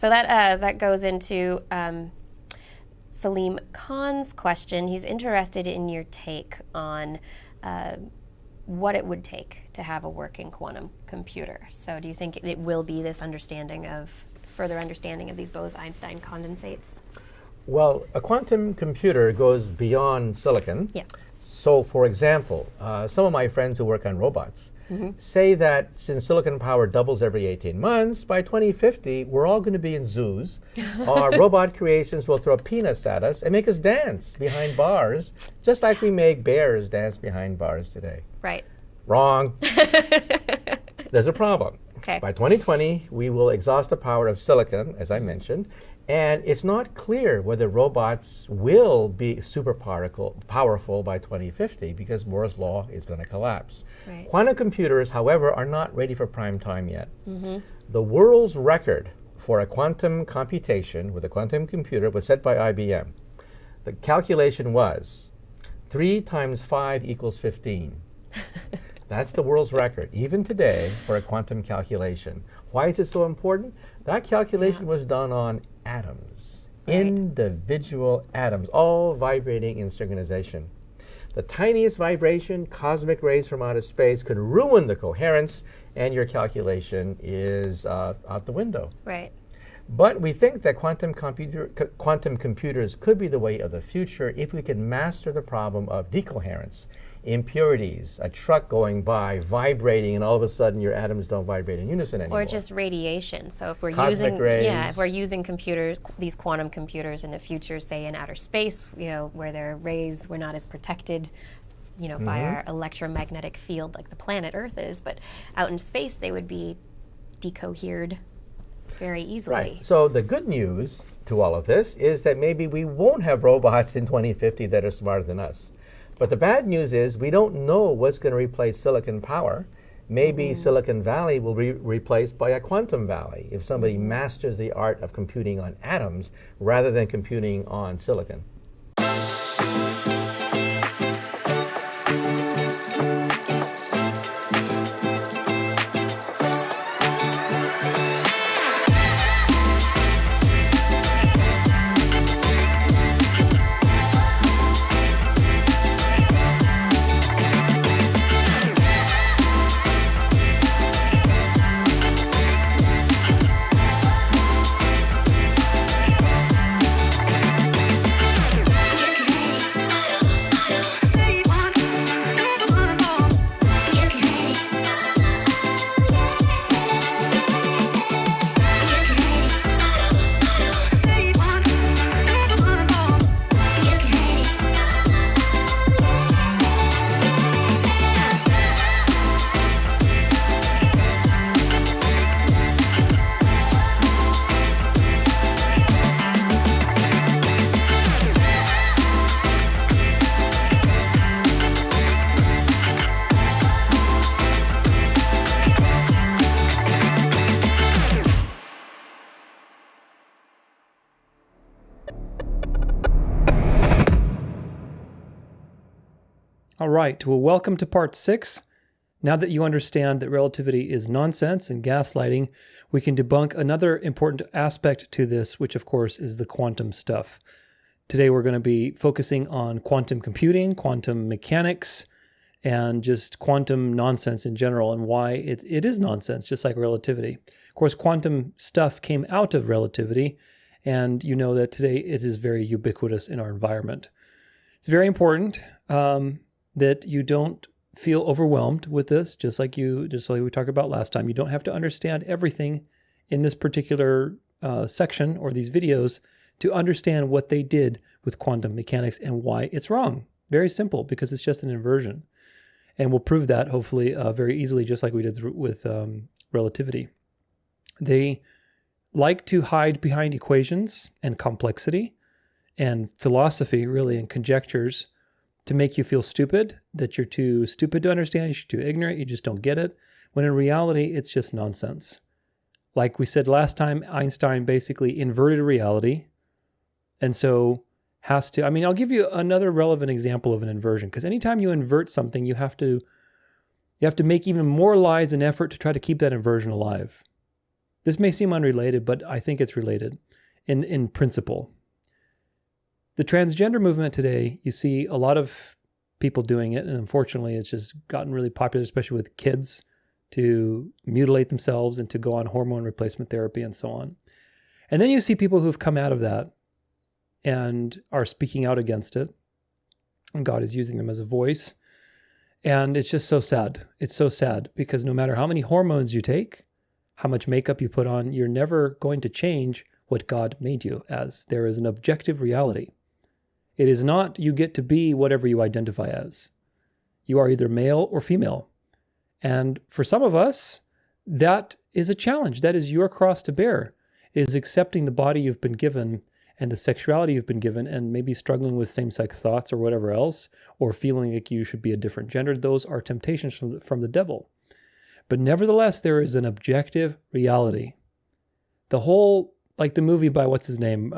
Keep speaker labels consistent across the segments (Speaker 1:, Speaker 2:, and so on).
Speaker 1: So that goes into Salim Khan's question. He's interested in your take on what it would take to have a working quantum computer. So do you think it will be this further understanding of these Bose-Einstein condensates?
Speaker 2: Well, a quantum computer goes beyond silicon.
Speaker 1: Yeah.
Speaker 2: So, for example, some of my friends who work on robots say that since silicon power doubles every 18 months, by 2050, we're all going to be in zoos. Our robot creations will throw peanuts at us and make us dance behind bars, just like we make bears dance behind bars today.
Speaker 1: Right.
Speaker 2: Wrong. There's a problem.
Speaker 1: Okay.
Speaker 2: By 2020, we will exhaust the power of silicon, as I mentioned, and it's not clear whether robots will be super powerful by 2050 because Moore's law is going to collapse.
Speaker 1: Right.
Speaker 2: Quantum computers, however, are not ready for prime time yet. The world's record for a quantum computation with a quantum computer was set by IBM. The calculation was 3 times 5 equals 15. That's the world's record, even today, for a quantum calculation. Why is it so important? That calculation was done on atoms, individual atoms, all vibrating in synchronization. The tiniest vibration, cosmic rays from outer space, could ruin the coherence, and your calculation is out the window.
Speaker 1: Right.
Speaker 2: But we think that quantum computers could be the way of the future if we can master the problem of decoherence, impurities, a truck going by, vibrating, and all of a sudden your atoms don't vibrate in unison anymore.
Speaker 1: Or just radiation. So if we're
Speaker 2: Cosmic rays.
Speaker 1: if we're using computers, these quantum computers in the future, say in outer space, where their rays were not as protected, by our electromagnetic field like the planet Earth is, but out in space they would be decohered very easily.
Speaker 2: Right. So the good news to all of this is that maybe we won't have robots in 2050 that are smarter than us. But the bad news is we don't know what's going to replace silicon power. Maybe Silicon Valley will be replaced by a quantum valley if somebody masters the art of computing on atoms rather than computing on silicon.
Speaker 3: All right, well, welcome to part 6. Now that you understand that relativity is nonsense and gaslighting, we can debunk another important aspect to this, which of course is the quantum stuff. Today we're going to be focusing on quantum computing, quantum mechanics, and just quantum nonsense in general and why it is nonsense, just like relativity. Of course, quantum stuff came out of relativity, and you know that today it is very ubiquitous in our environment. It's very important that you don't feel overwhelmed with this, just like we talked about last time. You don't have to understand everything in this particular section or these videos to understand what they did with quantum mechanics and why it's wrong. Very simple, because it's just an inversion. And we'll prove that, hopefully, very easily, just like we did with relativity. They like to hide behind equations and complexity and philosophy, really, and conjectures to make you feel stupid, that you're too stupid to understand, you're too ignorant, you just don't get it, when in reality, it's just nonsense. Like we said last time, Einstein basically inverted reality, and so I'll give you another relevant example of an inversion, because anytime you invert something, you have to make even more lies and effort to try to keep that inversion alive. This may seem unrelated, but I think it's related in principle. The transgender movement today, you see a lot of people doing it, and unfortunately it's just gotten really popular, especially with kids, to mutilate themselves and to go on hormone replacement therapy and so on. And then you see people who've come out of that and are speaking out against it, and God is using them as a voice. And it's just so sad. It's so sad because no matter how many hormones you take, how much makeup you put on, you're never going to change what God made you as. There is an objective reality. It is not you get to be whatever you identify as. You are either male or female. And for some of us, that is a challenge. That is your cross to bear, is accepting the body you've been given and the sexuality you've been given, and maybe struggling with same-sex thoughts or whatever else, or feeling like you should be a different gender. Those are temptations from the devil. But nevertheless, there is an objective reality. The whole, like the movie by what's his name?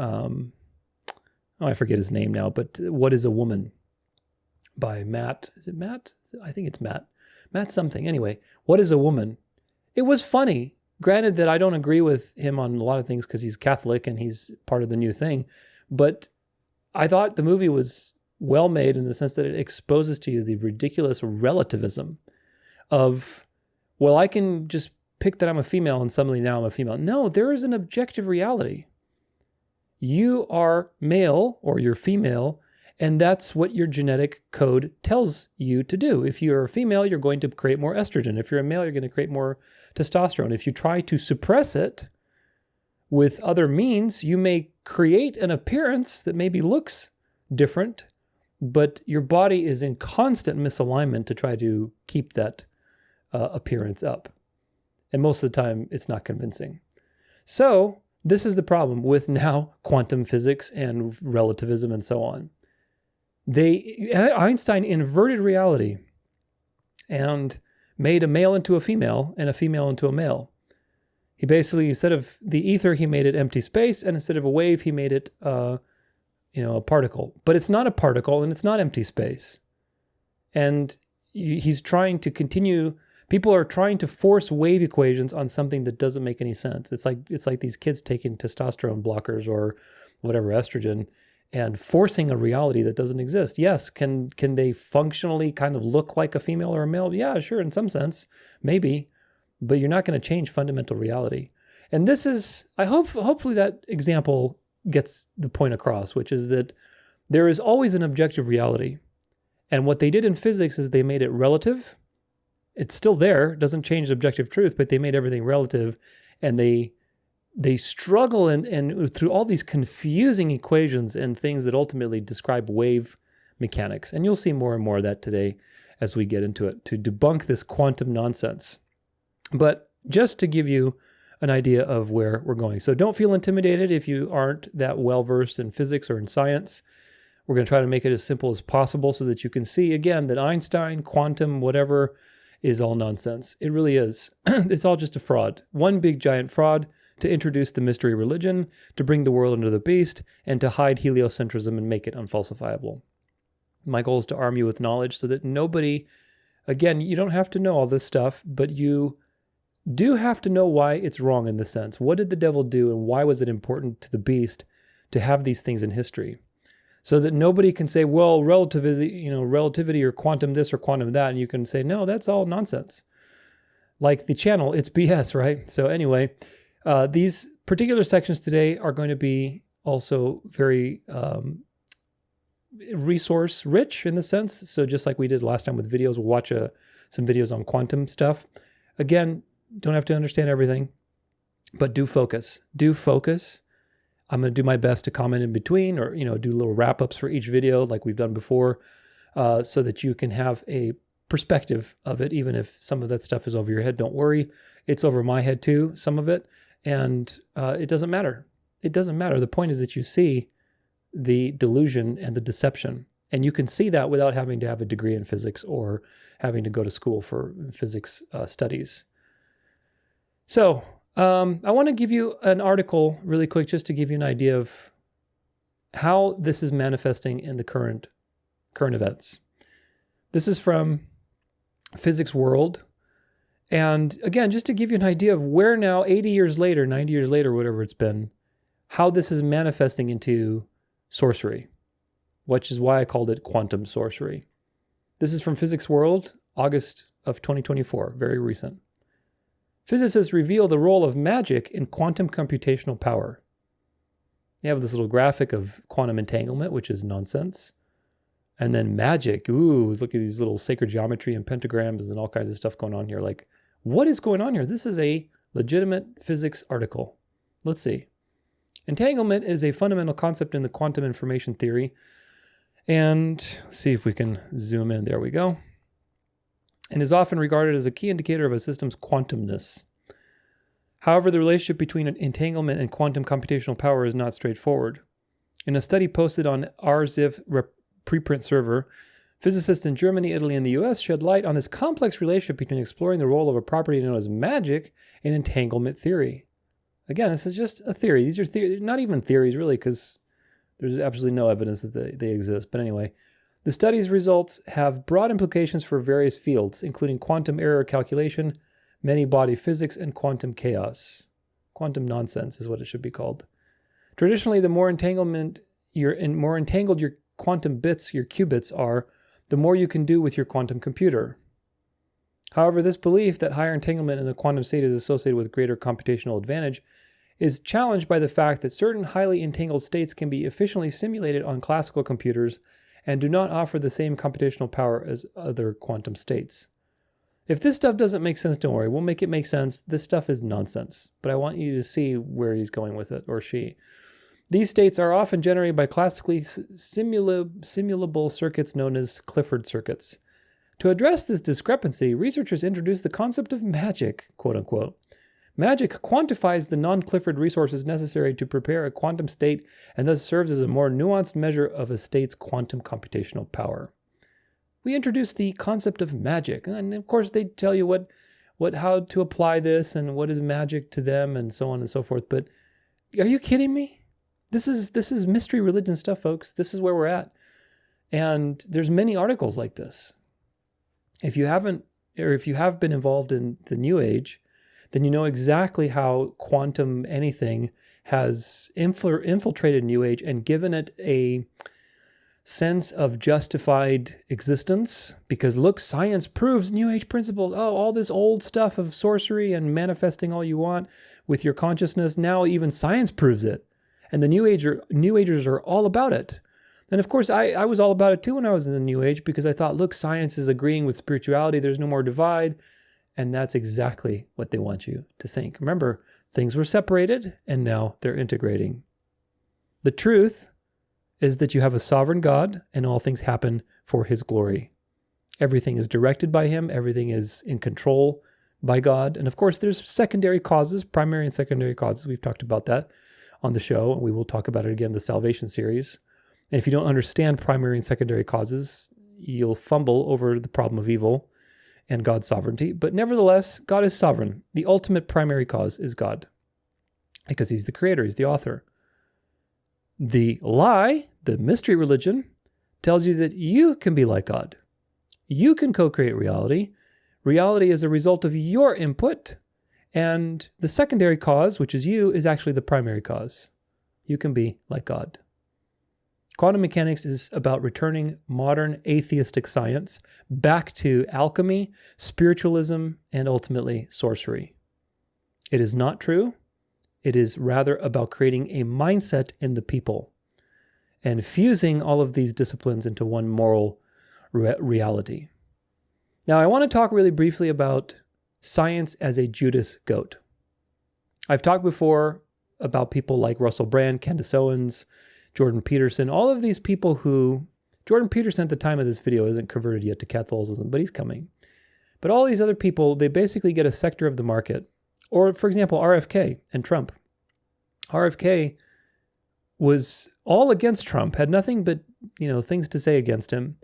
Speaker 3: I forget his name now, but What is a Woman? By Matt. Is it Matt? I think it's Matt. Matt something. Anyway, What is a Woman? It was funny. Granted that I don't agree with him on a lot of things because he's Catholic and he's part of the new thing, but I thought the movie was well made in the sense that it exposes to you the ridiculous relativism of, well, I can just pick that I'm a female and suddenly now I'm a female. No, there is an objective reality. You are male or you're female, and that's what your genetic code tells you to do. If you're a female, you're going to create more estrogen. If you're a male, you're going to create more testosterone. If you try to suppress it with other means, you may create an appearance that maybe looks different, but your body is in constant misalignment to try to keep that appearance up. And most of the time, it's not convincing. So this is the problem with now quantum physics and relativism and so on. Einstein inverted reality and made a male into a female and a female into a male. He basically, instead of the ether, he made it empty space, and instead of a wave, he made it a particle. But it's not a particle and it's not empty space. And he's trying to continue. People are trying to force wave equations on something that doesn't make any sense. It's like these kids taking testosterone blockers or whatever, estrogen, and forcing a reality that doesn't exist. Yes, can they functionally kind of look like a female or a male? Yeah, sure, in some sense, maybe, but you're not going to change fundamental reality. And this is, hopefully that example gets the point across, which is that there is always an objective reality. And what they did in physics is they made it relative. It's still there, doesn't change objective truth, but they made everything relative, and they struggle and through all these confusing equations and things that ultimately describe wave mechanics. And you'll see more and more of that today as we get into it to debunk this quantum nonsense. But just to give you an idea of where we're going. So don't feel intimidated if you aren't that well versed in physics or in science. We're going to try to make it as simple as possible so that you can see, again, that Einstein, quantum, whatever, is all nonsense. It really is. It's all just a fraud. One big giant fraud to introduce the mystery religion, to bring the world under the beast, and to hide heliocentrism and make it unfalsifiable. My goal is to arm you with knowledge so that nobody, again, you don't have to know all this stuff, but you do have to know why it's wrong in the sense. What did the devil do and why was it important to the beast to have these things in history? So that nobody can say, well, relativity or quantum this or quantum that, and you can say, no, that's all nonsense. Like the channel, it's BS, right? So anyway, these particular sections today are going to be also very resource rich in the sense. So just like we did last time with videos, we'll watch some videos on quantum stuff. Again, don't have to understand everything, but do focus. Do focus. I'm going to do my best to comment in between or, do little wrap-ups for each video like we've done before so that you can have a perspective of it, even if some of that stuff is over your head. Don't worry. It's over my head too, some of it. And it doesn't matter. It doesn't matter. The point is that you see the delusion and the deception. And you can see that without having to have a degree in physics or having to go to school for physics studies. So I want to give you an article really quick just to give you an idea of how this is manifesting in the current events. This is from Physics World. And again, just to give you an idea of where now, 80 years later, 90 years later, whatever it's been, how this is manifesting into sorcery, which is why I called it quantum sorcery. This is from Physics World, August of 2024, very recent. Physicists reveal the role of magic in quantum computational power. You have this little graphic of quantum entanglement, which is nonsense. And then magic. Ooh, look at these little sacred geometry and pentagrams and all kinds of stuff going on here. Like, what is going on here? This is a legitimate physics article. Let's see. Entanglement is a fundamental concept in the quantum information theory. And let's see if we can zoom in. There we go. And is often regarded as a key indicator of a system's quantumness. However, the relationship between entanglement and quantum computational power is not straightforward. In a study posted on RZIV preprint server, physicists in Germany, Italy, and the US shed light on this complex relationship between exploring the role of a property known as magic in entanglement theory. Again, this is just a theory. These are not even theories, really, because there's absolutely no evidence that they exist. But anyway, the study's results have broad implications for various fields, including quantum error calculation, many-body physics, and quantum chaos. Quantum nonsense is what it should be called. Traditionally, the more entangled your quantum bits, your qubits, are, the more you can do with your quantum computer. However, this belief that higher entanglement in a quantum state is associated with greater computational advantage is challenged by the fact that certain highly entangled states can be efficiently simulated on classical computers and do not offer the same computational power as other quantum states. If this stuff doesn't make sense, don't worry. We'll make it make sense. This stuff is nonsense. But I want you to see where he's going with it, or she. These states are often generated by classically simulable circuits known as Clifford circuits. To address this discrepancy, researchers introduced the concept of magic, quote unquote. Magic quantifies the non-Clifford resources necessary to prepare a quantum state and thus serves as a more nuanced measure of a state's quantum computational power. We introduced the concept of magic, and of course they tell you how to apply this and what is magic to them and so on and so forth. But are you kidding me? This is mystery religion stuff, folks. This is where we're at. And there's many articles like this. If you have been involved in the New Age, then you know exactly how quantum anything has infiltrated New Age and given it a sense of justified existence. Because look, science proves New Age principles. Oh, all this old stuff of sorcery and manifesting all you want with your consciousness, now even science proves it. And the New Agers are all about it. And of course, I was all about it too when I was in the New Age, because I thought, look, science is agreeing with spirituality. There's no more divide. And that's exactly what they want you to think. Remember, things were separated and now they're integrating. The truth is that you have a sovereign God and all things happen for his glory. Everything is directed by him. Everything is in control by God. And of course, there's secondary causes, primary and secondary causes. We've talked about that on the show, and we will talk about it again in the Salvation series. And if you don't understand primary and secondary causes, you'll fumble over the problem of evil and God's sovereignty. But nevertheless, God is sovereign. The ultimate primary cause is God, because he's the creator, he's the author. The lie, the mystery religion, tells you that you can be like God. You can co-create reality. Reality is a result of your input. And the secondary cause, which is you, is actually the primary cause. You can be like God. Quantum mechanics is about returning modern atheistic science back to alchemy, spiritualism, and ultimately sorcery. It is not true. It is rather about creating a mindset in the people and fusing all of these disciplines into one moral reality. Now, I want to talk really briefly about science as a Judas goat. I've talked before about people like Russell Brand, Candace Owens, Jordan Peterson, all of these people who, Jordan Peterson at the time of this video isn't converted yet to Catholicism, but he's coming. But all these other people, they basically get a sector of the market. Or, for example, RFK and Trump. RFK was all against Trump, had nothing but, things to say against him.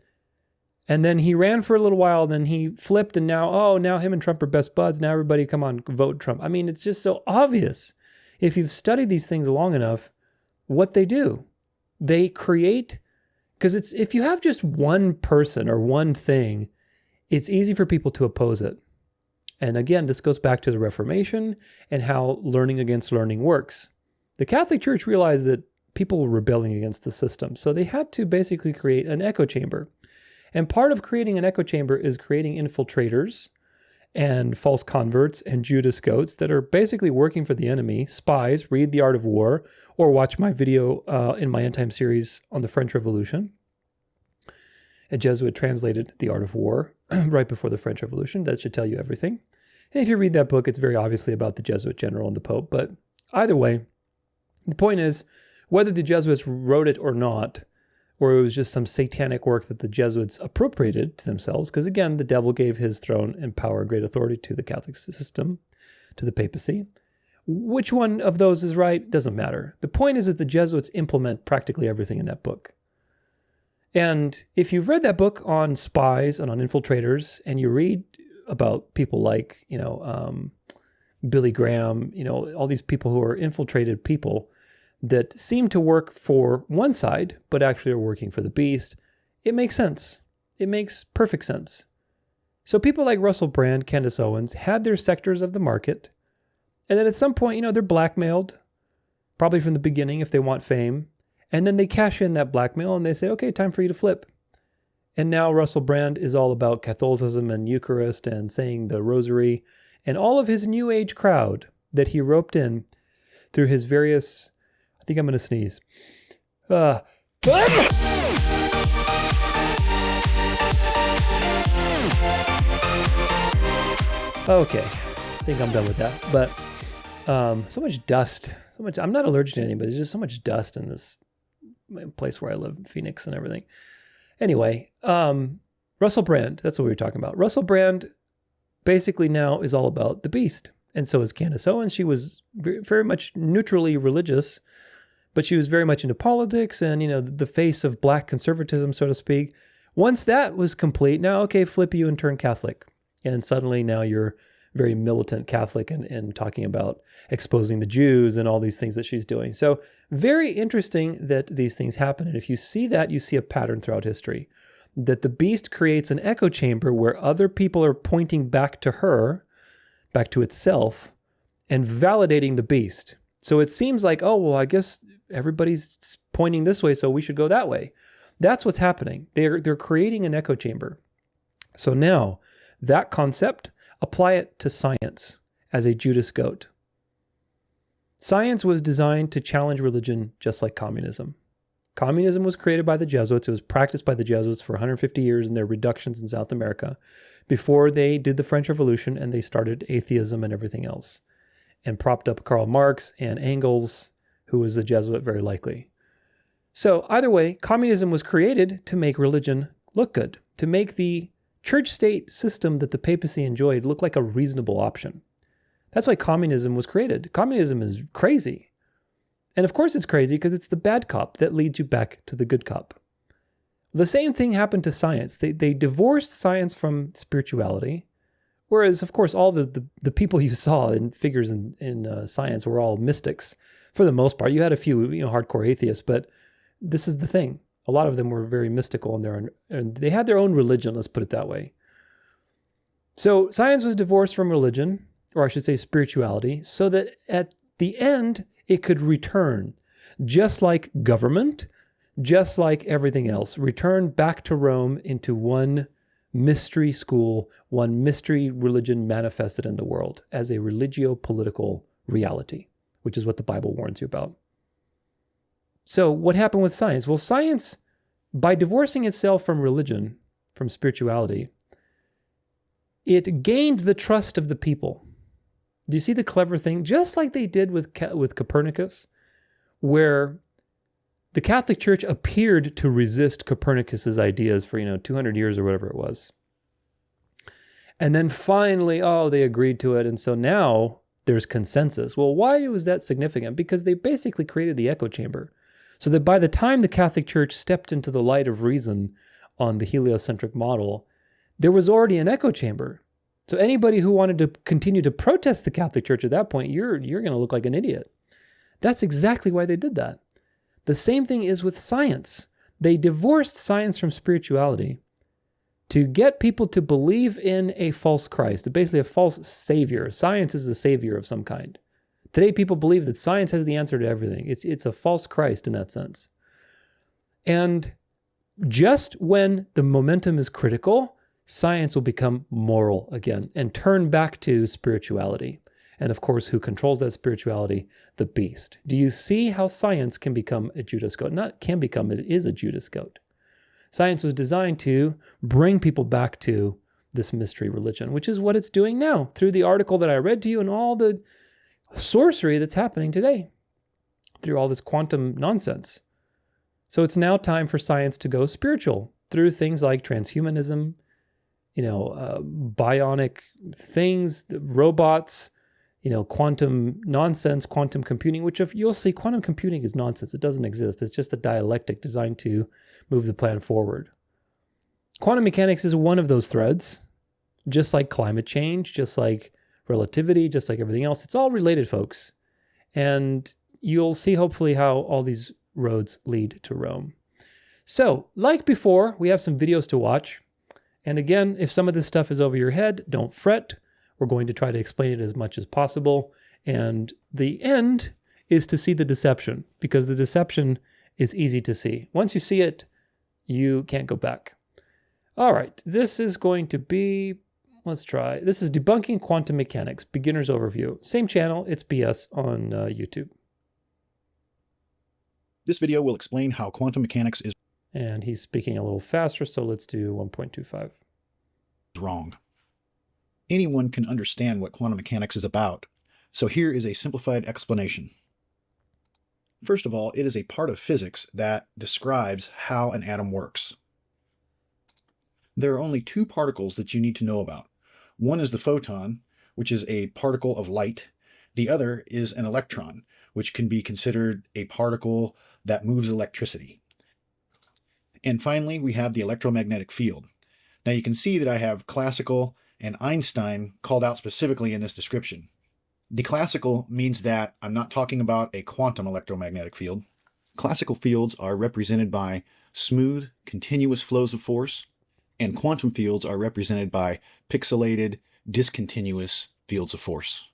Speaker 3: And then he ran for a little while, then he flipped, and now him and Trump are best buds. Now everybody come on, vote Trump. I mean, it's just so obvious. If you've studied these things long enough, what they do, they create, because if you have just one person or one thing, it's easy for people to oppose it. And again, this goes back to the Reformation and how learning against learning works. The Catholic Church realized that people were rebelling against the system, so they had to basically create an echo chamber. And part of creating an echo chamber is creating infiltrators and false converts and Judas goats that are basically working for the enemy, spies. Read The Art of War or watch my video in my End Time series on the French Revolution. A Jesuit translated The Art of War right before the French Revolution. That should tell you everything. And if you read that book, it's very obviously about the Jesuit general and the Pope. But either way, the point is, whether the Jesuits wrote it or not, or it was just some satanic work that the Jesuits appropriated to themselves, because again, the devil gave his throne and power and great authority to the Catholic system, to the papacy. Which one of those is right doesn't matter. The point is that the Jesuits implement practically everything in that book. And if you've read that book on spies and on infiltrators, and you read about people like, Billy Graham, all these people who are infiltrated people that seem to work for one side, but actually are working for the beast, it makes sense. It makes perfect sense. So people like Russell Brand, Candace Owens, had their sectors of the market, and then at some point, they're blackmailed, probably from the beginning if they want fame, and then they cash in that blackmail and they say, okay, time for you to flip. And now Russell Brand is all about Catholicism and Eucharist and saying the Rosary, and all of his New Age crowd that he roped in through his various... I think I'm going to sneeze. Okay, I think I'm done with that. But so much dust. I'm not allergic to anything, but there's just so much dust in this place where I live, Phoenix and everything. Anyway, Russell Brand, that's what we were talking about. Russell Brand basically now is all about the beast. And so is Candace Owens. She was very much neutrally religious, but she was very much into politics and, the face of black conservatism, so to speak. Once that was complete, now, okay, flip you and turn Catholic. And suddenly now you're very militant Catholic and talking about exposing the Jews and all these things that she's doing. So very interesting that these things happen. And if you see that, you see a pattern throughout history, that the beast creates an echo chamber where other people are pointing back to her, back to itself, and validating the beast. So it seems like, oh, well, I guess everybody's pointing this way, so we should go that way. That's what's happening. They're creating an echo chamber. So now, that concept, apply it to science as a Judas goat. Science was designed to challenge religion just like communism. Communism was created by the Jesuits. It was practiced by the Jesuits for 150 years in their reductions in South America before they did the French Revolution and they started atheism and everything else and propped up Karl Marx and Engels, who was a Jesuit very likely. So either way, communism was created to make religion look good, to make the church-state system that the papacy enjoyed look like a reasonable option. That's why communism was created. Communism is crazy. And of course it's crazy because it's the bad cop that leads you back to the good cop. The same thing happened to science. They divorced science from spirituality, whereas, of course, all the people you saw in figures in science were all mystics. For the most part, you had a few hardcore atheists, but this is the thing. A lot of them were very mystical and they had their own religion, let's put it that way. So science was divorced from religion, or I should say spirituality, so that at the end, it could return, just like government, just like everything else, return back to Rome into one mystery school, one mystery religion manifested in the world as a religio-political reality, which is what the Bible warns you about. So what happened with science? Well, science, by divorcing itself from religion, from spirituality, it gained the trust of the people. Do you see the clever thing? Just like they did with Copernicus, where the Catholic Church appeared to resist Copernicus's ideas for 200 years or whatever it was. And then finally, they agreed to it. And so now there's consensus. Well, why was that significant? Because they basically created the echo chamber. So that by the time the Catholic Church stepped into the light of reason on the heliocentric model, there was already an echo chamber. So anybody who wanted to continue to protest the Catholic Church at that point, you're going to look like an idiot. That's exactly why they did that. The same thing is with science. They divorced science from spirituality to get people to believe in a false Christ, basically a false savior. Science is the savior of some kind. Today, people believe that science has the answer to everything. It's a false Christ in that sense. And just when the momentum is critical, science will become moral again and turn back to spirituality. And of course, who controls that spirituality? The beast. Do you see how science can become a Judas goat? Not can become, it is a Judas goat. Science was designed to bring people back to this mystery religion, which is what it's doing now through the article that I read to you and all the sorcery that's happening today through all this quantum nonsense. So it's now time for science to go spiritual through things like transhumanism, bionic things, robots, quantum nonsense, quantum computing, which if you'll see, quantum computing is nonsense. It doesn't exist. It's just a dialectic designed to move the plan forward. Quantum mechanics is one of those threads, just like climate change, just like relativity, just like everything else. It's all related, folks. And you'll see hopefully how all these roads lead to Rome. So, like before, we have some videos to watch. And again, if some of this stuff is over your head, don't fret. We're going to try to explain it as much as possible. And the end is to see the deception, because the deception is easy to see. Once you see it, you can't go back. All right, this is going to be, let's try. This is Debunking Quantum Mechanics, Beginner's Overview. Same channel, it's BS on YouTube.
Speaker 4: This video will explain how quantum mechanics is
Speaker 3: And he's speaking a little faster, so let's do 1.25.
Speaker 4: wrong. Anyone can understand what quantum mechanics is about, so here is a simplified explanation. First of all, it is a part of physics that describes how an atom works. There are only two particles that you need to know about. One is the photon, which is a particle of light. The other is an electron, which can be considered a particle that moves electricity. And finally, we have the electromagnetic field. Now you can see that I have classical and Einstein called out specifically in this description. The classical means that I'm not talking about a quantum electromagnetic field. Classical fields are represented by smooth, continuous flows of force, and quantum fields are represented by pixelated, discontinuous fields of force.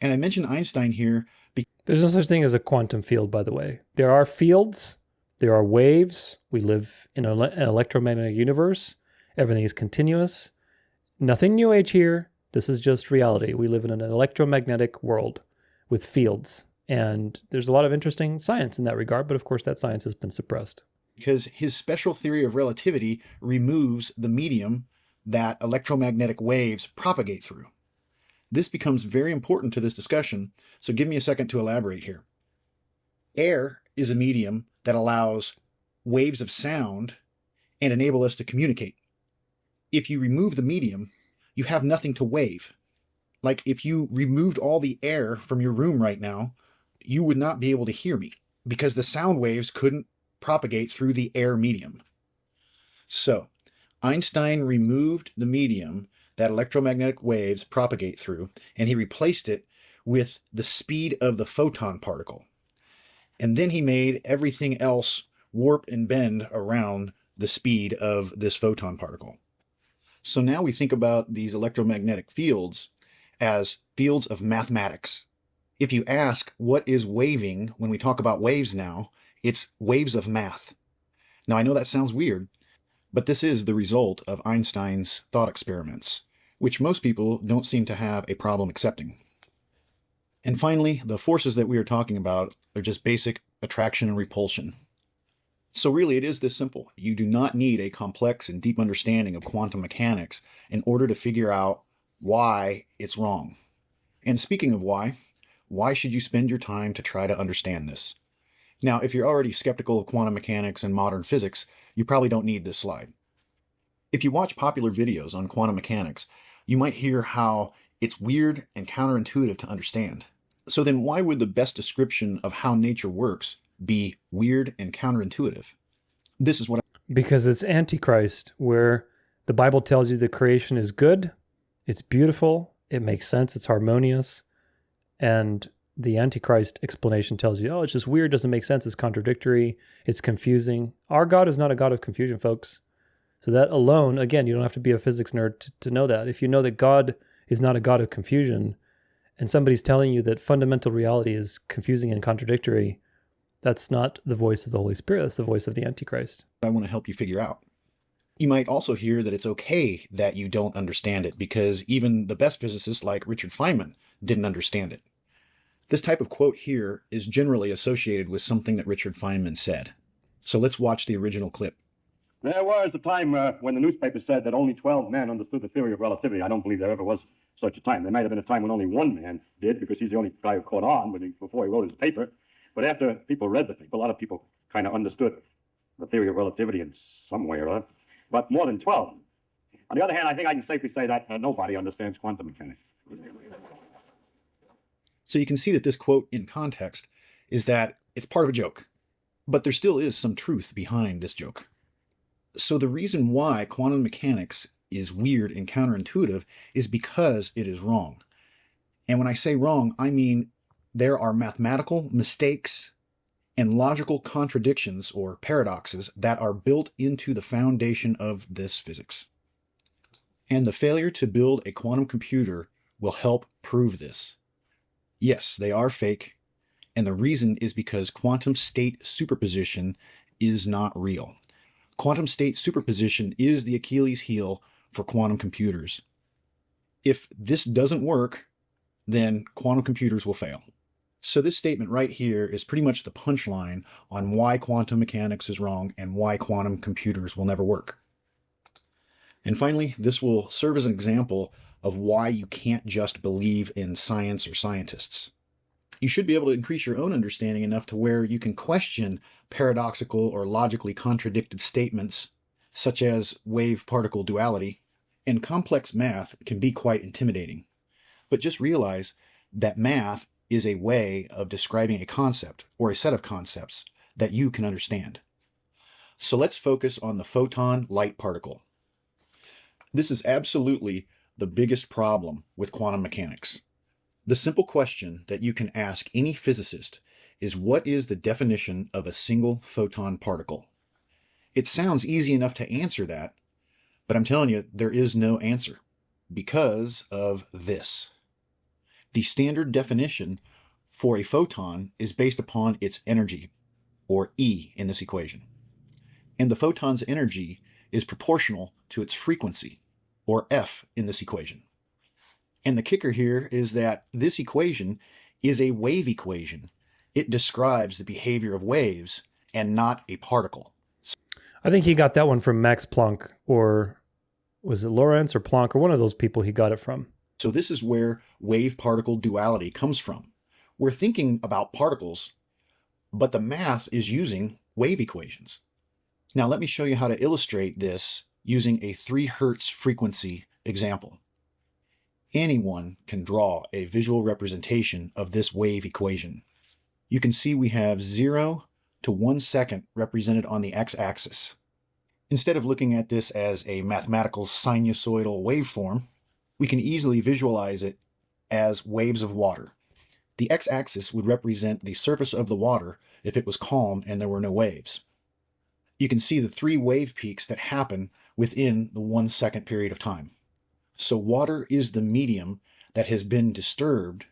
Speaker 4: And I mentioned Einstein here because
Speaker 3: There's no such thing as a quantum field, by the way. There are fields, there are waves. We live in an electromagnetic universe. Everything is continuous. Nothing new age here. This is just reality. We live in an electromagnetic world with fields. And there's a lot of interesting science in that regard, but of course that science has been suppressed.
Speaker 4: his special theory of relativity removes the medium that electromagnetic waves propagate through. This becomes very important to this discussion, so give me a second to elaborate here. Air is a medium that allows waves of sound and enable us to communicate. If you remove the medium, you have nothing to wave. Like if you removed all the air from your room right now, you would not be able to hear me because the sound waves couldn't propagate through the air medium. So Einstein removed the medium that electromagnetic waves propagate through, and he replaced it with the speed of the photon particle. And then he made everything else warp and bend around the speed of this photon particle. So now we think about these electromagnetic fields as fields of mathematics. If you ask what is waving when we talk about waves now, it's waves of math. Now I know that sounds weird, but this is the result of Einstein's thought experiments, which most people don't seem to have a problem accepting. And finally, the forces that we are talking about are just basic attraction and repulsion. So really it is this simple. You do not need a complex and deep understanding of quantum mechanics in order to figure out why it's wrong. And speaking of why should you spend your time to try to understand this? Now, if you're already skeptical of quantum mechanics and modern physics, you probably don't need this slide. If you watch popular videos on quantum mechanics, you might hear how it's weird and counterintuitive to understand. So then why would the best description of how nature works be weird and counterintuitive? This is what
Speaker 3: Because it's Antichrist, where the Bible tells you the creation is good, it's beautiful, it makes sense, it's harmonious, and the Antichrist explanation tells you, oh, it's just weird, doesn't make sense, it's contradictory, it's confusing. Our God is not a God of confusion, folks. So that alone, again, you don't have to be a physics nerd to know that. If you know that God is not a God of confusion, and somebody's telling you that fundamental reality is confusing and contradictory, that's not the voice of the Holy Spirit. That's the voice of the Antichrist.
Speaker 4: I want to help you figure out. You might also hear that it's okay that you don't understand it because even the best physicists like Richard Feynman didn't understand it. This type of quote here is generally associated with something that Richard Feynman said. So let's watch the original clip.
Speaker 5: There was a time when the newspaper said that only 12 men understood the theory of relativity. I don't believe there ever was such a time. There might have been a time when only one man did, because he's the only guy who caught on before he wrote his paper. But after people read the paper, a lot of people kind of understood the theory of relativity in some way or other. But more than 12. On the other hand, I think I can safely say that nobody understands quantum mechanics.
Speaker 4: So you can see that this quote in context is that it's part of a joke, but there still is some truth behind this joke. So the reason why quantum mechanics is weird and counterintuitive is because it is wrong. And when I say wrong, I mean there are mathematical mistakes and logical contradictions or paradoxes that are built into the foundation of this physics. And the failure to build a quantum computer will help prove this. Yes, they are fake, and the reason is because quantum state superposition is not real. Quantum state superposition is the Achilles heel for quantum computers. If this doesn't work, then quantum computers will fail. So this statement right here is pretty much the punchline on why quantum mechanics is wrong and why quantum computers will never work. And finally, this will serve as an example of why you can't just believe in science or scientists. You should be able to increase your own understanding enough to where you can question paradoxical or logically contradicted statements, such as wave-particle duality, and complex math can be quite intimidating. But just realize that math is a way of describing a concept or a set of concepts that you can understand. So let's focus on the photon light particle. This is absolutely the biggest problem with quantum mechanics. The simple question that you can ask any physicist is, what is the definition of a single photon particle? It sounds easy enough to answer that, but I'm telling you, there is no answer because of this. The standard definition for a photon is based upon its energy, or E in this equation. And the photon's energy is proportional to its frequency, or F in this equation. And the kicker here is that this equation is a wave equation. It describes the behavior of waves and not a particle.
Speaker 3: I think he got that one from Max Planck, or was it Lorentz or Planck, or one of those people he got it from.
Speaker 4: So this is where wave-particle duality comes from. We're thinking about particles, but the math is using wave equations. Now let me show you how to illustrate this using a 3 Hertz frequency example. Anyone can draw a visual representation of this wave equation. You can see we have 0 to 1 second represented on the x-axis. Instead of looking at this as a mathematical sinusoidal waveform, we can easily visualize it as waves of water. The x-axis would represent the surface of the water if it was calm and there were no waves. You can see the 3 wave peaks that happen within the 1 second period of time. So water is the medium that has been disturbed,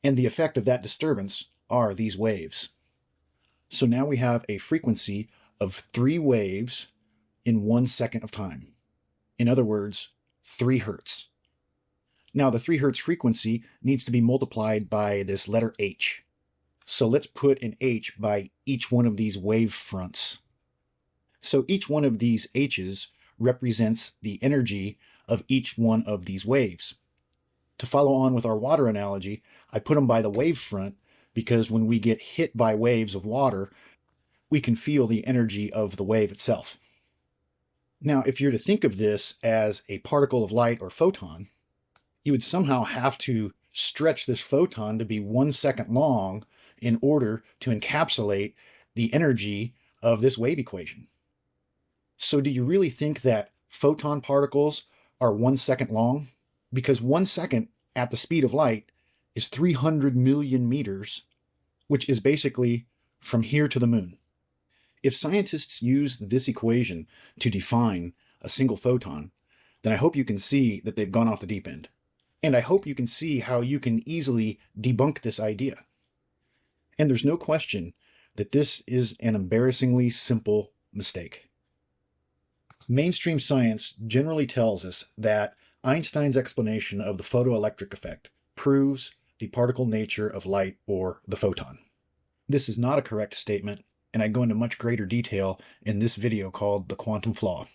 Speaker 4: and the effect of that disturbance are these waves. So now we have a frequency of 3 waves in 1 second of time. In other words, 3 Hertz. Now the 3 Hertz frequency needs to be multiplied by this letter H. So let's put an H by each one of these wave fronts. So each one of these H's represents the energy of each one of these waves. To follow on with our water analogy, I put them by the wave front because when we get hit by waves of water, we can feel the energy of the wave itself. Now, if you're to think of this as a particle of light or photon, you would somehow have to stretch this photon to be 1 second long in order to encapsulate the energy of this wave equation. So do you really think that photon particles are 1 second long? Because 1 second at the speed of light is 300 million meters, which is basically from here to the moon. If scientists use this equation to define a single photon, then I hope you can see that they've gone off the deep end. And I hope you can see how you can easily debunk this idea. And there's no question that this is an embarrassingly simple mistake. Mainstream science generally tells us that Einstein's explanation of the photoelectric effect proves the particle nature of light, or the photon. This is not a correct statement, and I go into much greater detail in this video called The Quantum Flaw.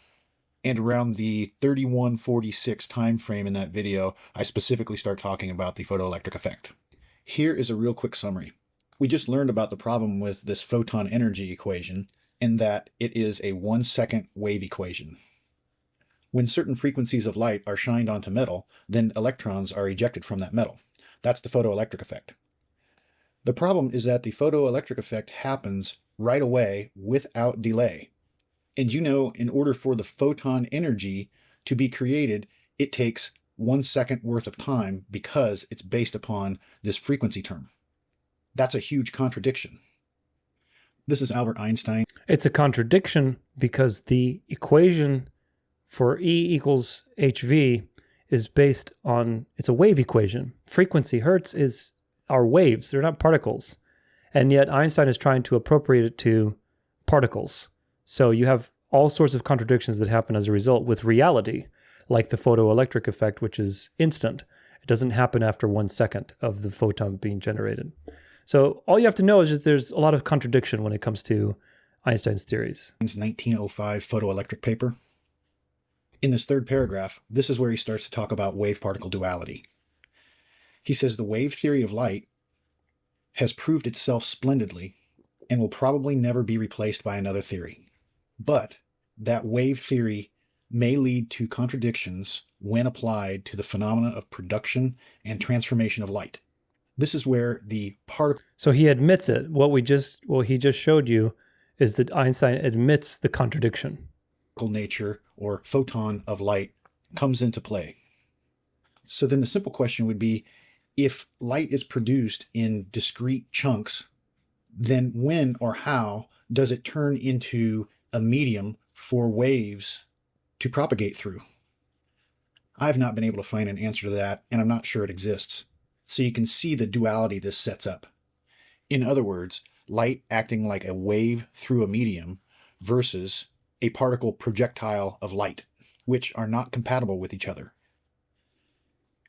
Speaker 4: And around the 3146 time frame in that video, I specifically start talking about the photoelectric effect. Here is a real quick summary. We just learned about the problem with this photon energy equation, in that it is a 1-second wave equation. When certain frequencies of light are shined onto metal, then electrons are ejected from that metal. That's the photoelectric effect. The problem is that the photoelectric effect happens right away without delay. And you know, in order for the photon energy to be created, it takes 1 second worth of time because it's based upon this frequency term. That's a huge contradiction. This is Albert Einstein.
Speaker 3: It's a contradiction because the equation for E equals hv is based on, it's a wave equation. Frequency, hertz, is our waves. They're not particles. And yet Einstein is trying to appropriate it to particles. So you have all sorts of contradictions that happen as a result with reality, like the photoelectric effect, which is instant. It doesn't happen after 1 second of the photon being generated. So all you have to know is that there's a lot of contradiction when it comes to Einstein's theories.
Speaker 4: 1905 photoelectric paper. In this third paragraph, this is where he starts to talk about wave-particle duality. He says the wave theory of light has proved itself splendidly and will probably never be replaced by another theory. But that wave theory may lead to contradictions when applied to the phenomena of production and transformation of light. This is where the particle...
Speaker 3: So he admits it. What he just showed you is that Einstein admits the contradiction.
Speaker 4: Nature, or photon of light, comes into play. So then the simple question would be, if light is produced in discrete chunks, then when or how does it turn into a medium for waves to propagate through? I've not been able to find an answer to that, and I'm not sure it exists. So you can see the duality this sets up. In other words, light acting like a wave through a medium versus a particle projectile of light, which are not compatible with each other.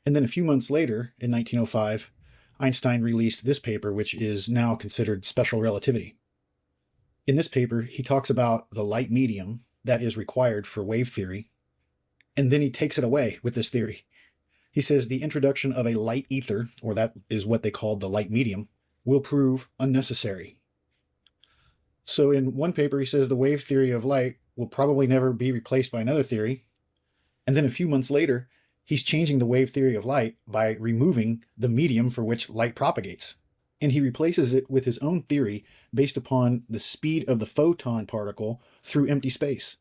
Speaker 4: And then a few months later, in 1905, Einstein released this paper, which is now considered special relativity. In this paper, he talks about the light medium that is required for wave theory, and then he takes it away with this theory. He says the introduction of a light ether, or that is what they called the light medium, will prove unnecessary. So in one paper, he says the wave theory of light will probably never be replaced by another theory. And then a few months later, he's changing the wave theory of light by removing the medium for which light propagates. And he replaces it with his own theory based upon the speed of the photon particle through empty space.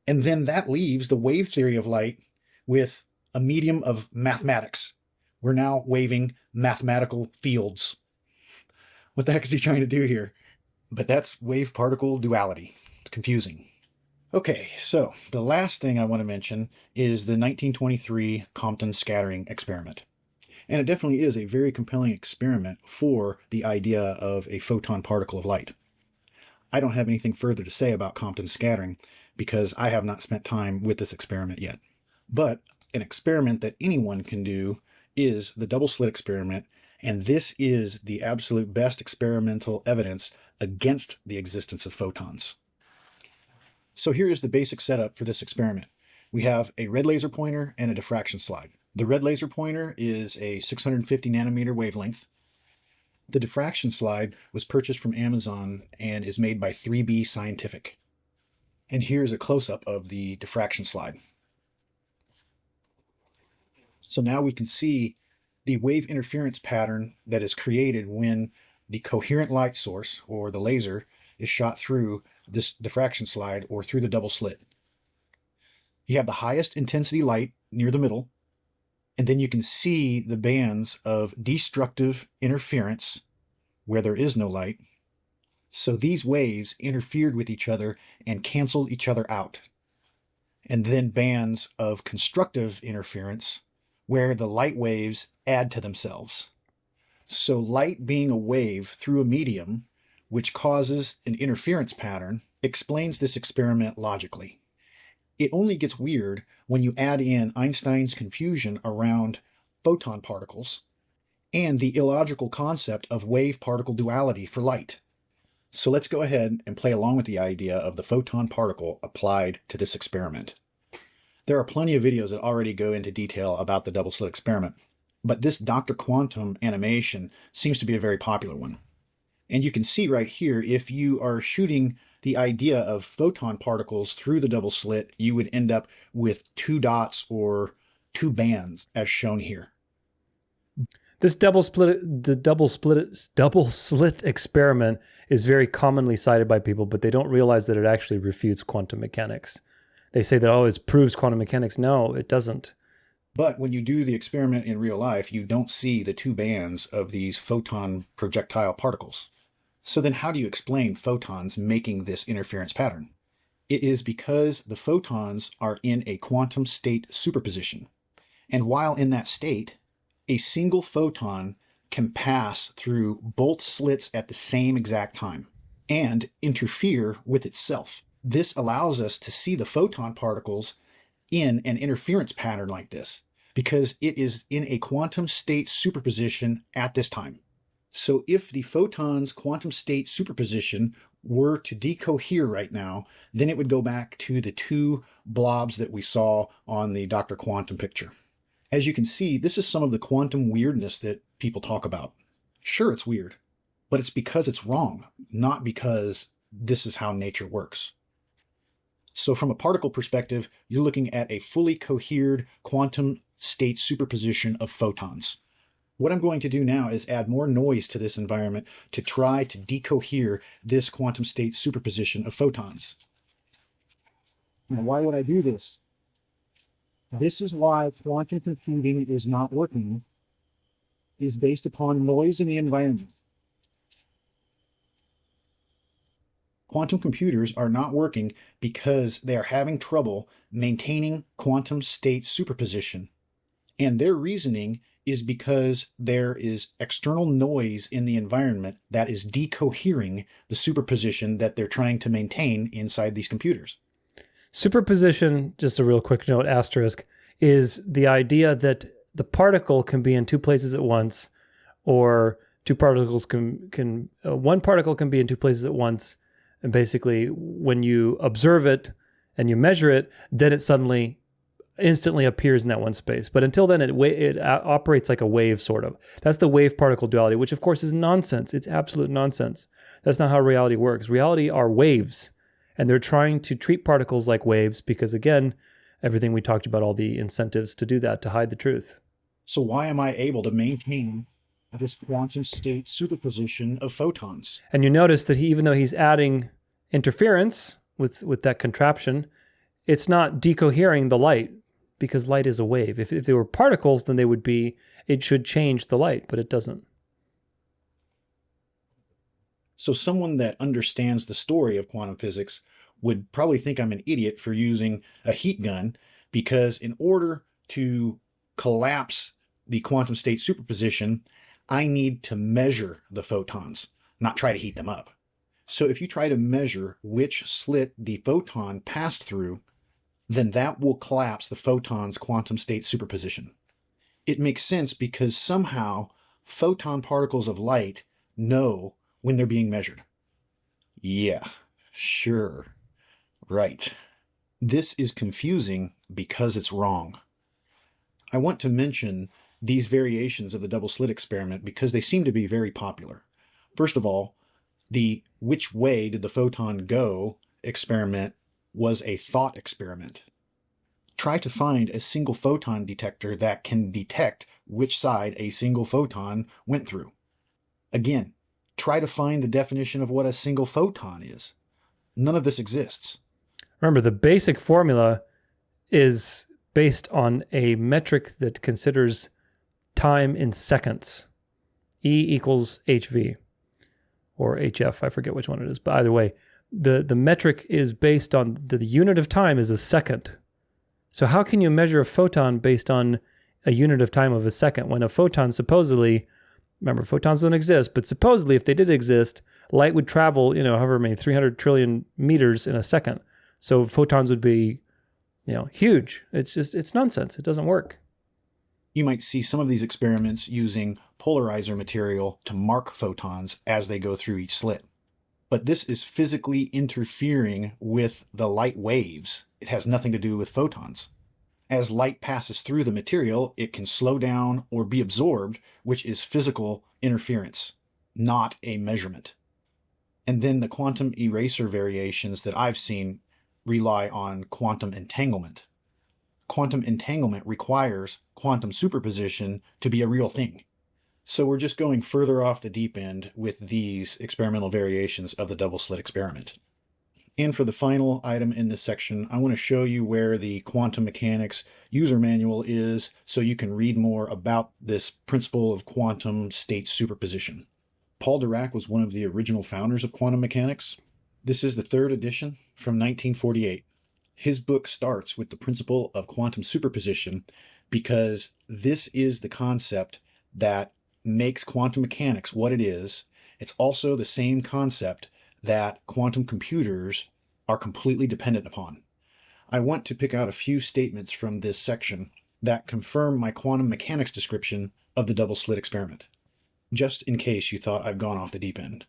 Speaker 4: And then that leaves the wave theory of light with a medium of mathematics. We're now waving mathematical fields. What the heck is he trying to do here? But that's wave-particle duality. It's confusing. Okay, so the last thing I want to mention is the 1923 Compton scattering experiment. And it definitely is a very compelling experiment for the idea of a photon particle of light. I don't have anything further to say about Compton scattering because I have not spent time with this experiment yet. But an experiment that anyone can do is the double slit experiment, and this is the absolute best experimental evidence against the existence of photons. So here is the basic setup for this experiment. We have a red laser pointer and a diffraction slide. The red laser pointer is a 650 nanometer wavelength. The diffraction slide was purchased from Amazon and is made by 3B Scientific. And here's a close-up of the diffraction slide. So now we can see the wave interference pattern that is created when the coherent light source, or the laser, is shot through this diffraction slide or through the double slit. You have the highest intensity light near the middle, and then you can see the bands of destructive interference where there is no light. So these waves interfered with each other and canceled each other out. and then bands of constructive interference where the light waves add to themselves. So light being a wave through a medium, which causes an interference pattern, explains this experiment logically. It only gets weird when you add in Einstein's confusion around photon particles and the illogical concept of wave-particle duality for light. So let's go ahead and play along with the idea of the photon particle applied to this experiment. There are plenty of videos that already go into detail about the double slit experiment, but this Dr. Quantum animation seems to be a very popular one. And you can see right here, if you are shooting the idea of photon particles through the double slit, you would end up with 2 dots or 2 bands as shown here.
Speaker 3: This double slit experiment is very commonly cited by people, but they don't realize that it actually refutes quantum mechanics. They say that, oh, it proves quantum mechanics. No, it doesn't.
Speaker 4: But when you do the experiment in real life, you don't see the 2 bands of these photon projectile particles. So then how do you explain photons making this interference pattern? It is because the photons are in a quantum state superposition. And while in that state, a single photon can pass through both slits at the same exact time and interfere with itself. This allows us to see the photon particles in an interference pattern like this because it is in a quantum state superposition at this time. So if the photon's quantum state superposition were to decohere right now, then it would go back to the 2 blobs that we saw on the Dr. Quantum picture. As you can see, this is some of the quantum weirdness that people talk about. Sure, it's weird, but it's because it's wrong, not because this is how nature works. So from a particle perspective, you're looking at a fully cohered quantum state superposition of photons. What I'm going to do now is add more noise to this environment to try to decohere this quantum state superposition of photons. Now, why would I do this? This is why quantum computing is not working, is based upon noise in the environment. Quantum computers are not working because they are having trouble maintaining quantum state superposition. And their reasoning is because there is external noise in the environment that is decohering the superposition that they're trying to maintain inside these computers.
Speaker 3: Superposition, just a real quick note, asterisk, is the idea that the particle can be in 2 places at once, or one particle can be in 2 places at once. And basically, when you observe it and you measure it, then it suddenly instantly appears in that one space. But until then, it operates like a wave, sort of. That's the wave-particle duality, which of course is nonsense. It's absolute nonsense. That's not how reality works. Reality are waves, and they're trying to treat particles like waves because, again, everything we talked about, all the incentives to do that, to hide the truth.
Speaker 4: So why am I able to maintain this quantum state superposition of photons?
Speaker 3: And you notice that even though he's adding interference with that contraption, it's not decohering the light, because light is a wave. If they were particles, then it should change the light, but it doesn't.
Speaker 4: So someone that understands the story of quantum physics would probably think I'm an idiot for using a heat gun, because in order to collapse the quantum state superposition, I need to measure the photons, not try to heat them up. So if you try to measure which slit the photon passed through, then that will collapse the photon's quantum state superposition. It makes sense because somehow photon particles of light know when they're being measured. Yeah, sure, right. This is confusing because it's wrong. I want to mention these variations of the double slit experiment because they seem to be very popular. First of all, the which way did the photon go experiment was a thought experiment. Try to find a single photon detector that can detect which side a single photon went through. Again, try to find the definition of what a single photon is. None of this exists.
Speaker 3: Remember, the basic formula is based on a metric that considers time in seconds. E equals HV, or HF, I forget which one it is, but either way, the metric is based on the unit of time is a second. So how can you measure a photon based on a unit of time of a second when a photon supposedly, remember, photons don't exist, but supposedly if they did exist, light would travel, however many, 300 trillion meters in a second. So photons would be, huge. It's nonsense. It doesn't work.
Speaker 4: You might see some of these experiments using polarizer material to mark photons as they go through each slit. But this is physically interfering with the light waves. It has nothing to do with photons. As light passes through the material, it can slow down or be absorbed, which is physical interference, not a measurement. And then the quantum eraser variations that I've seen rely on quantum entanglement. Quantum entanglement requires quantum superposition to be a real thing. So we're just going further off the deep end with these experimental variations of the double slit experiment. And for the final item in this section, I want to show you where the quantum mechanics user manual is so you can read more about this principle of quantum state superposition. Paul Dirac was one of the original founders of quantum mechanics. This is the third edition from 1948. His book starts with the principle of quantum superposition because this is the concept that makes quantum mechanics what it is. It's also the same concept that quantum computers are completely dependent upon. I want to pick out a few statements from this section that confirm my quantum mechanics description of the double slit experiment, just in case you thought I've gone off the deep end.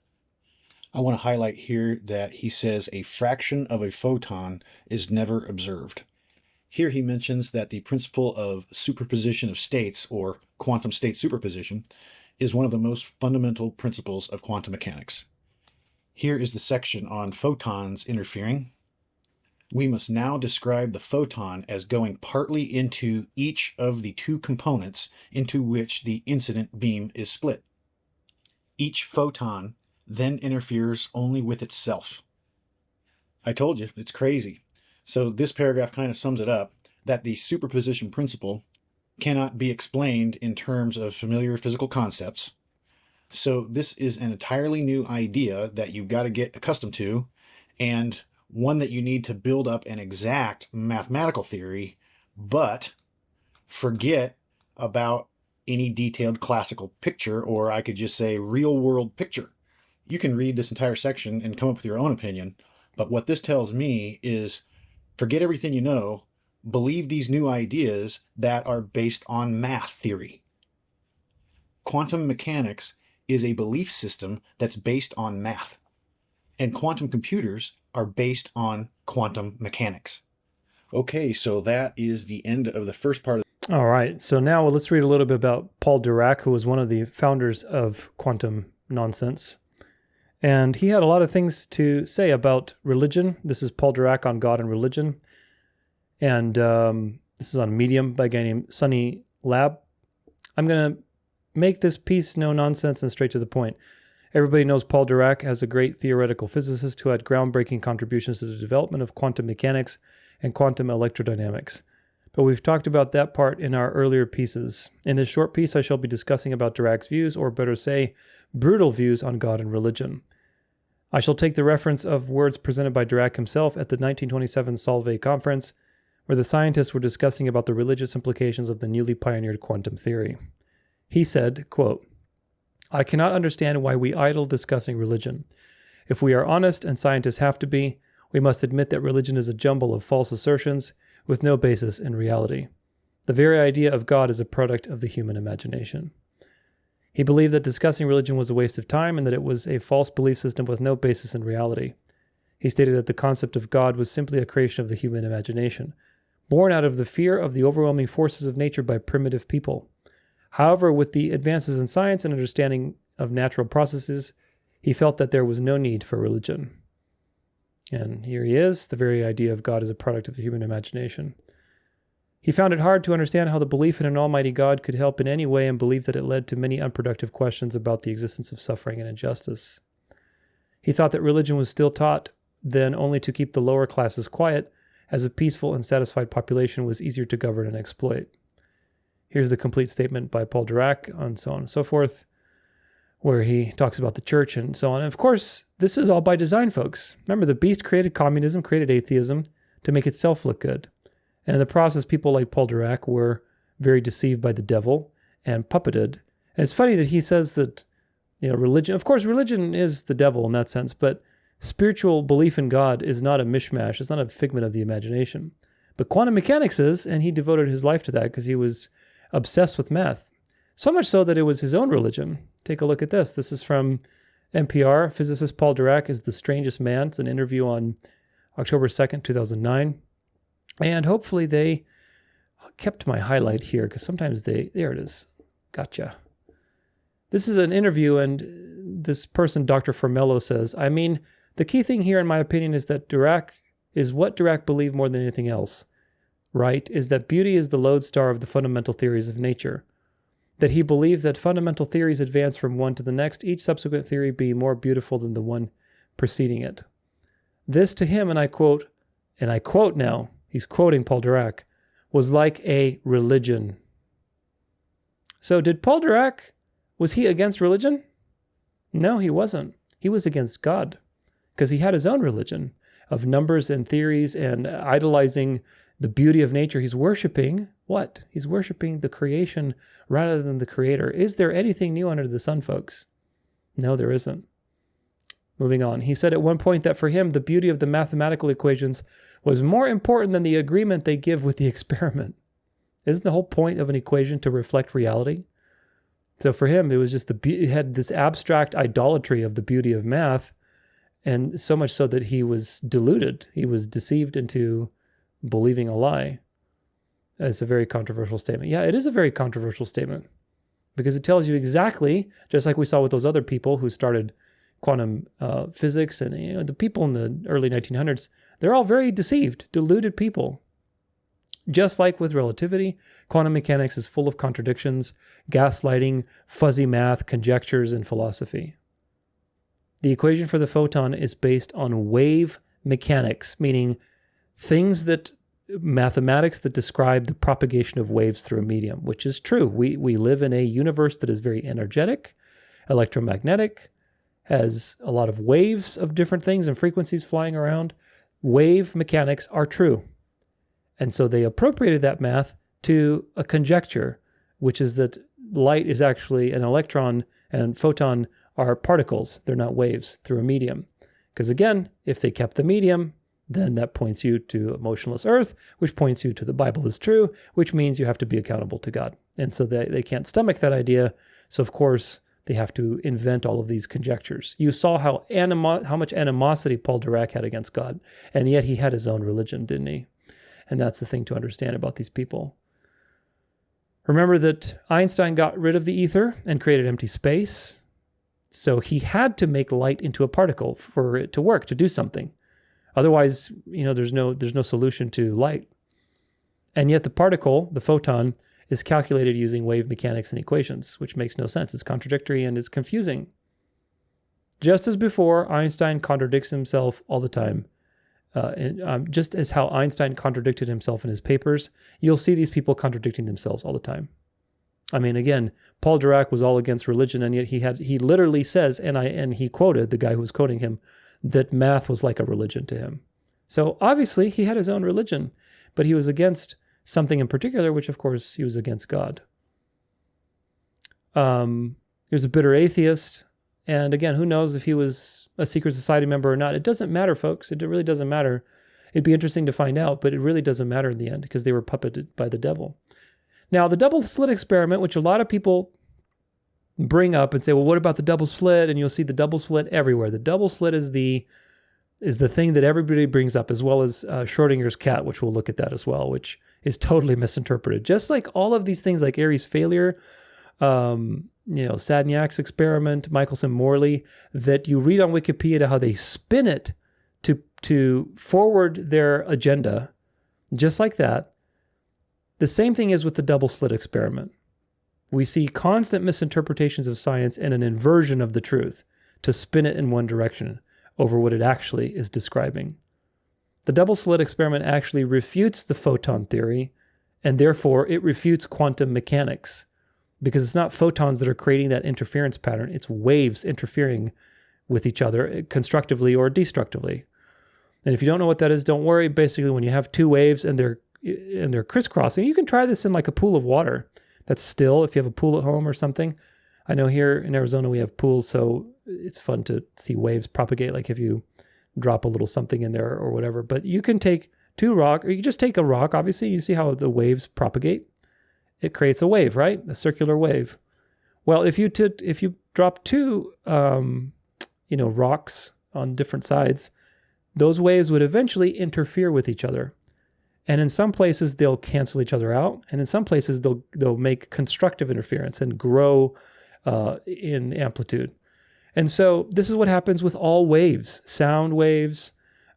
Speaker 4: I want to highlight here that he says a fraction of a photon is never observed. Here he mentions that the principle of superposition of states, or quantum state superposition, is one of the most fundamental principles of quantum mechanics. Here is the section on photons interfering. We must now describe the photon as going partly into each of the two components into which the incident beam is split. Each photon then interferes only with itself. I told you, it's crazy. So this paragraph kind of sums it up, that the superposition principle cannot be explained in terms of familiar physical concepts. So this is an entirely new idea that you've got to get accustomed to, and one that you need to build up an exact mathematical theory, but forget about any detailed classical picture, or I could just say real world picture. You can read this entire section and come up with your own opinion, but what this tells me is forget everything you know, believe these new ideas that are based on math theory. Quantum mechanics is a belief system that's based on math, and quantum computers are based on quantum mechanics. Okay, so that is the end of the first part.
Speaker 3: All right, so now let's read a little bit about Paul Dirac, who was one of the founders of quantum nonsense. And he had a lot of things to say about religion. This is Paul Dirac on God and religion. And this is on Medium by a guy named Sunny Lab. I'm going to make this piece no nonsense and straight to the point. Everybody knows Paul Dirac as a great theoretical physicist who had groundbreaking contributions to the development of quantum mechanics and quantum electrodynamics. But we've talked about that part in our earlier pieces. In this short piece, I shall be discussing about Dirac's views, or better say, brutal views on God and religion. I shall take the reference of words presented by Dirac himself at the 1927 Solvay conference, where the scientists were discussing about the religious implications of the newly pioneered quantum theory. He said, quote, "I cannot understand why we idle discussing religion. If we are honest, and scientists have to be, we must admit that religion is a jumble of false assertions with no basis in reality. The very idea of God is a product of the human imagination." He believed that discussing religion was a waste of time and that it was a false belief system with no basis in reality. He stated that the concept of God was simply a creation of the human imagination, born out of the fear of the overwhelming forces of nature by primitive people. However, with the advances in science and understanding of natural processes, he felt that there was no need for religion. And here he is, the very idea of God is a product of the human imagination. He found it hard to understand how the belief in an almighty God could help in any way, and believed that it led to many unproductive questions about the existence of suffering and injustice. He thought that religion was still taught then only to keep the lower classes quiet, as a peaceful and satisfied population was easier to govern and exploit. Here's the complete statement by Paul Dirac, and so on and so forth, where he talks about the church and so on. And of course, this is all by design, folks. Remember, the beast created communism, created atheism to make itself look good. And in the process, people like Paul Dirac were very deceived by the devil and puppeted. And it's funny that he says that, religion, of course, religion is the devil in that sense, but spiritual belief in God is not a mishmash. It's not a figment of the imagination. But quantum mechanics is, and he devoted his life to that because he was obsessed with math. So much so that it was his own religion. Take a look at this. This is from NPR. Physicist Paul Dirac is the strangest man. It's an interview on October 2nd, 2009. And hopefully they kept my highlight here because sometimes there it is. Gotcha. This is an interview, and this person, Dr. Formello, says, the key thing here, in my opinion, is that what Dirac believed more than anything else, right, is that beauty is the lodestar of the fundamental theories of nature. That he believed that fundamental theories advance from one to the next, each subsequent theory being more beautiful than the one preceding it. This to him, and I quote now, he's quoting Paul Dirac, was like a religion. So did Paul Dirac, was he against religion? No, he wasn't. He was against God because he had his own religion of numbers and theories and idolizing the beauty of nature. He's worshiping what? He's worshiping the creation rather than the creator. Is there anything new under the sun, folks? No, there isn't. Moving on. He said at one point that for him, the beauty of the mathematical equations was more important than the agreement they give with the experiment. Isn't the whole point of an equation to reflect reality? So for him, it was just he had this abstract idolatry of the beauty of math, and so much so that he was deluded. He was deceived into believing a lie. It's a very controversial statement. Yeah, it is a very controversial statement because it tells you exactly, just like we saw with those other people who started quantum physics and the people in the early 1900s, they're all very deceived, deluded people. Just like with relativity, quantum mechanics is full of contradictions, gaslighting, fuzzy math, conjectures, and philosophy. The equation for the photon is based on wave mechanics, meaning mathematics that describe the propagation of waves through a medium, which is true. We live in a universe that is very energetic, electromagnetic, has a lot of waves of different things and frequencies flying around. Wave mechanics are true. And so they appropriated that math to a conjecture, which is that light is actually an electron and photon are particles. They're not waves through a medium. Because again, if they kept the medium, then that points you to a motionless earth, which points you to the Bible is true, which means you have to be accountable to God. And so they can't stomach that idea. So of course, they have to invent all of these conjectures. You saw how much animosity Paul Dirac had against God, and yet he had his own religion, didn't he? And that's the thing to understand about these people. Remember that Einstein got rid of the ether and created empty space. So he had to make light into a particle for it to work, to do something. Otherwise, there's no solution to light. And yet the particle, the photon, is calculated using wave mechanics and equations, which makes no sense. It's contradictory and it's confusing. Just as before, Einstein contradicts himself all the time. Just as how Einstein contradicted himself in his papers, you'll see these people contradicting themselves all the time. Again, Paul Dirac was all against religion, and yet he literally says, and he quoted the guy who was quoting him, that math was like a religion to him. So obviously he had his own religion, but he was against something in particular, which of course he was against God. He was a bitter atheist. And again, who knows if he was a secret society member or not. It doesn't matter, folks. It really doesn't matter. It'd be interesting to find out, but it really doesn't matter in the end because they were puppeted by the devil. Now, the double slit experiment, which a lot of people bring up and say, well, what about the double slit? And you'll see the double slit everywhere. The double slit is the thing that everybody brings up, as well as Schrodinger's cat, which we'll look at that as well, which is totally misinterpreted. Just like all of these things like Airy's failure, Sadniak's experiment, Michelson-Morley, that you read on Wikipedia how they spin it to forward their agenda, just like that. The same thing is with the double slit experiment. We see constant misinterpretations of science and an inversion of the truth to spin it in one direction over what it actually is describing. The double slit experiment actually refutes the photon theory, and therefore it refutes quantum mechanics, because it's not photons that are creating that interference pattern. It's waves interfering with each other constructively or destructively. And if you don't know what that is, don't worry. Basically, when you have two waves and they're and they're crisscrossing. You can try this in like a pool of water that's still, if you have a pool at home or something. I know here in Arizona we have pools, so it's fun to see waves propagate, like if you drop a little something in there or whatever. But you can take two rock, or you can just take a rock. Obviously, you see how the waves propagate. It creates a wave, right? A circular wave. Well, if you drop two, rocks on different sides, those waves would eventually interfere with each other. And in some places, they'll cancel each other out. And in some places, they'll make constructive interference and grow in amplitude. And so this is what happens with all waves, sound waves.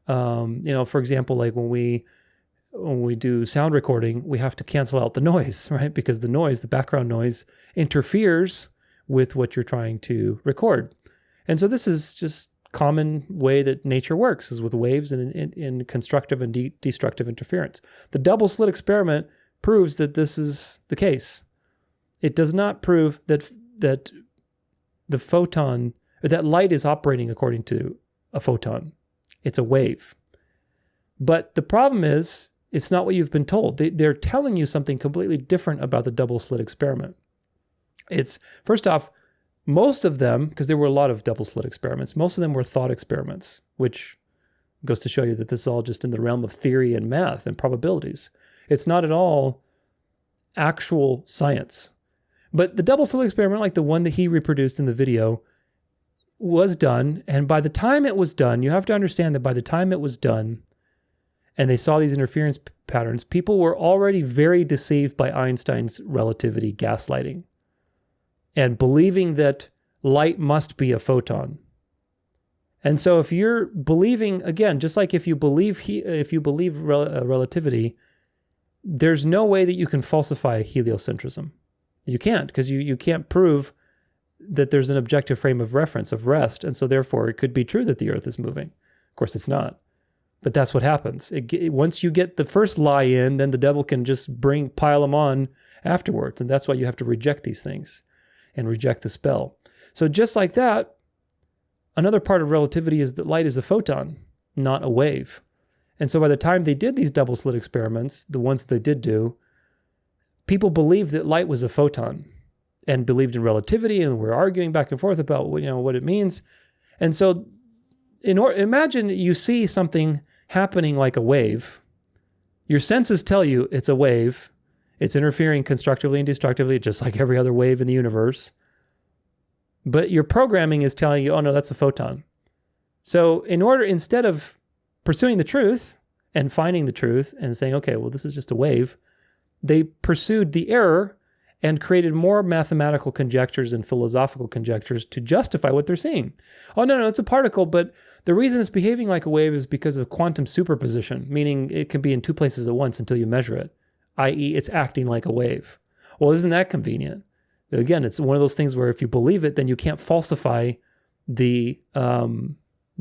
Speaker 3: For example, like when we do sound recording, we have to cancel out the noise, right? Because the noise, the background noise, interferes with what you're trying to record. And so this is just common way that nature works, is with waves and in constructive and destructive interference. The double slit experiment proves that this is the case. It does not prove that the photon, or that light is operating according to a photon. It's a wave. But the problem is, it's not what you've been told. They're telling you something completely different about the double slit experiment. It's, first off, most of them, because there were a lot of double slit experiments, most of them were thought experiments, which goes to show you that this is all just in the realm of theory and math and probabilities. It's not at all actual science. But the double slit experiment, like the one that he reproduced in the video, was done. And by the time it was done, you have to understand that by the time it was done, and they saw these interference patterns, people were already very deceived by Einstein's relativity gaslighting and believing that light must be a photon. And so if you're believing, again, just like if you believe relativity, there's no way that you can falsify heliocentrism. You can't, because you can't prove that there's an objective frame of reference, of rest, and so therefore it could be true that the Earth is moving. Of course, it's not. But that's what happens. Once you get the first lie in, then the devil can just pile them on afterwards, and that's why you have to reject these things and reject the spell. So just like that, another part of relativity is that light is a photon, not a wave. And so by the time they did these double slit experiments, the ones they did do, people believed that light was a photon and believed in relativity, and were arguing back and forth about what it means. And so imagine you see something happening like a wave. Your senses tell you it's a wave. It's interfering constructively and destructively, just like every other wave in the universe. But your programming is telling you, oh no, that's a photon. So instead of pursuing the truth and finding the truth and saying, okay, well, this is just a wave, they pursued the error and created more mathematical conjectures and philosophical conjectures to justify what they're seeing. Oh, no, it's a particle, but the reason it's behaving like a wave is because of quantum superposition, meaning it can be in two places at once until you measure it, i.e. it's acting like a wave. Well, isn't that convenient? Again, it's one of those things where if you believe it, then you can't falsify the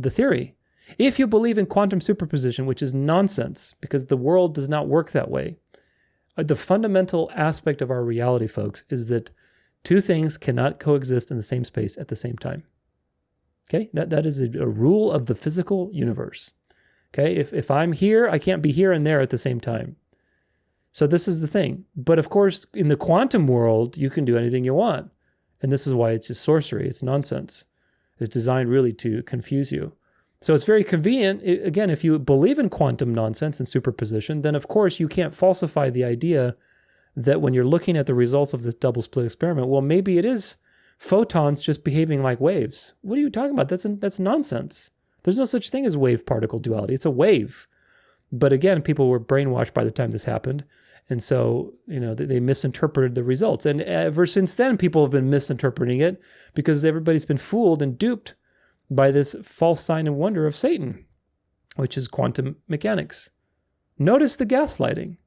Speaker 3: theory. If you believe in quantum superposition, which is nonsense, because the world does not work that way, the fundamental aspect of our reality, folks, is that two things cannot coexist in the same space at the same time. Okay? That is a rule of the physical universe. Okay? If I'm here, I can't be here and there at the same time. So this is the thing. But of course, in the quantum world, you can do anything you want. And this is why it's just sorcery. It's nonsense. It's designed really to confuse you. So it's very convenient. Again, if you believe in quantum nonsense and superposition, then of course you can't falsify the idea that when you're looking at the results of this double slit experiment, well, maybe it is photons just behaving like waves. What are you talking about? That's nonsense. There's no such thing as wave-particle duality. It's a wave. But again, people were brainwashed by the time this happened. And so, they misinterpreted the results. And ever since then, people have been misinterpreting it because everybody's been fooled and duped by this false sign and wonder of Satan, which is quantum mechanics. Notice the gaslighting.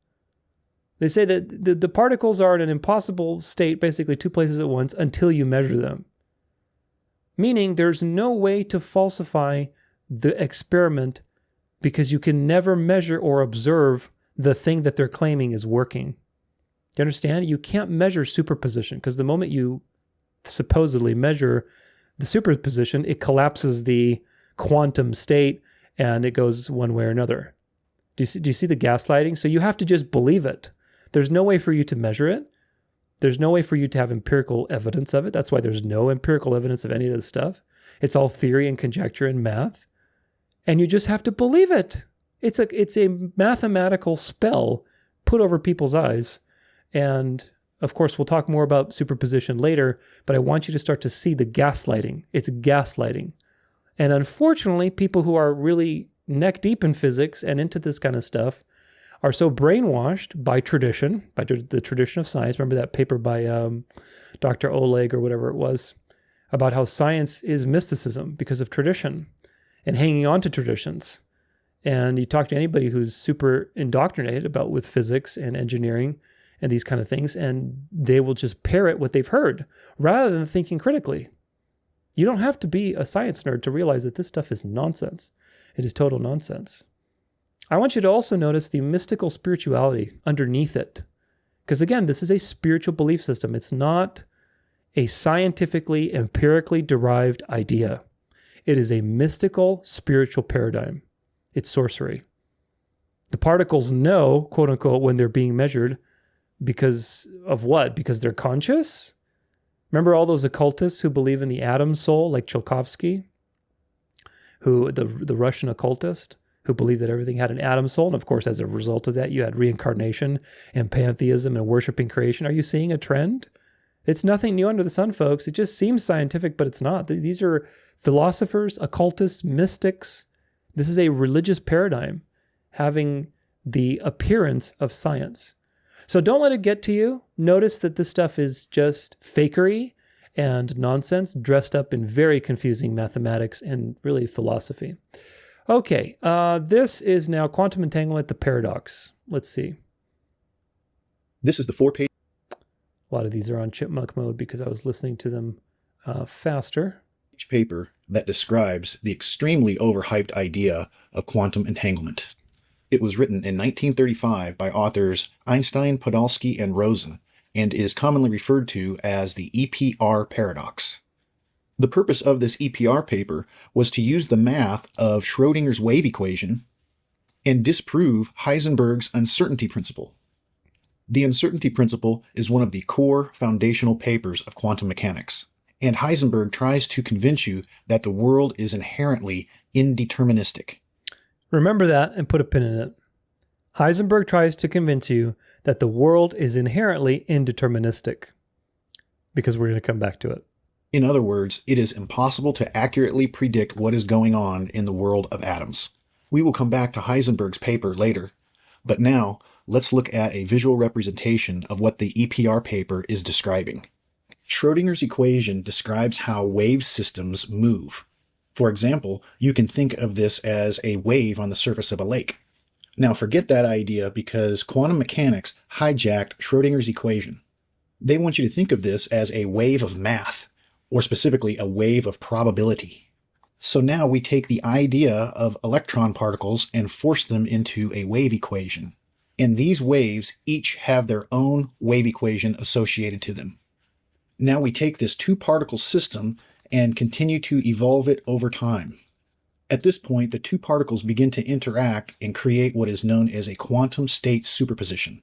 Speaker 3: They say that the particles are in an impossible state, basically two places at once, until you measure them. Meaning there's no way to falsify the experiment because you can never measure or observe the thing that they're claiming is working. You understand? You can't measure superposition because the moment you supposedly measure the superposition, it collapses the quantum state and it goes one way or another. Do you see the gaslighting? So you have to just believe it. There's no way for you to measure it. There's no way for you to have empirical evidence of it. That's why there's no empirical evidence of any of this stuff. It's all theory and conjecture and math. And you just have to believe it. It's a mathematical spell put over people's eyes. And of course, we'll talk more about superposition later, but I want you to start to see the gaslighting. It's gaslighting. And unfortunately, people who are really neck deep in physics and into this kind of stuff are so brainwashed by tradition, by the tradition of science. Remember that paper by Dr. Oleg or whatever it was, about how science is mysticism because of tradition and hanging on to traditions. And you talk to anybody who's super indoctrinated with physics and engineering and these kind of things, and they will just parrot what they've heard rather than thinking critically. You don't have to be a science nerd to realize that this stuff is nonsense. It is total nonsense. I want you to also notice the mystical spirituality underneath it. Because again, this is a spiritual belief system. It's not a scientifically, empirically derived idea. It is a mystical spiritual paradigm. It's sorcery. The particles know, quote unquote, when they're being measured because of what? Because they're conscious? Remember all those occultists who believe in the atom soul, like Tsiolkovsky, the Russian occultist, who believed that everything had an atom soul. And of course, as a result of that, you had reincarnation and pantheism and worshiping creation. Are you seeing a trend? It's nothing new under the sun, folks. It just seems scientific, but it's not. These are philosophers, occultists, mystics. This is a religious paradigm having the appearance of science. So don't let it get to you. Notice that this stuff is just fakery and nonsense dressed up in very confusing mathematics and really philosophy. Okay, this is now quantum entanglement, the paradox. Let's see.
Speaker 4: This is the 4-page.
Speaker 3: A lot of these are on chipmunk mode because I was listening to them faster.
Speaker 4: Paper that describes the extremely overhyped idea of quantum entanglement. It was written in 1935 by authors Einstein, Podolsky, and Rosen, and is commonly referred to as the EPR paradox. The purpose of this EPR paper was to use the math of Schrödinger's wave equation and disprove Heisenberg's uncertainty principle. The uncertainty principle is one of the core foundational papers of quantum mechanics, and Heisenberg tries to convince you that the world is inherently indeterministic.
Speaker 3: Remember that and put a pin in it. Heisenberg tries to convince you that the world is inherently indeterministic, because we're going to come back to it.
Speaker 4: In other words, it is impossible to accurately predict what is going on in the world of atoms. We will come back to Heisenberg's paper later, but now let's look at a visual representation of what the EPR paper is describing. Schrödinger's equation describes how wave systems move. For example, you can think of this as a wave on the surface of a lake. Now forget that idea because quantum mechanics hijacked Schrödinger's equation. They want you to think of this as a wave of math, or specifically a wave of probability. So now we take the idea of electron particles and force them into a wave equation. And these waves each have their own wave equation associated to them. Now we take this two-particle system and continue to evolve it over time. At this point, the two particles begin to interact and create what is known as a quantum state superposition.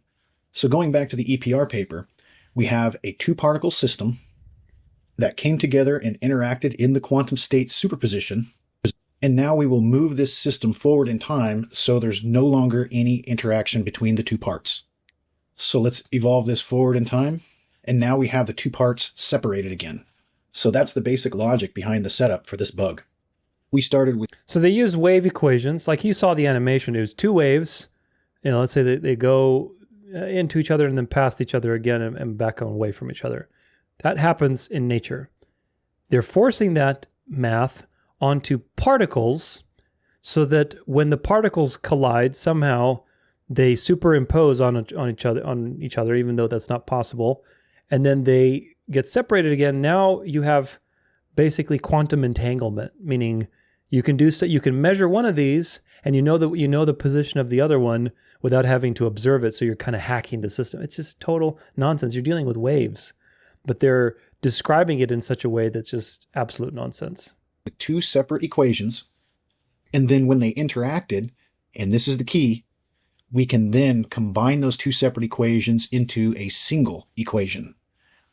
Speaker 4: So going back to the EPR paper, we have a two-particle system that came together and interacted in the quantum state superposition. And now we will move this system forward in time so there's no longer any interaction between the two parts. So let's evolve this forward in time. And now we have the two parts separated again. So that's the basic logic behind the setup for this bug. We started with...
Speaker 3: So they use wave equations. Like you saw the animation, it was two waves. Let's say they go into each other and then past each other again and back away from each other. That happens in nature. They're forcing that math onto particles so that when the particles collide, somehow they superimpose on each other, even though that's not possible. And then they get separated again. Now you have basically quantum entanglement, meaning you can measure one of these and you know the position of the other one without having to observe it. So you're kind of hacking the system. It's just total nonsense. You're dealing with waves, but they're describing it in such a way that's just absolute nonsense.
Speaker 4: Two separate equations, and then when they interacted, and this is the key, we can then combine those two separate equations into a single equation.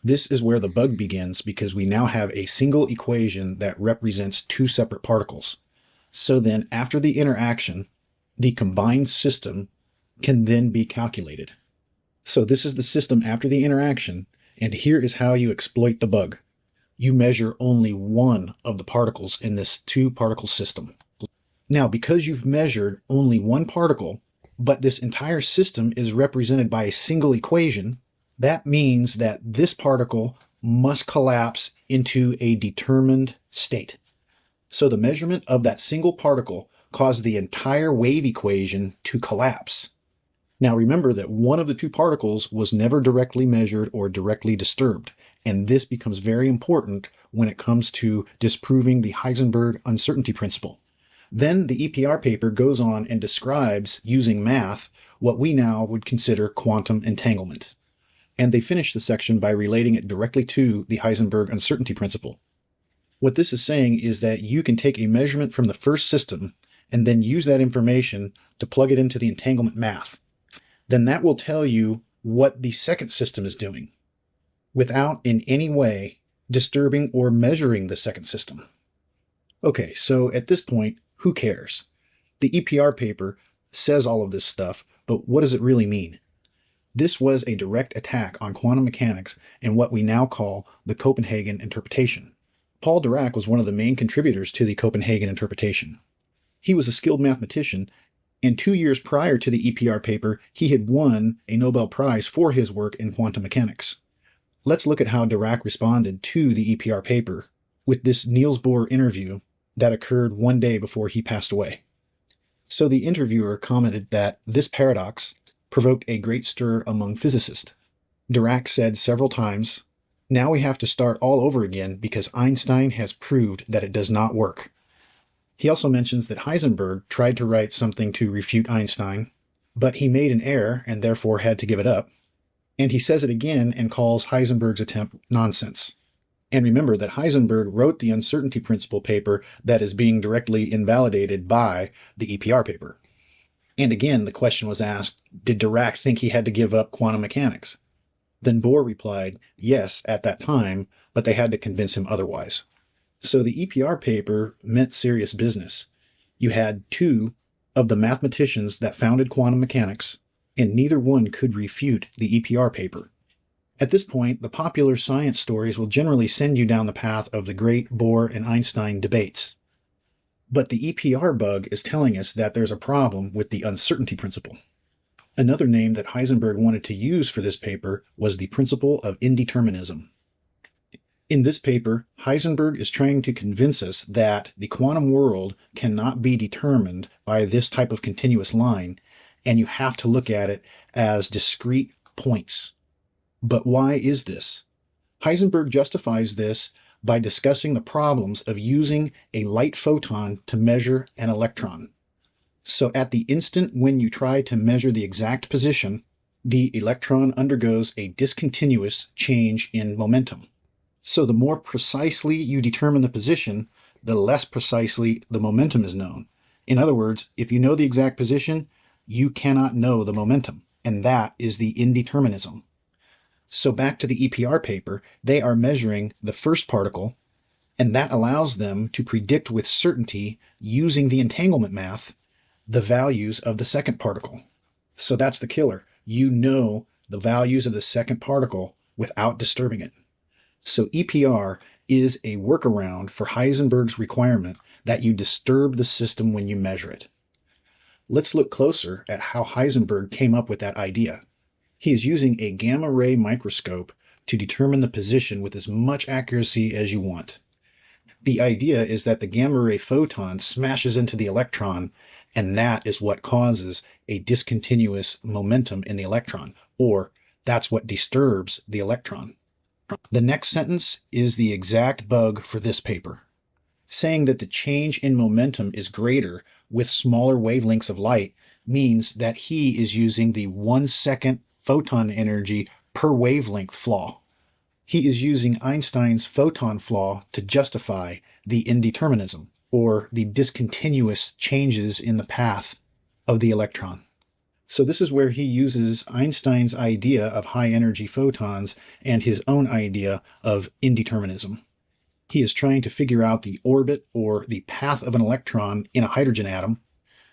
Speaker 4: This is where the bug begins, because we now have a single equation that represents two separate particles. So then after the interaction, the combined system can then be calculated. So this is the system after the interaction, and here is how you exploit the bug. You measure only one of the particles in this two-particle system. Now, because you've measured only one particle, but this entire system is represented by a single equation, that means that this particle must collapse into a determined state. So the measurement of that single particle caused the entire wave equation to collapse. Now remember that one of the two particles was never directly measured or directly disturbed, and this becomes very important when it comes to disproving the Heisenberg uncertainty principle. Then the EPR paper goes on and describes, using math, what we now would consider quantum entanglement. And they finish the section by relating it directly to the Heisenberg uncertainty principle. What this is saying is that you can take a measurement from the first system and then use that information to plug it into the entanglement math. Then that will tell you what the second system is doing, without in any way disturbing or measuring the second system. Okay, so at this point, who cares? The EPR paper says all of this stuff, but what does it really mean? This was a direct attack on quantum mechanics and what we now call the Copenhagen interpretation. Paul Dirac was one of the main contributors to the Copenhagen interpretation. He was a skilled mathematician, and 2 years prior to the EPR paper, he had won a Nobel Prize for his work in quantum mechanics. Let's look at how Dirac responded to the EPR paper with this Niels Bohr interview that occurred one day before he passed away. So the interviewer commented that this paradox provoked a great stir among physicists. Dirac said several times, "Now we have to start all over again because Einstein has proved that it does not work." He also mentions that Heisenberg tried to write something to refute Einstein, but he made an error and therefore had to give it up. And he says it again and calls Heisenberg's attempt nonsense. And remember that Heisenberg wrote the uncertainty principle paper that is being directly invalidated by the EPR paper. And again, the question was asked, did Dirac think he had to give up quantum mechanics? Then Bohr replied, yes, at that time, but they had to convince him otherwise. So the EPR paper meant serious business. You had two of the mathematicians that founded quantum mechanics, and neither one could refute the EPR paper. At this point, the popular science stories will generally send you down the path of the great Bohr and Einstein debates. But the EPR bug is telling us that there's a problem with the uncertainty principle. Another name that Heisenberg wanted to use for this paper was the principle of indeterminism. In this paper, Heisenberg is trying to convince us that the quantum world cannot be determined by this type of continuous line, and you have to look at it as discrete points. But why is this? Heisenberg justifies this by discussing the problems of using a light photon to measure an electron. So at the instant when you try to measure the exact position, the electron undergoes a discontinuous change in momentum. So the more precisely you determine the position, the less precisely the momentum is known. In other words, if you know the exact position, you cannot know the momentum, and that is the indeterminism. So back to the EPR paper, they are measuring the first particle, and that allows them to predict with certainty, using the entanglement math, the values of the second particle. So that's the killer. You know the values of the second particle without disturbing it. So EPR is a workaround for Heisenberg's requirement that you disturb the system when you measure it. Let's look closer at how Heisenberg came up with that idea. He is using a gamma ray microscope to determine the position with as much accuracy as you want. The idea is that the gamma ray photon smashes into the electron, and that is what causes a discontinuous momentum in the electron, or that's what disturbs the electron. The next sentence is the exact bug for this paper, saying that the change in momentum is greater with smaller wavelengths of light means that he is using the 1 second photon energy per wavelength flaw. He is using Einstein's photon flaw to justify the indeterminism, or the discontinuous changes in the path of the electron. So this is where he uses Einstein's idea of high-energy photons and his own idea of indeterminism. He is trying to figure out the orbit or the path of an electron in a hydrogen atom.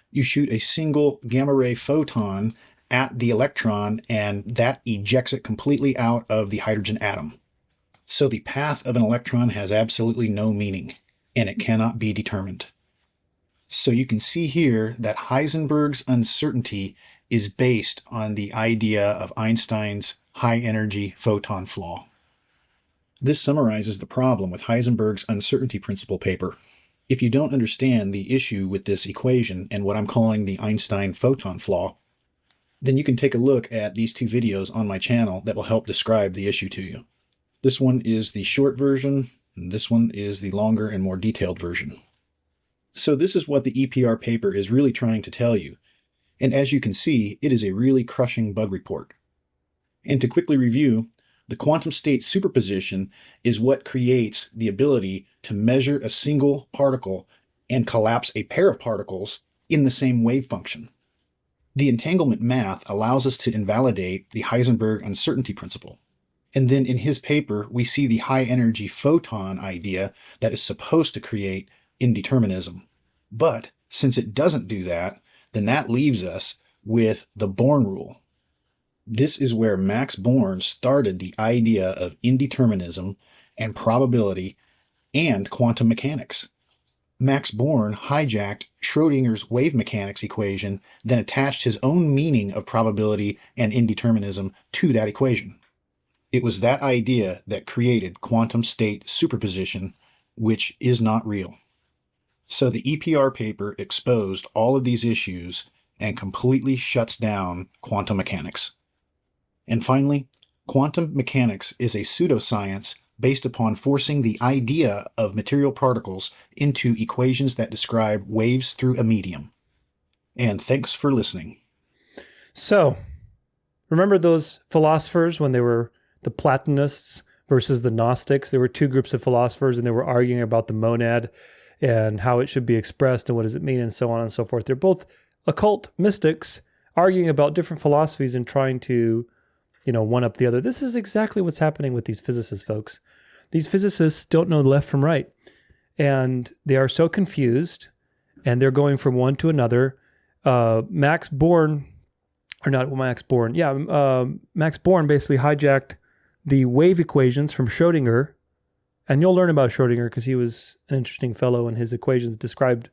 Speaker 4: You shoot a single gamma-ray photon at the electron, and that ejects it completely out of the hydrogen atom. So the path of an electron has absolutely no meaning, and it cannot be determined. So you can see here that Heisenberg's uncertainty is based on the idea of Einstein's high-energy photon flaw. This summarizes the problem with Heisenberg's uncertainty principle paper. If you don't understand the issue with this equation and what I'm calling the Einstein photon flaw, then you can take a look at these two videos on my channel that will help describe the issue to you. This one is the short version, and this one is the longer and more detailed version. So this is what the EPR paper is really trying to tell you. And as you can see, it is a really crushing bug report. And to quickly review, the quantum state superposition is what creates the ability to measure a single particle and collapse a pair of particles in the same wave function. The entanglement math allows us to invalidate the Heisenberg uncertainty principle. And then in his paper, we see the high-energy photon idea that is supposed to create indeterminism. But since it doesn't do that, then that leaves us with the Born rule. This is where Max Born started the idea of indeterminism and probability and quantum mechanics. Max Born hijacked Schrödinger's wave mechanics equation, then attached his own meaning of probability and indeterminism to that equation. It was that idea that created quantum state superposition, which is not real. So the EPR paper exposed all of these issues and completely shuts down quantum mechanics. And finally, quantum mechanics is a pseudoscience based upon forcing the idea of material particles into equations that describe waves through a medium. And thanks for listening.
Speaker 3: So, remember those philosophers when they were the Platonists versus the Gnostics? There were two groups of philosophers and they were arguing about the monad and how it should be expressed and what does it mean and so on and so forth. They're both occult mystics arguing about different philosophies and trying to, one up the other. This is exactly what's happening with these physicists, folks. These physicists don't know left from right. And they are so confused and they're going from one to another. Max Born basically hijacked the wave equations from Schrödinger. And you'll learn about Schrödinger because he was an interesting fellow and his equations described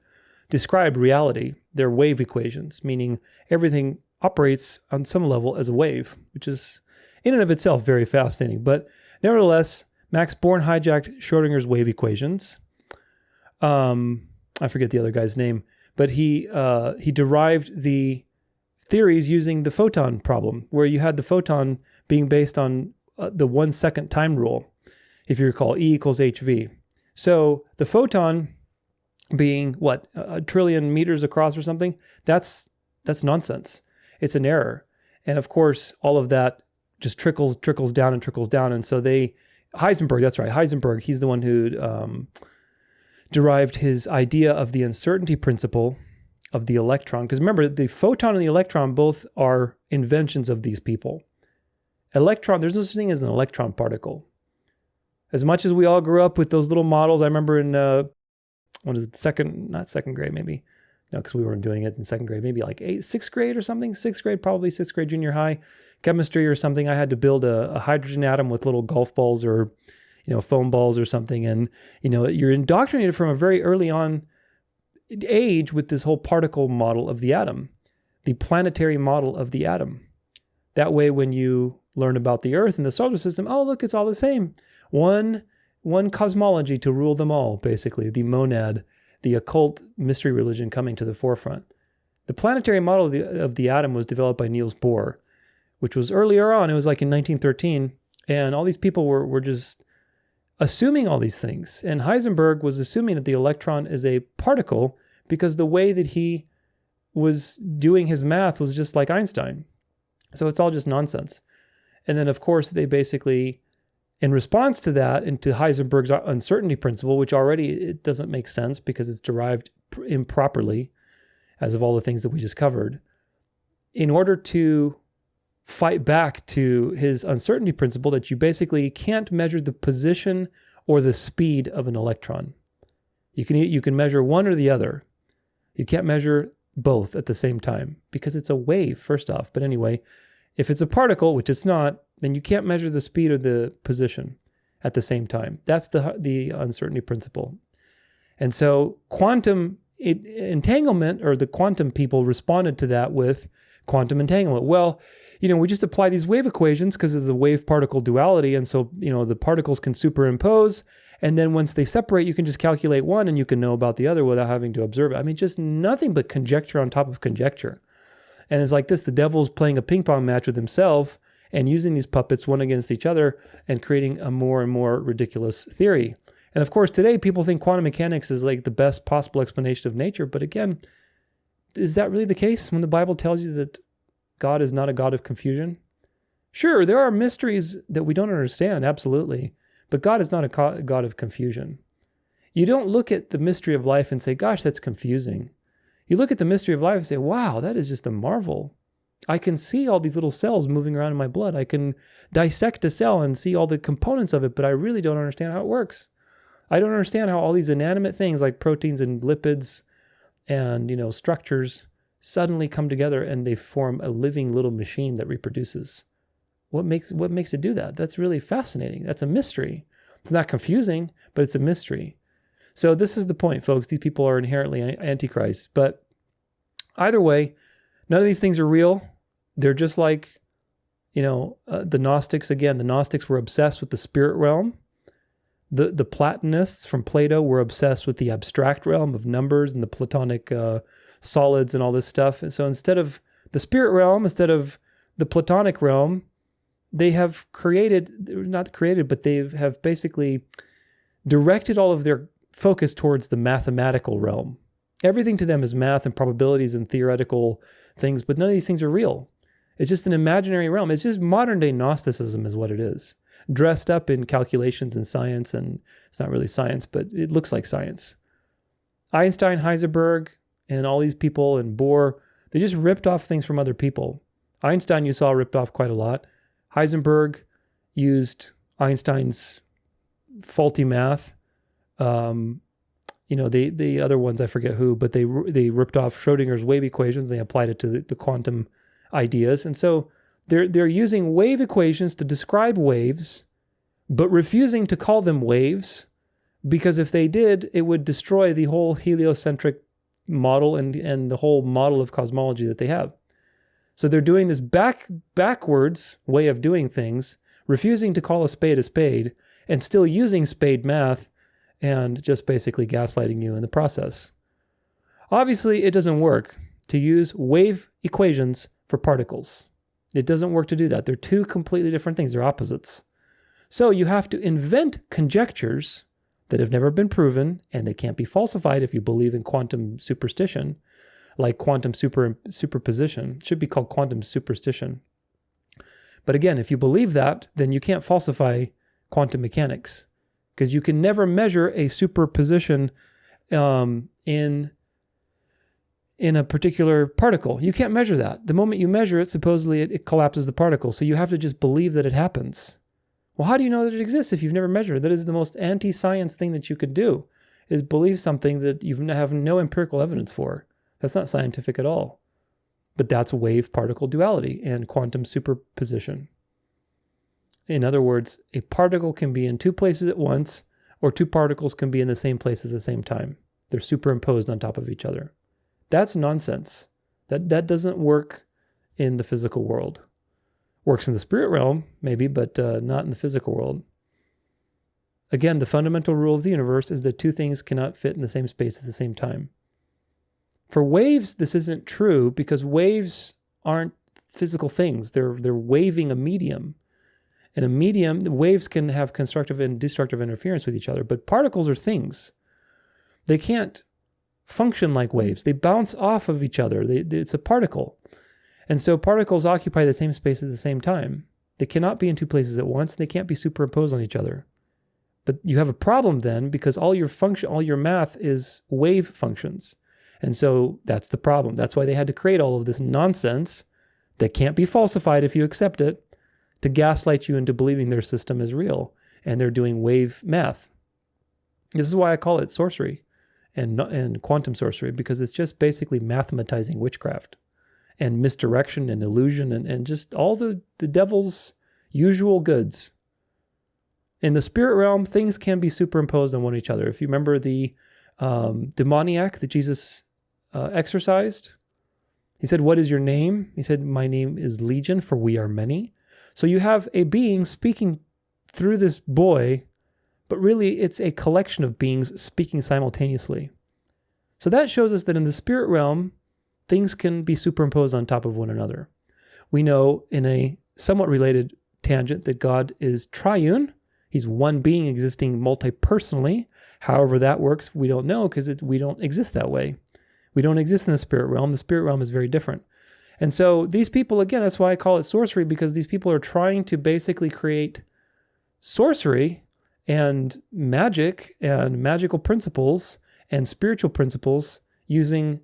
Speaker 3: reality. They're wave equations, meaning everything operates on some level as a wave, which is in and of itself very fascinating. But nevertheless, Max Born hijacked Schrödinger's wave equations. I forget the other guy's name, but he derived the theories using the photon problem, where you had the photon being based on the 1 second time rule. If you recall, E equals HV. So the photon being, a trillion meters across or something, that's nonsense. It's an error. And of course, all of that just trickles down. And so Heisenberg, he's the one who derived his idea of the uncertainty principle of the electron. Because remember, the photon and the electron both are inventions of these people. Electron, there's no such thing as an electron particle. As much as we all grew up with those little models, I remember in, not second grade maybe. No, because we weren't doing it in second grade, maybe like sixth grade or something. Sixth grade junior high, chemistry or something. I had to build a hydrogen atom with little golf balls or, foam balls or something. And, you're indoctrinated from a very early on age with this whole particle model of the atom, the planetary model of the atom. That way, when you learn about the Earth and the solar system, oh, look, it's all the same. One cosmology to rule them all, basically, the monad, the occult mystery religion coming to the forefront. The planetary model of the atom was developed by Niels Bohr, which was earlier on. It was like in 1913, and all these people were just assuming all these things. And Heisenberg was assuming that the electron is a particle because the way that he was doing his math was just like Einstein. So it's all just nonsense. And then, of course, they basically, in response to that and to Heisenberg's uncertainty principle, which already it doesn't make sense because it's derived improperly, as of all the things that we just covered, in order to fight back to his uncertainty principle that you basically can't measure the position or the speed of an electron. You can measure one or the other. You can't measure both at the same time because it's a wave, first off. But anyway, if it's a particle, which it's not, then you can't measure the speed or the position at the same time. That's the uncertainty principle. And so quantum entanglement, or the quantum people responded to that with quantum entanglement. Well, we just apply these wave equations because of the wave-particle duality, and so, the particles can superimpose, and then once they separate, you can just calculate one and you can know about the other without having to observe it. I mean, just nothing but conjecture on top of conjecture. And it's like this, the devil's playing a ping pong match with himself and using these puppets one against each other and creating a more and more ridiculous theory. And of course, today people think quantum mechanics is like the best possible explanation of nature. But again, is that really the case when the Bible tells you that God is not a God of confusion? Sure, there are mysteries that we don't understand, absolutely. But God is not a God of confusion. You don't look at the mystery of life and say, gosh, that's confusing. You look at the mystery of life and say, wow, that is just a marvel. I can see all these little cells moving around in my blood. I can dissect a cell and see all the components of it, but I really don't understand how it works. I don't understand how all these inanimate things like proteins and lipids and, structures suddenly come together and they form a living little machine that reproduces. What makes it do that? That's really fascinating. That's a mystery. It's not confusing, but it's a mystery. So this is the point, folks. These people are inherently antichrist. But either way, none of these things are real. They're just like, the Gnostics. Again, the Gnostics were obsessed with the spirit realm. The Platonists from Plato were obsessed with the abstract realm of numbers and the Platonic solids and all this stuff. And so instead of the spirit realm, instead of the Platonic realm, they have they have basically directed all of their focus towards the mathematical realm. Everything to them is math and probabilities and theoretical things, but none of these things are real. It's just an imaginary realm. It's just modern day Gnosticism is what it is, dressed up in calculations and science, and it's not really science, but it looks like science. Einstein, Heisenberg, and all these people, and Bohr, they just ripped off things from other people. Einstein, you saw, ripped off quite a lot. Heisenberg used Einstein's faulty math. The other ones, I forget who, but they ripped off Schrodinger's wave equations. They applied it to the quantum ideas. And so they're using wave equations to describe waves, but refusing to call them waves, because if they did, it would destroy the whole heliocentric model and the whole model of cosmology that they have. So they're doing this backwards way of doing things, refusing to call a spade, and still using spade math and just basically gaslighting you in the process. Obviously, it doesn't work to use wave equations for particles. It doesn't work to do that. They're two completely different things. They're opposites. So you have to invent conjectures that have never been proven, and they can't be falsified if you believe in quantum superstition, like quantum superposition. It should be called quantum superstition. But again, if you believe that, then you can't falsify quantum mechanics, because you can never measure a superposition in a particular particle. You can't measure that. The moment you measure it, supposedly it collapses the particle. So you have to just believe that it happens. Well, how do you know that it exists if you've never measured it? That is the most anti-science thing that you could do, is believe something that you have no empirical evidence for. That's not scientific at all. But that's wave-particle duality and quantum superposition. In other words, a particle can be in two places at once, or two particles can be in the same place at the same time. They're superimposed on top of each other. That's nonsense. That doesn't work in the physical world. Works in the spirit realm, maybe, but not in the physical world. Again, the fundamental rule of the universe is that two things cannot fit in the same space at the same time. For waves, this isn't true, because waves aren't physical things. They're waving a medium. In a medium, the waves can have constructive and destructive interference with each other, but particles are things. They can't function like waves. They bounce off of each other. It's a particle. And so particles occupy the same space at the same time. They cannot be in two places at once. They can't be superimposed on each other. But you have a problem then, because all your math is wave functions. And so that's the problem. That's why they had to create all of this nonsense that can't be falsified if you accept it, to gaslight you into believing their system is real and they're doing wave math. This is why I call it sorcery and quantum sorcery, because it's just basically mathematizing witchcraft and misdirection and illusion and just all the devil's usual goods. In the spirit realm, things can be superimposed on one each other. If you remember the demoniac that Jesus exorcised, he said, "What is your name?" He said, "My name is Legion, for we are many." So you have a being speaking through this boy, but really it's a collection of beings speaking simultaneously. So that shows us that in the spirit realm, things can be superimposed on top of one another. We know in a somewhat related tangent that God is triune. He's one being existing multi-personally. However that works, we don't know, because we don't exist that way. We don't exist in the spirit realm. The spirit realm is very different. And so these people, again, that's why I call it sorcery, because these people are trying to basically create sorcery and magic and magical principles and spiritual principles using,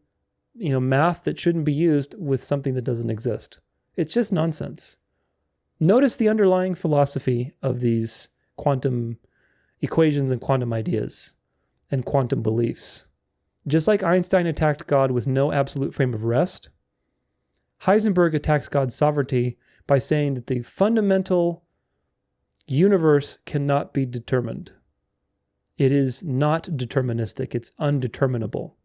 Speaker 3: math that shouldn't be used with something that doesn't exist. It's just nonsense. Notice the underlying philosophy of these quantum equations and quantum ideas and quantum beliefs. Just like Einstein attacked God with no absolute frame of rest, Heisenberg attacks God's sovereignty by saying that the fundamental universe cannot be determined. It is not deterministic, it's undeterminable.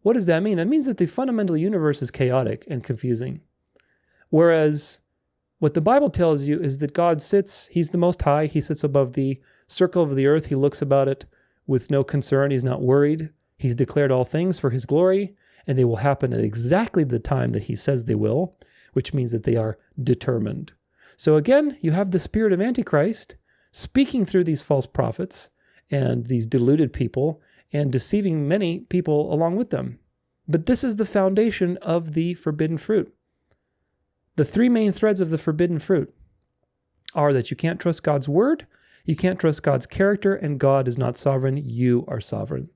Speaker 3: What does that mean? That means that the fundamental universe is chaotic and confusing. Whereas what the Bible tells you is that God sits, he's the Most High, he sits above the circle of the earth, he looks about it with no concern, he's not worried. He's declared all things for his glory, and they will happen at exactly the time that he says they will, which means that they are determined. So again, you have the spirit of Antichrist speaking through these false prophets and these deluded people and deceiving many people along with them. But this is the foundation of the forbidden fruit. The three main threads of the forbidden fruit are that you can't trust God's word, you can't trust God's character, and God is not sovereign, you are sovereign.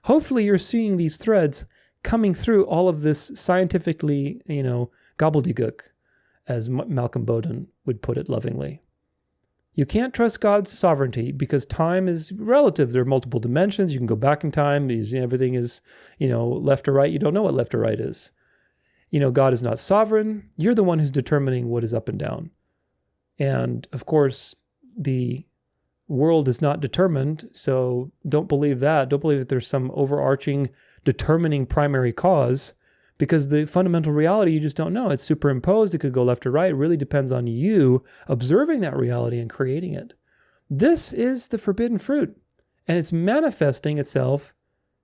Speaker 3: Hopefully you're seeing these threads coming through all of this scientifically, gobbledygook, as Malcolm Bowden would put it lovingly. You can't trust God's sovereignty because time is relative. There are multiple dimensions. You can go back in time. Everything is, left or right. You don't know what left or right is. God is not sovereign. You're the one who's determining what is up and down. And of course, the world is not determined, so don't believe that. Don't believe that there's some overarching determining primary cause, because the fundamental reality you just don't know. It's superimposed. It could go left or right. It really depends on you observing that reality and creating it. This is the forbidden fruit, and it's manifesting itself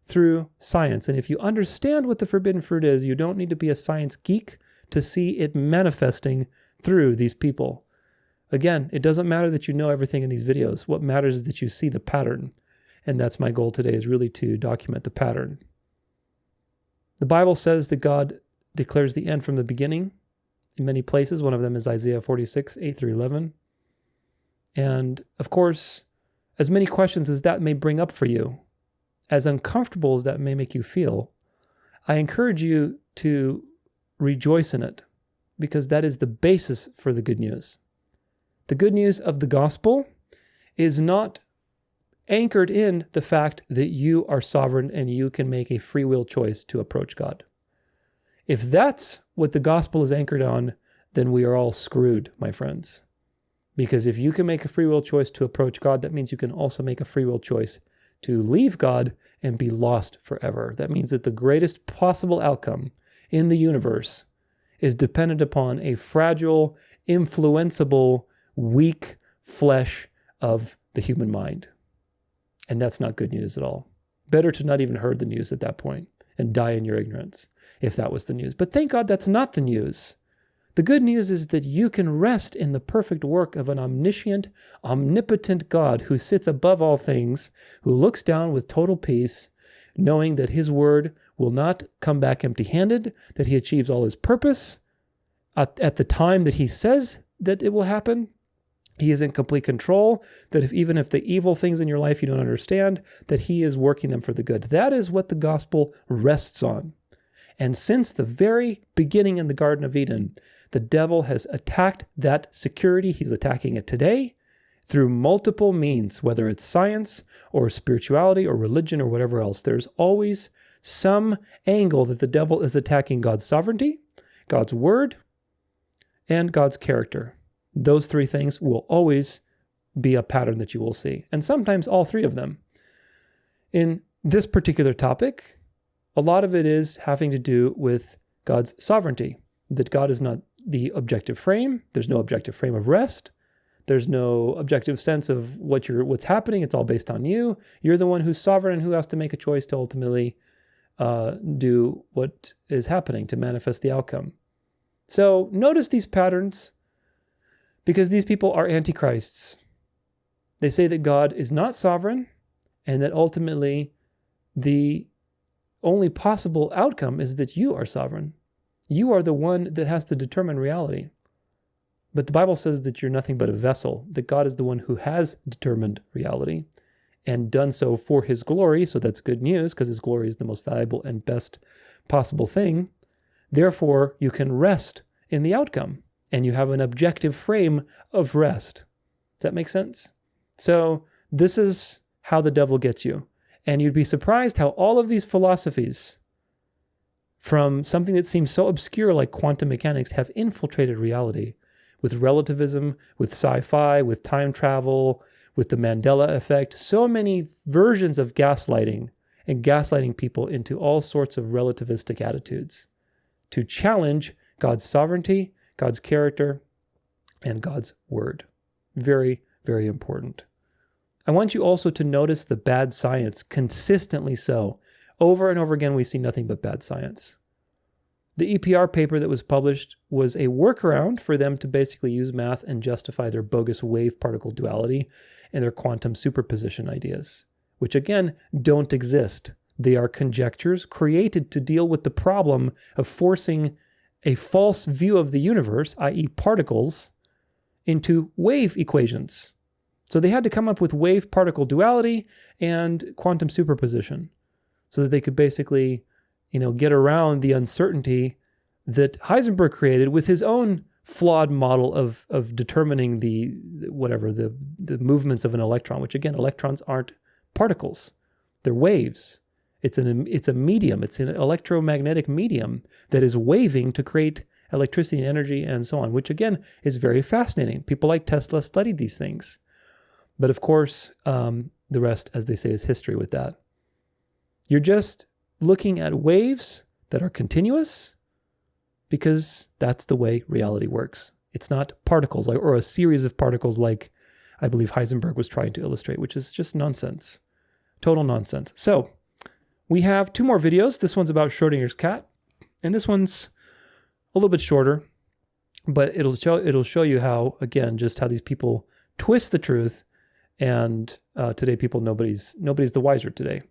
Speaker 3: through science. And if you understand what the forbidden fruit is, you don't need to be a science geek to see it manifesting through these people. Again, it doesn't matter that you know everything in these videos. What matters is that you see the pattern. And that's my goal today, is really to document the pattern. The Bible says that God declares the end from the beginning in many places. One of them is Isaiah 46, 8 through 11. And of course, as many questions as that may bring up for you, as uncomfortable as that may make you feel, I encourage you to rejoice in it, because that is the basis for the good news. The good news of the gospel is not anchored in the fact that you are sovereign and you can make a free will choice to approach God. If that's what the gospel is anchored on, then we are all screwed, my friends. Because if you can make a free will choice to approach God, that means you can also make a free will choice to leave God and be lost forever. That means that the greatest possible outcome in the universe is dependent upon a fragile, influenceable, weak flesh of the human mind. And that's not good news at all. Better to not even heard the news at that point and die in your ignorance if that was the news. But thank God that's not the news. The good news is that you can rest in the perfect work of an omniscient, omnipotent God who sits above all things, who looks down with total peace, knowing that his word will not come back empty-handed, that he achieves all his purpose at the time that he says that it will happen. He is in complete control, that even if the evil things in your life you don't understand, that he is working them for the good. That is what the gospel rests on. And since the very beginning in the Garden of Eden, the devil has attacked that security. He's attacking it today through multiple means, whether it's science or spirituality or religion or whatever else. There's always some angle that the devil is attacking God's sovereignty, God's word, and God's character. Those three things will always be a pattern that you will see, and sometimes all three of them. In this particular topic, a lot of it is having to do with God's sovereignty, that God is not the objective frame. There's no objective frame of rest. There's no objective sense of what's happening. It's all based on you. You're the one who's sovereign and who has to make a choice to ultimately do what is happening to manifest the outcome. So notice these patterns, because these people are antichrists. They say that God is not sovereign and that ultimately the only possible outcome is that you are sovereign. You are the one that has to determine reality. But the Bible says that you're nothing but a vessel, that God is the one who has determined reality and done so for his glory. So that's good news, because his glory is the most valuable and best possible thing. Therefore, you can rest in the outcome and you have an objective frame of rest. Does that make sense? So this is how the devil gets you. And you'd be surprised how all of these philosophies, from something that seems so obscure like quantum mechanics, have infiltrated reality with relativism, with sci-fi, with time travel, with the Mandela effect. So many versions of gaslighting and gaslighting people into all sorts of relativistic attitudes to challenge God's sovereignty, God's character, and God's word. Very, very important. I want you also to notice the bad science, consistently so. Over and over again, we see nothing but bad science. The EPR paper that was published was a workaround for them to basically use math and justify their bogus wave-particle duality and their quantum superposition ideas, which again, don't exist. They are conjectures created to deal with the problem of forcing a false view of the universe, i.e. particles, into wave equations. So they had to come up with wave-particle duality and quantum superposition so that they could basically, get around the uncertainty that Heisenberg created with his own flawed model of determining the movements of an electron, which again, electrons aren't particles. They're waves. It's a medium. It's an electromagnetic medium that is waving to create electricity and energy and so on, which again is very fascinating. People like Tesla studied these things. But of course, the rest, as they say, is history with that. You're just looking at waves that are continuous because that's the way reality works. It's not particles or a series of particles like I believe Heisenberg was trying to illustrate, which is just nonsense. Total nonsense. So we have two more videos. This one's about Schrodinger's cat, and this one's a little bit shorter, but it'll show you how, again, just how these people twist the truth. And today, nobody's the wiser today.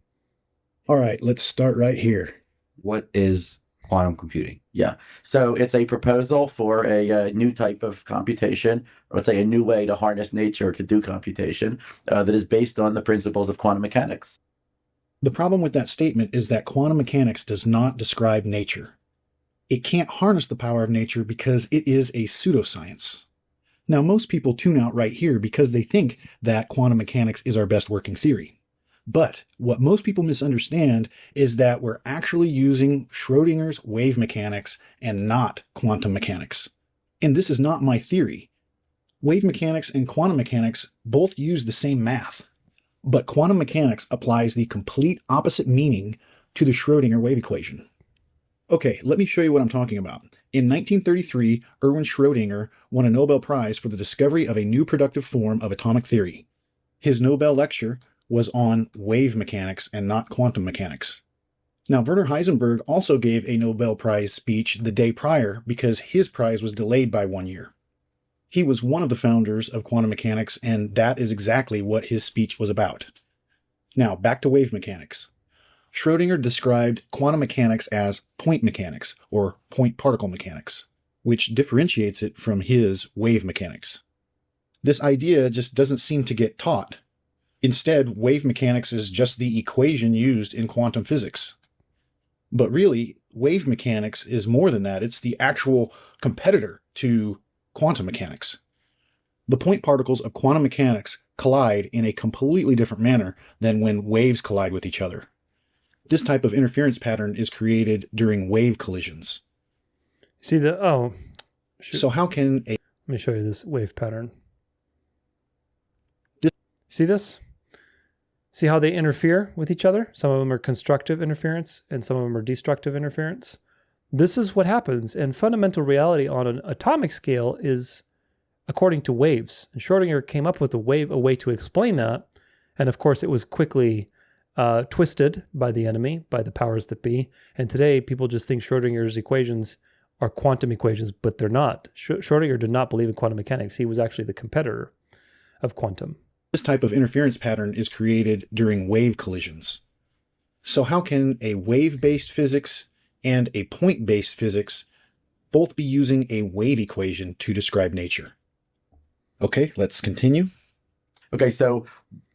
Speaker 4: All right, let's start right here.
Speaker 6: What is quantum computing? Yeah, so it's a proposal for a new type of computation, or let's say a new way to harness nature to do computation that is based on the principles of quantum mechanics.
Speaker 4: The problem with that statement is that quantum mechanics does not describe nature. It can't harness the power of nature because it is a pseudoscience. Now, most people tune out right here because they think that quantum mechanics is our best working theory. But what most people misunderstand is that we're actually using Schrodinger's wave mechanics and not quantum mechanics. And this is not my theory. Wave mechanics and quantum mechanics both use the same math, but quantum mechanics applies the complete opposite meaning to the Schrodinger wave equation. Okay, let me show you what I'm talking about. In 1933, Erwin Schrödinger won a Nobel Prize for the discovery of a new productive form of atomic theory. His Nobel lecture was on wave mechanics and not quantum mechanics. Now, Werner Heisenberg also gave a Nobel Prize speech the day prior because his prize was delayed by 1 year. He was one of the founders of quantum mechanics, and that is exactly what his speech was about. Now, back to wave mechanics. Schrödinger described quantum mechanics as point mechanics, or point-particle mechanics, which differentiates it from his wave mechanics. This idea just doesn't seem to get taught. Instead, wave mechanics is just the equation used in quantum physics. But really, wave mechanics is more than that. It's the actual competitor to quantum mechanics. The point particles of quantum mechanics collide in a completely different manner than when waves collide with each other. This type of interference pattern is created during wave collisions.
Speaker 3: See the, oh. Shoot.
Speaker 4: So how can a...
Speaker 3: Let me show you this wave pattern.
Speaker 4: This...
Speaker 3: See this? See how they interfere with each other? Some of them are constructive interference and some of them are destructive interference. This is what happens. And fundamental reality on an atomic scale is according to waves. And Schrodinger came up with a way to explain that. And of course, it was quickly twisted by the enemy, by the powers that be. And today, people just think Schrodinger's equations are quantum equations, but they're not. Schrodinger did not believe in quantum mechanics. He was actually the competitor of quantum.
Speaker 4: This type of interference pattern is created during wave collisions. So how can a wave-based physics and a point-based physics both be using a wave equation to describe nature? Okay, let's continue.
Speaker 6: Okay, so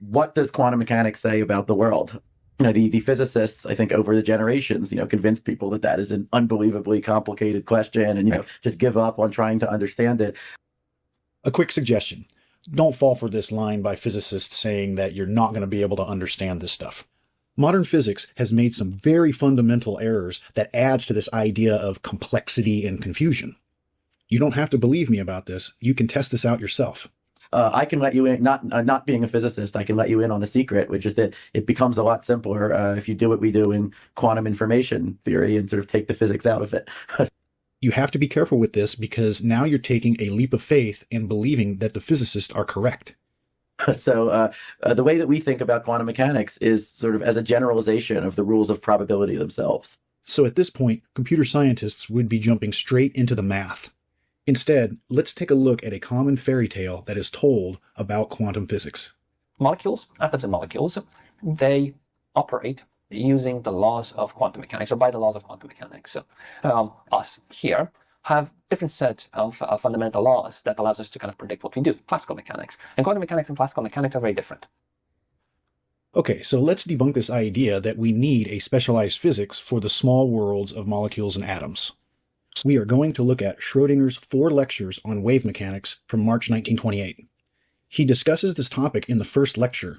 Speaker 6: what does quantum mechanics say about the world? The physicists, I think, over the generations, convinced people that that is an unbelievably complicated question and, just give up on trying to understand it.
Speaker 4: A quick suggestion. Don't fall for this line by physicists saying that you're not going to be able to understand this stuff. Modern physics has made some very fundamental errors that adds to this idea of complexity and confusion. You don't have to believe me about this. You can test this out yourself.
Speaker 6: I can let you in, not being a physicist, I can let you in on a secret, which is that it becomes a lot simpler if you do what we do in quantum information theory and sort of take the physics out of it.
Speaker 4: You have to be careful with this because now you're taking a leap of faith and believing that the physicists are correct.
Speaker 6: So the way that we think about quantum mechanics is sort of as a generalization of the rules of probability themselves.
Speaker 4: So at this point, computer scientists would be jumping straight into the math. Instead, let's take a look at a common fairy tale that is told about quantum physics.
Speaker 7: Molecules, atoms and molecules, they operate using the laws of quantum mechanics, or by the laws of quantum mechanics. Us here have different sets of fundamental laws that allows us to kind of predict what we do, classical mechanics. And quantum mechanics and classical mechanics are very different.
Speaker 4: Okay, so let's debunk this idea that we need a specialized physics for the small worlds of molecules and atoms. We are going to look at Schrodinger's 4 lectures on wave mechanics from March 1928. He discusses this topic in the first lecture.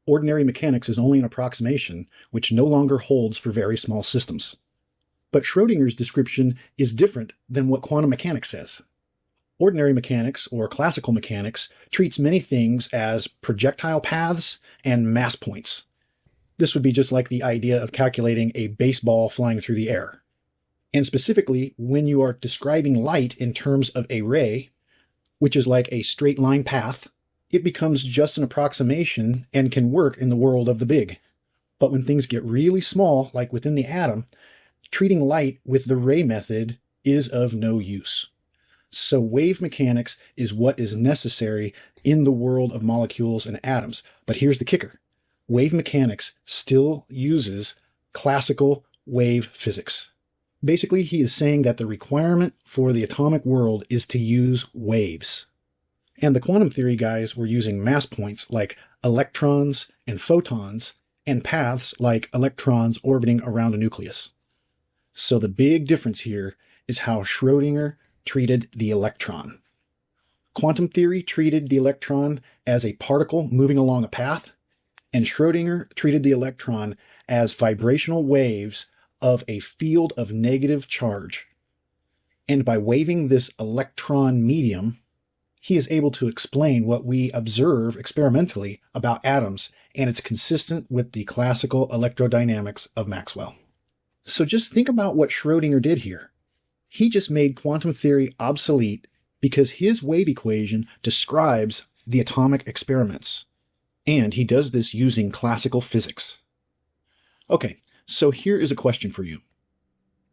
Speaker 4: Ordinary mechanics is only an approximation, which no longer holds for very small systems. But Schrodinger's description is different than what quantum mechanics says. Ordinary mechanics, or classical mechanics, treats many things as projectile paths and mass points. This would be just like the idea of calculating a baseball flying through the air. And specifically, when you are describing light in terms of a ray, which is like a straight line path, it becomes just an approximation and can work in the world of the big. But when things get really small, like within the atom, treating light with the ray method is of no use. So wave mechanics is what is necessary in the world of molecules and atoms. But here's the kicker. Wave mechanics still uses classical wave physics. Basically, he is saying that the requirement for the atomic world is to use waves. And the quantum theory guys were using mass points like electrons and photons, and paths like electrons orbiting around a nucleus. So the big difference here is how Schrodinger treated the electron. Quantum theory treated the electron as a particle moving along a path, and Schrodinger treated the electron as vibrational waves of a field of negative charge. And by waving this electron medium, he is able to explain what we observe experimentally about atoms, and it's consistent with the classical electrodynamics of Maxwell. So just think about what Schrodinger did here. He just made quantum theory obsolete because his wave equation describes the atomic experiments. And he does this using classical physics. Okay, so here is a question for you.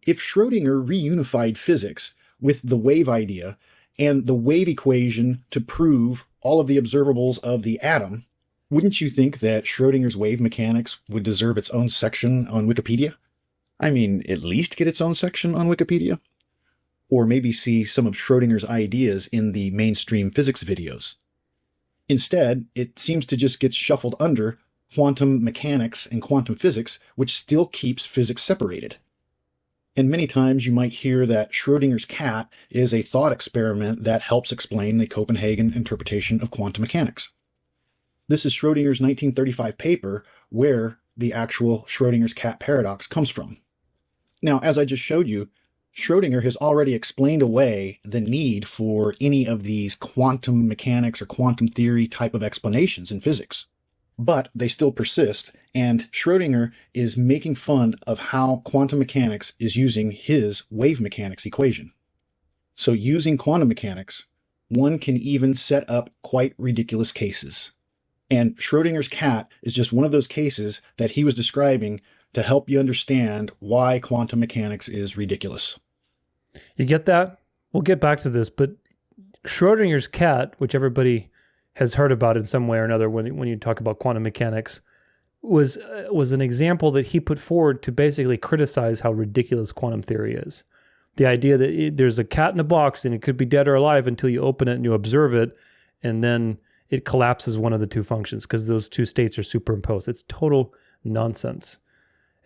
Speaker 4: If Schrodinger reunified physics with the wave idea and the wave equation to prove all of the observables of the atom, wouldn't you think that Schrodinger's wave mechanics would deserve its own section on Wikipedia? I mean, at least get its own section on Wikipedia? Or maybe see some of Schrodinger's ideas in the mainstream physics videos. Instead, it seems to just get shuffled under quantum mechanics and quantum physics, which still keeps physics separated. And many times you might hear that Schrödinger's cat is a thought experiment that helps explain the Copenhagen interpretation of quantum mechanics. This is Schrödinger's 1935 paper where the actual Schrödinger's cat paradox comes from. Now, as I just showed you, Schrödinger has already explained away the need for any of these quantum mechanics or quantum theory type of explanations in physics. But they still persist, and Schrödinger is making fun of how quantum mechanics is using his wave mechanics equation. So using quantum mechanics, one can even set up quite ridiculous cases. And Schrödinger's cat is just one of those cases that he was describing to help you understand why quantum mechanics is ridiculous.
Speaker 3: You get that? We'll get back to this, but Schrödinger's cat, which everybody has heard about in some way or another when you talk about quantum mechanics, was an example that he put forward to basically criticize how ridiculous quantum theory is. The idea that there's a cat in a box and it could be dead or alive until you open it and you observe it, and then it collapses one of the two functions because those two states are superimposed. It's total nonsense.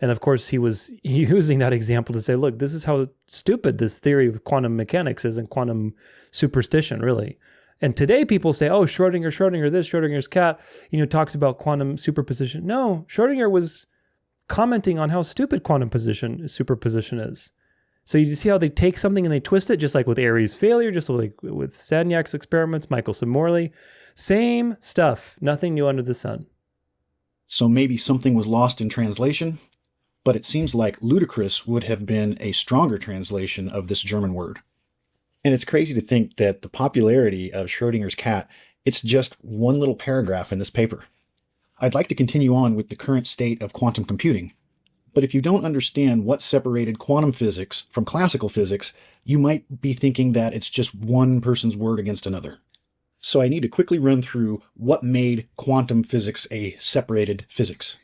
Speaker 3: And of course, he was using that example to say, look, this is how stupid this theory of quantum mechanics is and quantum superstition, really. And today people say, oh, Schrödinger this, Schrödinger's cat, talks about quantum superposition. No, Schrödinger was commenting on how stupid quantum superposition is. So you see how they take something and they twist it, just like with Airy's failure, just like with Sagnacs experiments, Michelson-Morley. Same stuff, nothing new under the sun.
Speaker 4: So maybe something was lost in translation, but it seems like ludicrous would have been a stronger translation of this German word. And it's crazy to think that the popularity of Schrödinger's cat, it's just one little paragraph in this paper. I'd like to continue on with the current state of quantum computing. But if you don't understand what separated quantum physics from classical physics, you might be thinking that it's just one person's word against another. So I need to quickly run through what made quantum physics a separated physics.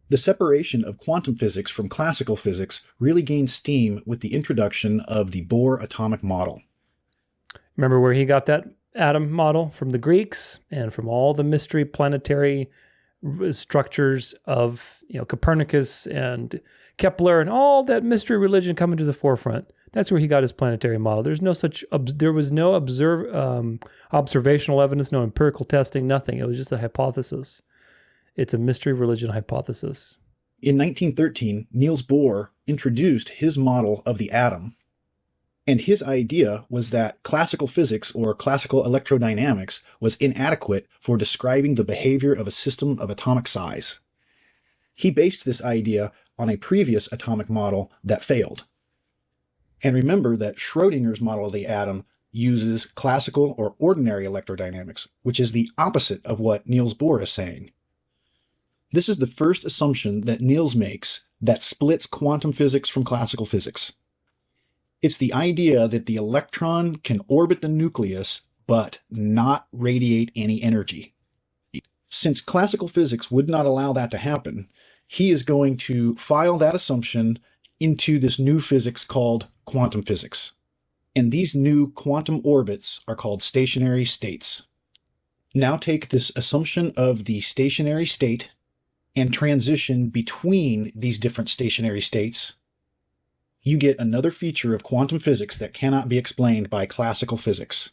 Speaker 4: The separation of quantum physics from classical physics really gained steam with the introduction of the Bohr atomic model.
Speaker 3: Remember where he got that atom model? From the Greeks and from all the mystery planetary structures of Copernicus and Kepler and all that mystery religion coming to the forefront. That's where he got his planetary model. There was no observational evidence, no empirical testing, nothing. It was just a hypothesis. It's a mystery religion hypothesis.
Speaker 4: In 1913, Niels Bohr introduced his model of the atom, and his idea was that classical physics or classical electrodynamics was inadequate for describing the behavior of a system of atomic size. He based this idea on a previous atomic model that failed. And remember that Schrödinger's model of the atom uses classical or ordinary electrodynamics, which is the opposite of what Niels Bohr is saying. This is the first assumption that Niels makes that splits quantum physics from classical physics. It's the idea that the electron can orbit the nucleus but not radiate any energy. Since classical physics would not allow that to happen, he is going to file that assumption into this new physics called quantum physics. And these new quantum orbits are called stationary states. Now take this assumption of the stationary state and transition between these different stationary states. You get another feature of quantum physics that cannot be explained by classical physics.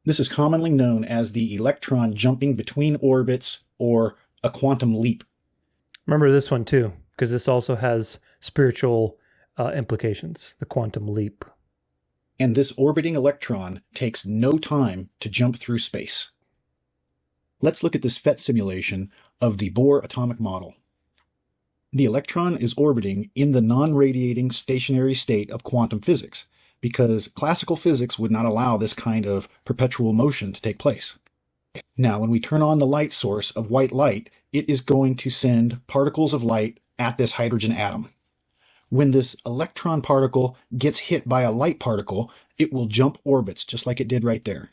Speaker 4: This is commonly known as the electron jumping between orbits or a quantum leap.
Speaker 3: Remember this one too, because this also has spiritual implications, the quantum leap.
Speaker 4: And this orbiting electron takes no time to jump through space. Let's look at this PhET simulation of the Bohr atomic model. The electron is orbiting in the non-radiating stationary state of quantum physics because classical physics would not allow this kind of perpetual motion to take place. Now, when we turn on the light source of white light, it is going to send particles of light at this hydrogen atom. When this electron particle gets hit by a light particle, it will jump orbits just like it did right there.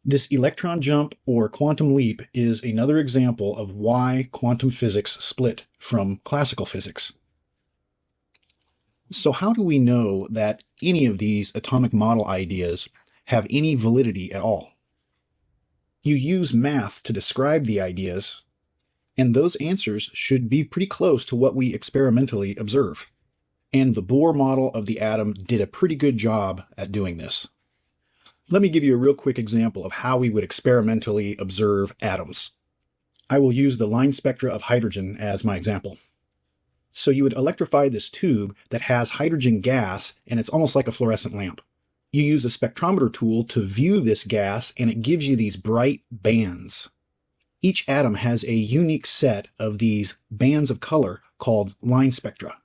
Speaker 4: This electron jump or quantum leap is another example of why quantum physics split from classical physics. So how do we know that any of these atomic model ideas have any validity at all? You use math to describe the ideas, and those answers should be pretty close to what we experimentally observe. And the Bohr model of the atom did a pretty good job at doing this. Let me give you a real quick example of how we would experimentally observe atoms. I will use the line spectra of hydrogen as my example. So you would electrify this tube that has hydrogen gas, and it's almost like a fluorescent lamp. You use a spectrometer tool to view this gas, and it gives you these bright bands. Each atom has a unique set of these bands of color called line spectra.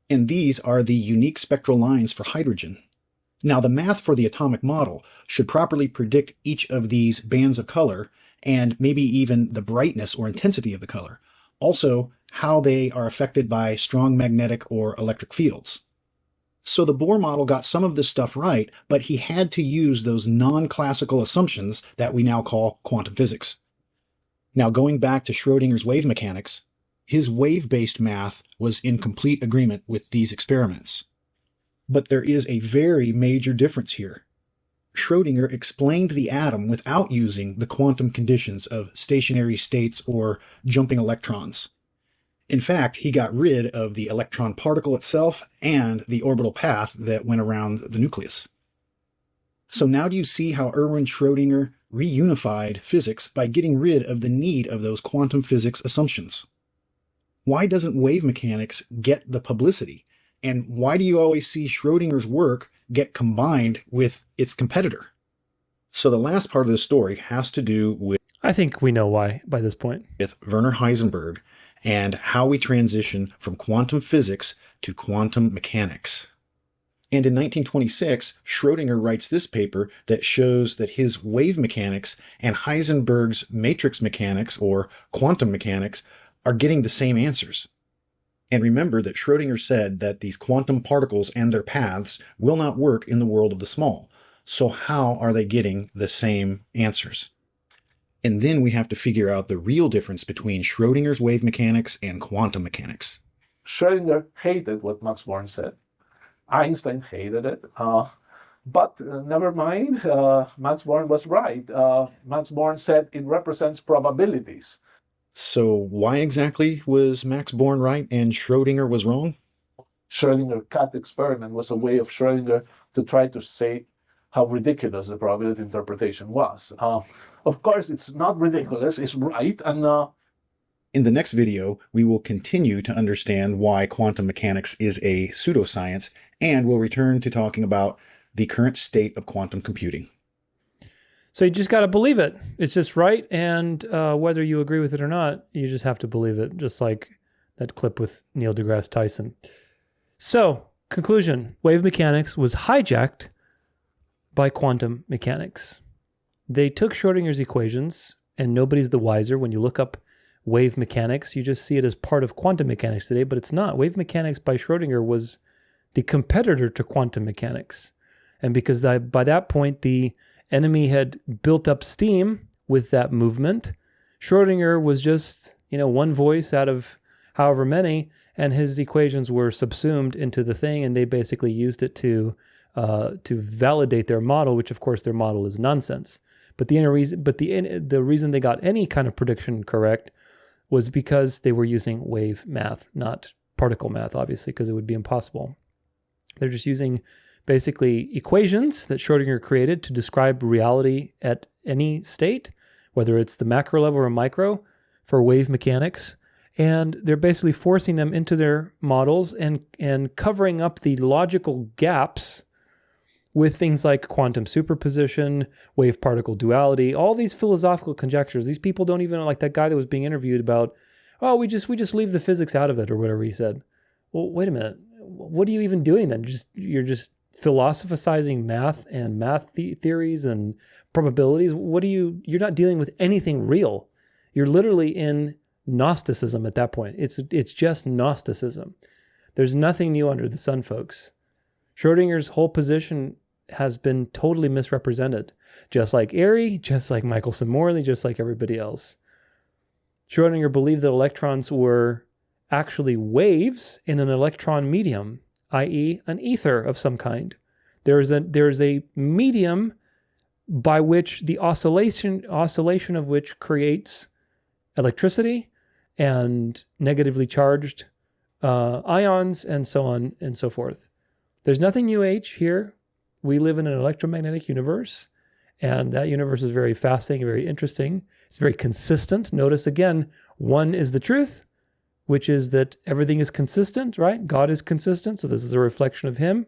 Speaker 4: And these are the unique spectral lines for hydrogen. Now, the math for the atomic model should properly predict each of these bands of color, and maybe even the brightness or intensity of the color. Also, how they are affected by strong magnetic or electric fields. So the Bohr model got some of this stuff right, but he had to use those non-classical assumptions that we now call quantum physics. Now, going back to Schrödinger's wave mechanics, his wave-based math was in complete agreement with these experiments. But there is a very major difference here. Schrödinger explained the atom without using the quantum conditions of stationary states or jumping electrons. In fact, he got rid of the electron particle itself and the orbital path that went around the nucleus. So now do you see how Erwin Schrödinger reunified physics by getting rid of the need of those quantum physics assumptions? Why doesn't wave mechanics get the publicity? And why do you always see Schrödinger's work get combined with its competitor? So the last part of the story has to do with
Speaker 3: I think we know why by this point.
Speaker 4: Werner Heisenberg and how we transition from quantum physics to quantum mechanics. And in 1926, Schrödinger writes this paper that shows that his wave mechanics and Heisenberg's matrix mechanics or quantum mechanics are getting the same answers. And remember that Schrödinger said that these quantum particles and their paths will not work in the world of the small. So how are they getting the same answers? And then we have to figure out the real difference between Schrödinger's wave mechanics and quantum mechanics.
Speaker 8: Schrödinger hated what Max Born said. Einstein hated it. But never mind, Max Born was right. Max Born said it represents probabilities.
Speaker 4: So why exactly was Max Born right and Schrödinger was wrong?
Speaker 8: Schrödinger cat experiment was a way of Schrödinger to try to say how ridiculous the probability interpretation was. Of course, it's not ridiculous, it's right. And
Speaker 4: in the next video, we will continue to understand why quantum mechanics is a pseudoscience, and we'll return to talking about the current state of quantum computing.
Speaker 3: So you just got to believe it. It's just right, and whether you agree with it or not, you just have to believe it, just like that clip with Neil deGrasse Tyson. So, conclusion, wave mechanics was hijacked by quantum mechanics. They took Schrödinger's equations, and nobody's the wiser. When you look up wave mechanics, you just see it as part of quantum mechanics today, but it's not. Wave mechanics by Schrödinger was the competitor to quantum mechanics. And because by that point, the enemy had built up steam with that movement, Schrödinger was just, one voice out of however many, and his equations were subsumed into the thing, and they basically used it to validate their model, which of course their model is nonsense. But the reason they got any kind of prediction correct was because they were using wave math, not particle math, obviously, because it would be impossible. They're just using basically equations that Schrödinger created to describe reality at any state, whether it's the macro level or micro, for wave mechanics. And they're basically forcing them into their models and covering up the logical gaps with things like quantum superposition, wave-particle duality, all these philosophical conjectures. These people don't even, like that guy that was being interviewed about, we just leave the physics out of it, or whatever he said. Well, wait a minute. What are you even doing then? You're just philosophizing math and math theories and probabilities. You're not dealing with anything real. You're literally in Gnosticism at that point. It's just Gnosticism. There's nothing new under the sun, folks. Schrödinger's whole position has been totally misrepresented, just like Airy, just like Michelson-Morley, just like everybody else. Schrödinger believed that electrons were actually waves in an electron medium, i.e. an ether of some kind. There's a medium by which the oscillation of which creates electricity and negatively charged ions, and so on and so forth. There's nothing new age here. We live in an electromagnetic universe, and that universe is very fascinating, very interesting. It's very consistent. Notice again, one is the truth, which is that everything is consistent, right? God is consistent, so this is a reflection of him.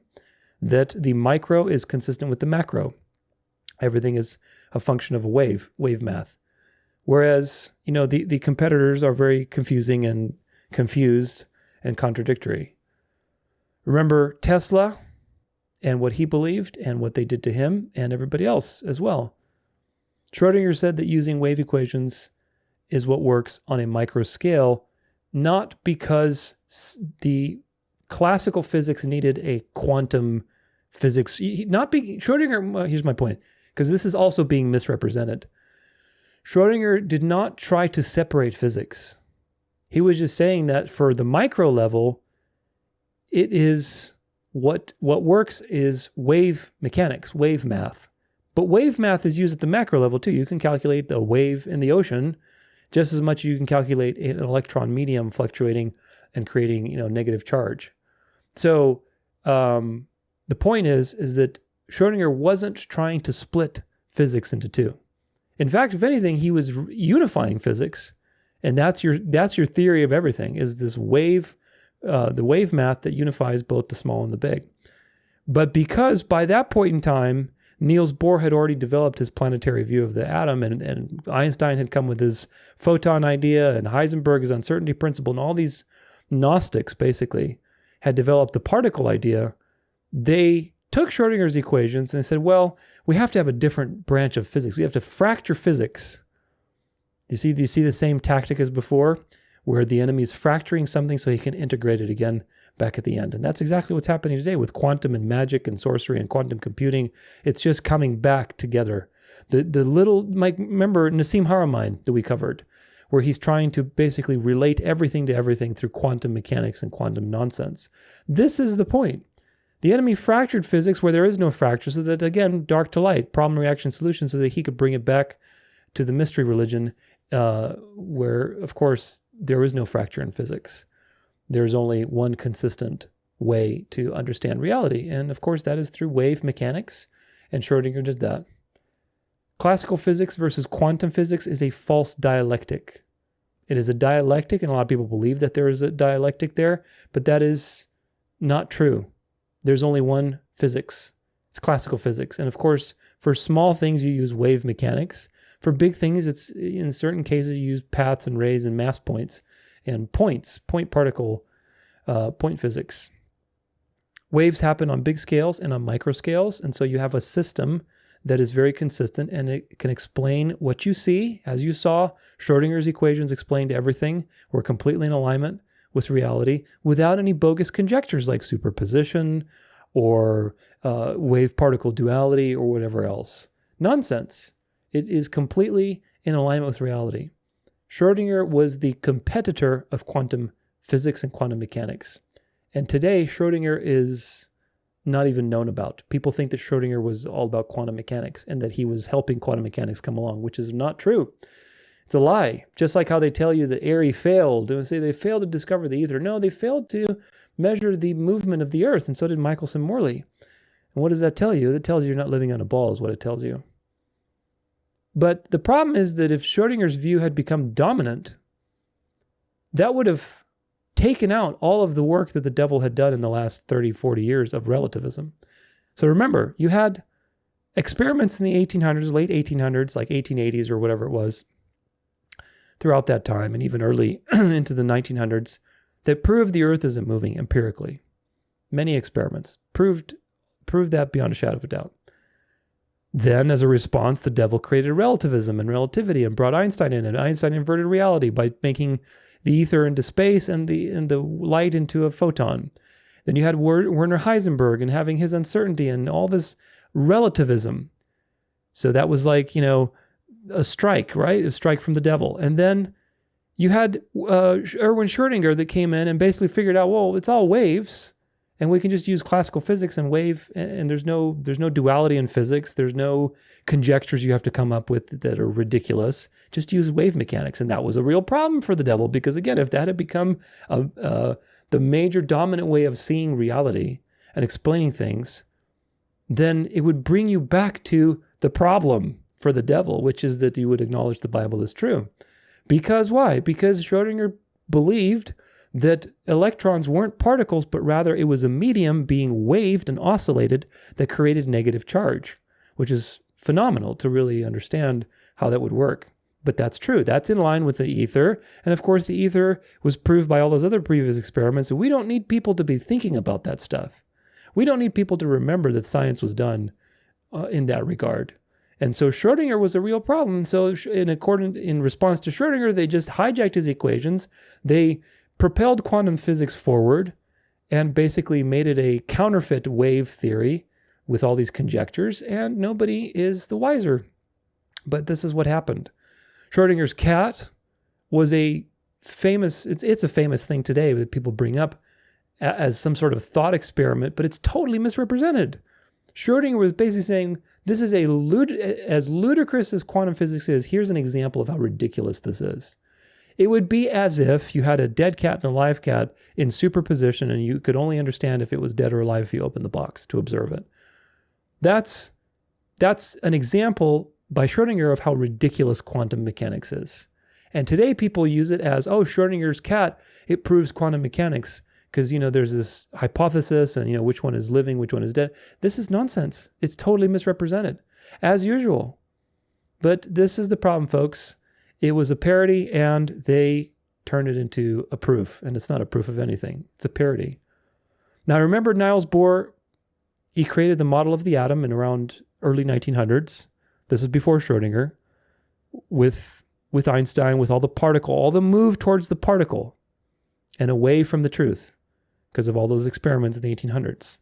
Speaker 3: That the micro is consistent with the macro. Everything is a function of a wave math. Whereas, the competitors are very confusing and confused and contradictory. Remember Tesla and what he believed and what they did to him and everybody else as well. Schrodinger said that using wave equations is what works on a micro scale, not because the classical physics needed a quantum physics. Schrodinger, here's my point, because this is also being misrepresented. Schrodinger did not try to separate physics. He was just saying that for the micro level, it is what works is wave mechanics, wave math. But wave math is used at the macro level too. You can calculate the wave in the ocean just as much as you can calculate an electron medium fluctuating and creating, negative charge. So the point is that Schrodinger wasn't trying to split physics into two. In fact, if anything, he was unifying physics, and that's your theory of everything, is this wave, the wave math that unifies both the small and the big. But because by that point in time, Niels Bohr had already developed his planetary view of the atom, and Einstein had come with his photon idea, and Heisenberg's uncertainty principle, and all these Gnostics basically had developed the particle idea. They took Schrodinger's equations and they said, well, we have to have a different branch of physics. We have to fracture physics. Do you see the same tactic as before, where the enemy is fracturing something so he can integrate it again back at the end? And that's exactly what's happening today with quantum and magic and sorcery and quantum computing. It's just coming back together. Remember Nassim Haramein that we covered, where he's trying to basically relate everything to everything through quantum mechanics and quantum nonsense. This is the point. The enemy fractured physics where there is no fracture, so that, again, dark to light, problem, reaction, solution, so that he could bring it back to the mystery religion, where, of course, there is no fracture in physics. There's only one consistent way to understand reality, and, of course, that is through wave mechanics, and Schrodinger did that. Classical physics versus quantum physics is a false dialectic. It is a dialectic, and a lot of people believe that there is a dialectic there, but that is not true. There's only one physics. It's classical physics. And of course, for small things, you use wave mechanics. For big things, it's in certain cases, you use paths and rays and mass points and point particle, point physics. Waves happen on big scales and on micro scales. And so you have a system that is very consistent, and it can explain what you see. As you saw, Schrodinger's equations explained everything. We're completely in alignment with reality without any bogus conjectures like superposition or wave-particle duality or whatever else. Nonsense. It is completely in alignment with reality. Schrodinger was the competitor of quantum physics and quantum mechanics. And today, Schrodinger is not even known about. People think that Schrodinger was all about quantum mechanics and that he was helping quantum mechanics come along, which is not true. It's a lie. Just like how they tell you that Airy failed. They say they failed to discover the ether. No, they failed to measure the movement of the earth, and so did Michelson Morley. And what does that tell you? It tells you you're not living on a ball is what it tells you. But the problem is that if Schrodinger's view had become dominant, that would have taken out all of the work that the devil had done in the last 30, 40 years of relativism. So remember, you had experiments in the 1800s, late 1800s, like 1880s or whatever it was, throughout that time, and even early into the 1900s, that proved the earth isn't moving empirically. Many experiments proved that beyond a shadow of a doubt. Then, as a response, the devil created relativism and relativity and brought Einstein in, and Einstein inverted reality by making the ether into space and the light into a photon. Then you had Werner Heisenberg and having his uncertainty and all this relativism. So that was like, a strike, right? A strike from the devil. And then you had Erwin Schrödinger that came in and basically figured out, well, it's all waves. And we can just use classical physics and wave, and there's no duality in physics. There's no conjectures you have to come up with that are ridiculous. Just use wave mechanics. And that was a real problem for the devil, because again, if that had become the major dominant way of seeing reality and explaining things, then it would bring you back to the problem for the devil, which is that you would acknowledge the Bible is true. Because why? Because Schrodinger believed that electrons weren't particles, but rather it was a medium being waved and oscillated that created negative charge, which is phenomenal to really understand how that would work. But that's true. That's in line with the ether. And of course, the ether was proved by all those other previous experiments. And we don't need people to be thinking about that stuff. We don't need people to remember that science was done in that regard. And so Schrodinger was a real problem. And so in response to Schrodinger, they just hijacked his equations. They propelled quantum physics forward and basically made it a counterfeit wave theory with all these conjectures, and nobody is the wiser. But this is what happened. Schrodinger's cat was a famous, it's a famous thing today that people bring up as some sort of thought experiment, but it's totally misrepresented. Schrodinger was basically saying, this is as ludicrous as quantum physics is, here's an example of how ridiculous this is. It would be as if you had a dead cat and a live cat in superposition, and you could only understand if it was dead or alive if you opened the box to observe it. That's an example by Schrodinger of how ridiculous quantum mechanics is. And today people use it as, oh, Schrodinger's cat, it proves quantum mechanics. Because, there's this hypothesis and, which one is living, which one is dead. This is nonsense. It's totally misrepresented, as usual. But this is the problem, folks. It was a parody, and they turned it into a proof. And it's not a proof of anything. It's a parody. Now, remember Niels Bohr, he created the model of the atom in around early 1900s. This is before Schrodinger, with Einstein, with all the move towards the particle and away from the truth, because of all those experiments in the 1800s.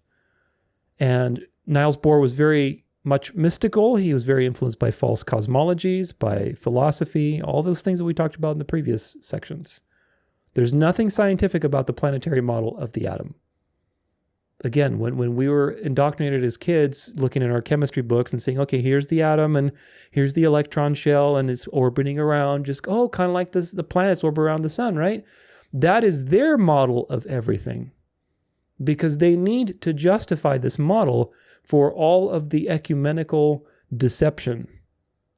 Speaker 3: And Niels Bohr was very much mystical. He was very influenced by false cosmologies, by philosophy, all those things that we talked about in the previous sections. There's nothing scientific about the planetary model of the atom. Again, when we were indoctrinated as kids, looking at our chemistry books and saying, okay, here's the atom and here's the electron shell and it's orbiting around, just, kind of like this, the planets orbit around the sun, right? That is their model of everything, because they need to justify this model for all of the ecumenical deception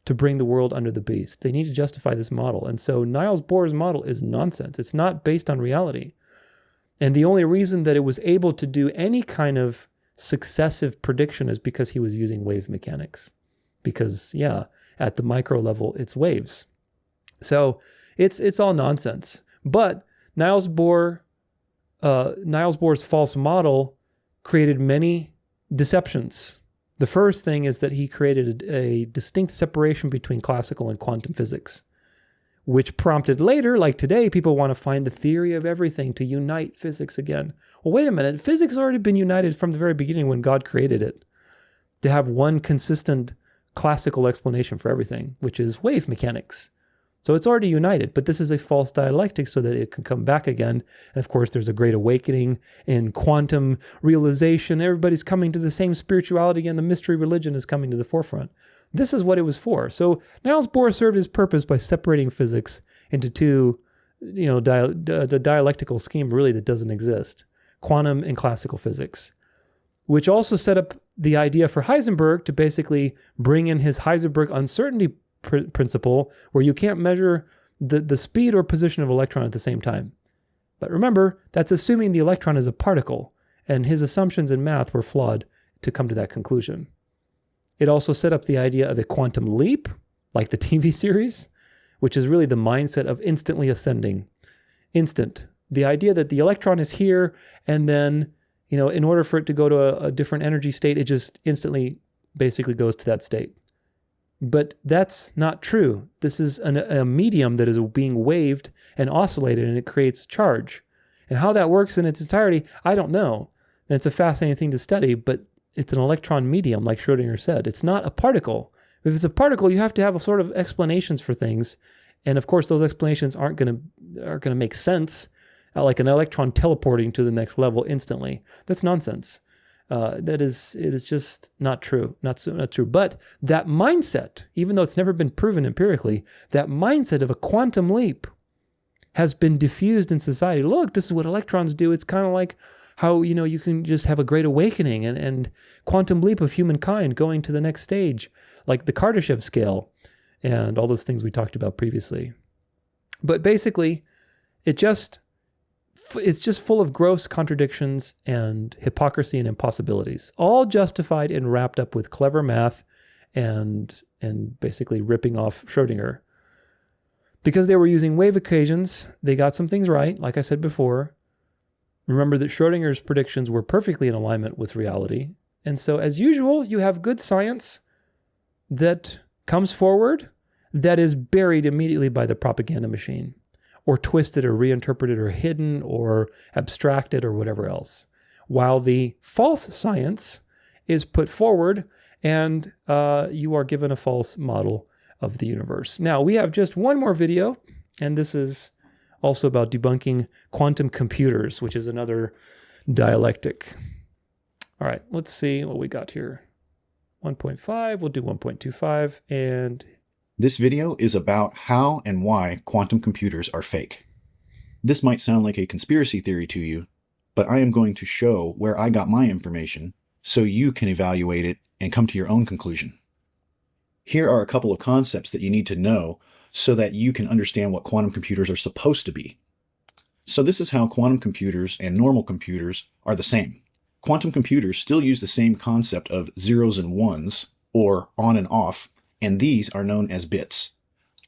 Speaker 3: to bring the world under the beast. They need to justify this model. And so Niels Bohr's model is nonsense. It's not based on reality. And the only reason that it was able to do any kind of successive prediction is because he was using wave mechanics. Because, at the micro level, it's waves. So it's all nonsense. But Niels Bohr's false model created many deceptions. The first thing is that he created a distinct separation between classical and quantum physics, which prompted later, like today, people want to find the theory of everything to unite physics again. Well, wait a minute. Physics has already been united from the very beginning when God created it, to have one consistent classical explanation for everything, which is wave mechanics. So it's already united, but this is a false dialectic so that it can come back again. And of course, there's a great awakening in quantum realization. Everybody's coming to the same spirituality, and the mystery religion is coming to the forefront. This is what it was for. So Niels Bohr served his purpose by separating physics into two, the dialectical scheme really that doesn't exist, quantum and classical physics, which also set up the idea for Heisenberg to basically bring in his Heisenberg uncertainty principle, where you can't measure the speed or position of an electron at the same time. But remember, that's assuming the electron is a particle, and his assumptions in math were flawed to come to that conclusion. It also set up the idea of a quantum leap, like the TV series, which is really the mindset of instantly ascending. Instant. The idea that the electron is here, and then, in order for it to go to a different energy state, it just instantly basically goes to that state. But that's not true. This is a medium that is being waved and oscillated, and it creates charge. And how that works in its entirety, I don't know. And it's a fascinating thing to study, but it's an electron medium, like Schrodinger said. It's not a particle. If it's a particle, you have to have a sort of explanations for things. And of course, those explanations aren't going to make sense. like an electron teleporting to the next level instantly. That's nonsense. It is just not true, not true. But that mindset, even though it's never been proven empirically, that mindset of a quantum leap has been diffused in society. Look, this is what electrons do. It's kind of like how, you can just have a great awakening and quantum leap of humankind going to the next stage, like the Kardashev scale and all those things we talked about previously. But basically, it's just full of gross contradictions and hypocrisy and impossibilities, all justified and wrapped up with clever math and basically ripping off Schrodinger. Because they were using wave equations, they got some things right, like I said before. Remember that Schrodinger's predictions were perfectly in alignment with reality. And so, as usual, you have good science that comes forward that is buried immediately by the propaganda machine, or twisted or reinterpreted or hidden or abstracted or whatever else, while the false science is put forward and you are given a false model of the universe. Now, we have just one more video, and this is also about debunking quantum computers, which is another dialectic. All right, let's see what we got here. 1.5, we'll do 1.25, and
Speaker 4: This video is about how and why quantum computers are fake. This might sound like a conspiracy theory to you, but I am going to show where I got my information so you can evaluate it and come to your own conclusion. Here are a couple of concepts that you need to know so that you can understand what quantum computers are supposed to be. So this is how quantum computers and normal computers are the same. Quantum computers still use the same concept of zeros and ones, or on and off, and these are known as bits.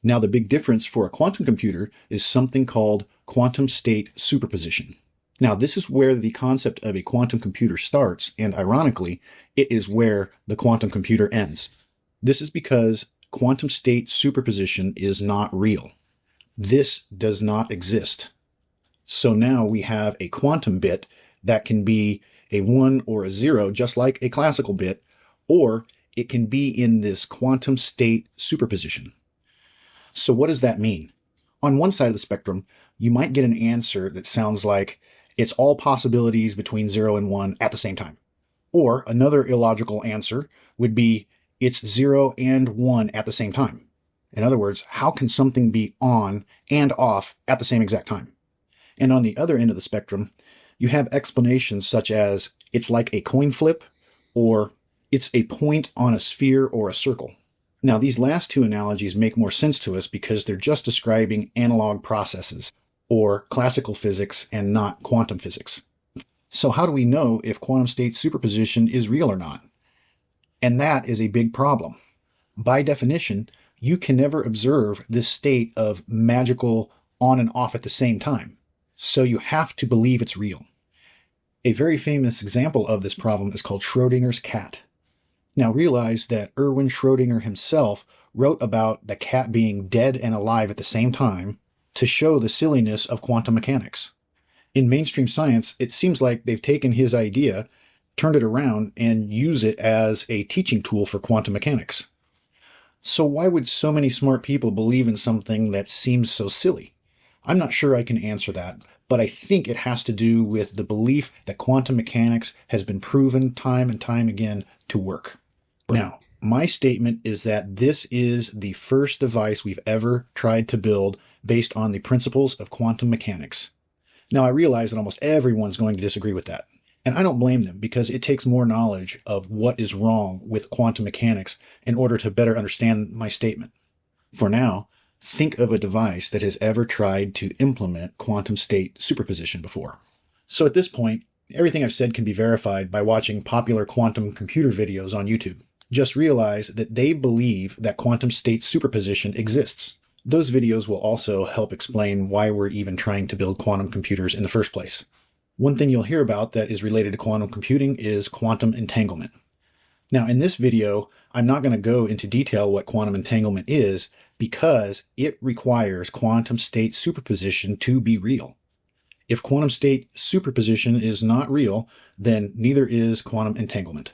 Speaker 4: Now, the big difference for a quantum computer is something called quantum state superposition. Now, this is where the concept of a quantum computer starts, and ironically, it is where the quantum computer ends. This is because quantum state superposition is not real. This does not exist. So now we have a quantum bit that can be a 1 or a 0, just like a classical bit, or it can be in this quantum state superposition. So what does that mean? On one side of the spectrum, you might get an answer that sounds like it's all possibilities between 0 and 1 at the same time. Or another illogical answer would be it's 0 and 1 at the same time. In other words, how can something be on and off at the same exact time? And on the other end of the spectrum, you have explanations such as it's like a coin flip, or it's a point on a sphere or a circle. Now, these last two analogies make more sense to us because they're just describing analog processes, or classical physics and not quantum physics. So how do we know if quantum state superposition is real or not? And that is a big problem. By definition, you can never observe this state of magical on and off at the same time. So you have to believe it's real. A very famous example of this problem is called Schrodinger's cat. Now realize that Erwin Schrödinger himself wrote about the cat being dead and alive at the same time to show the silliness of quantum mechanics. In mainstream science, it seems like they've taken his idea, turned it around, and use it as a teaching tool for quantum mechanics. So why would so many smart people believe in something that seems so silly? I'm not sure I can answer that, but I think it has to do with the belief that quantum mechanics has been proven time and time again to work. Now, my statement is that this is the first device we've ever tried to build based on the principles of quantum mechanics. Now, I realize that almost everyone's going to disagree with that. And I don't blame them, because it takes more knowledge of what is wrong with quantum mechanics in order to better understand my statement. For now, think of a device that has ever tried to implement quantum state superposition before. So at this point, everything I've said can be verified by watching popular quantum computer videos on YouTube. Just realize that they believe that quantum state superposition exists. Those videos will also help explain why we're even trying to build quantum computers in the first place. One thing you'll hear about that is related to quantum computing is quantum entanglement. Now, in this video, I'm not going to go into detail what quantum entanglement is because it requires quantum state superposition to be real. If quantum state superposition is not real, then neither is quantum entanglement.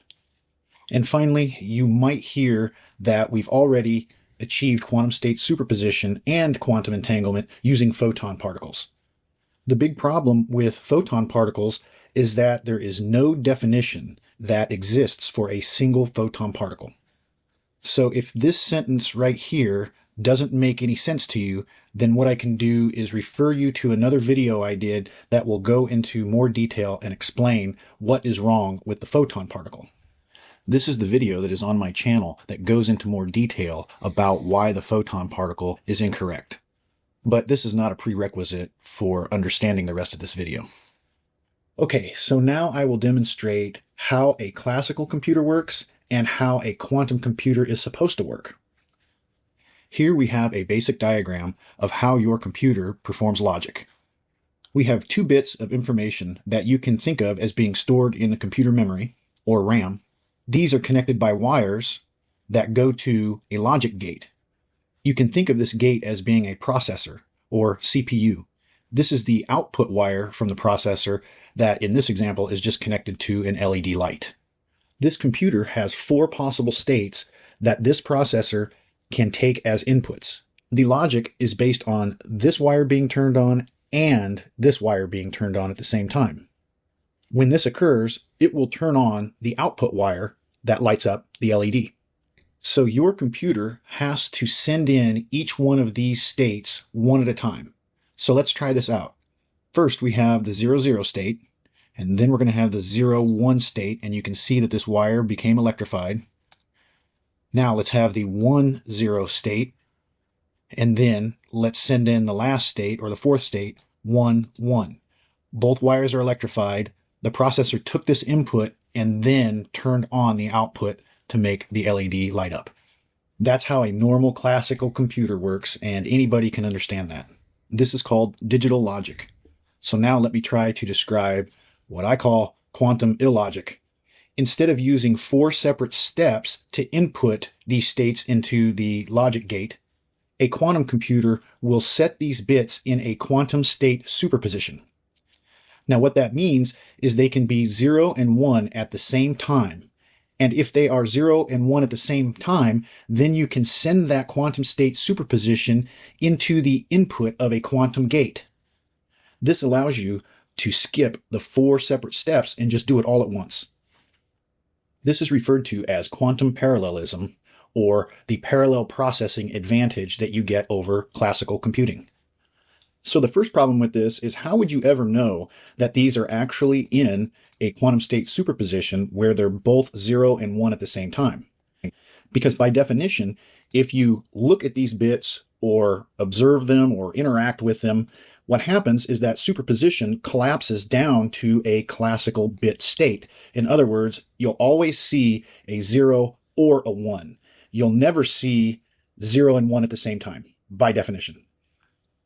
Speaker 4: And finally, you might hear that we've already achieved quantum state superposition and quantum entanglement using photon particles. The big problem with photon particles is that there is no definition that exists for a single photon particle. So if this sentence right here doesn't make any sense to you, then what I can do is refer you to another video I did that will go into more detail and explain what is wrong with the photon particle. This is the video that is on my channel that goes into more detail about why the photon particle is incorrect. But this is not a prerequisite for understanding the rest of this video. Okay, so now I will demonstrate how a classical computer works and how a quantum computer is supposed to work. Here we have a basic diagram of how your computer performs logic. We have 2 bits of information that you can think of as being stored in the computer memory, or RAM. These are connected by wires that go to a logic gate. You can think of this gate as being a processor, or CPU. This is the output wire from the processor that, in this example, is just connected to an LED light. This computer has 4 possible states that this processor can take as inputs. The logic is based on this wire being turned on and this wire being turned on at the same time. When this occurs, it will turn on the output wire that lights up the LED. So your computer has to send in each one of these states one at a time. So let's try this out. First, we have the 00 state, and then we're going to have the 01 state, and you can see that this wire became electrified. Now let's have the 10 state, and then let's send in the last state, or the 4th state, 11. Both wires are electrified. The processor took this input and then turned on the output to make the LED light up. That's how a normal classical computer works, and anybody can understand that. This is called digital logic. So now let me try to describe what I call quantum illogic. Instead of using 4 separate steps to input these states into the logic gate, a quantum computer will set these bits in a quantum state superposition. Now what that means is they can be 0 and 1 at the same time. And if they are 0 and 1 at the same time, then you can send that quantum state superposition into the input of a quantum gate. This allows you to skip the 4 separate steps and just do it all at once. This is referred to as quantum parallelism, or the parallel processing advantage that you get over classical computing. So the first problem with this is, how would you ever know that these are actually in a quantum state superposition where they're both 0 and 1 at the same time? Because by definition, if you look at these bits or observe them or interact with them, what happens is that superposition collapses down to a classical bit state. In other words, you'll always see a 0 or a 1. You'll never see 0 and 1 at the same time, by definition.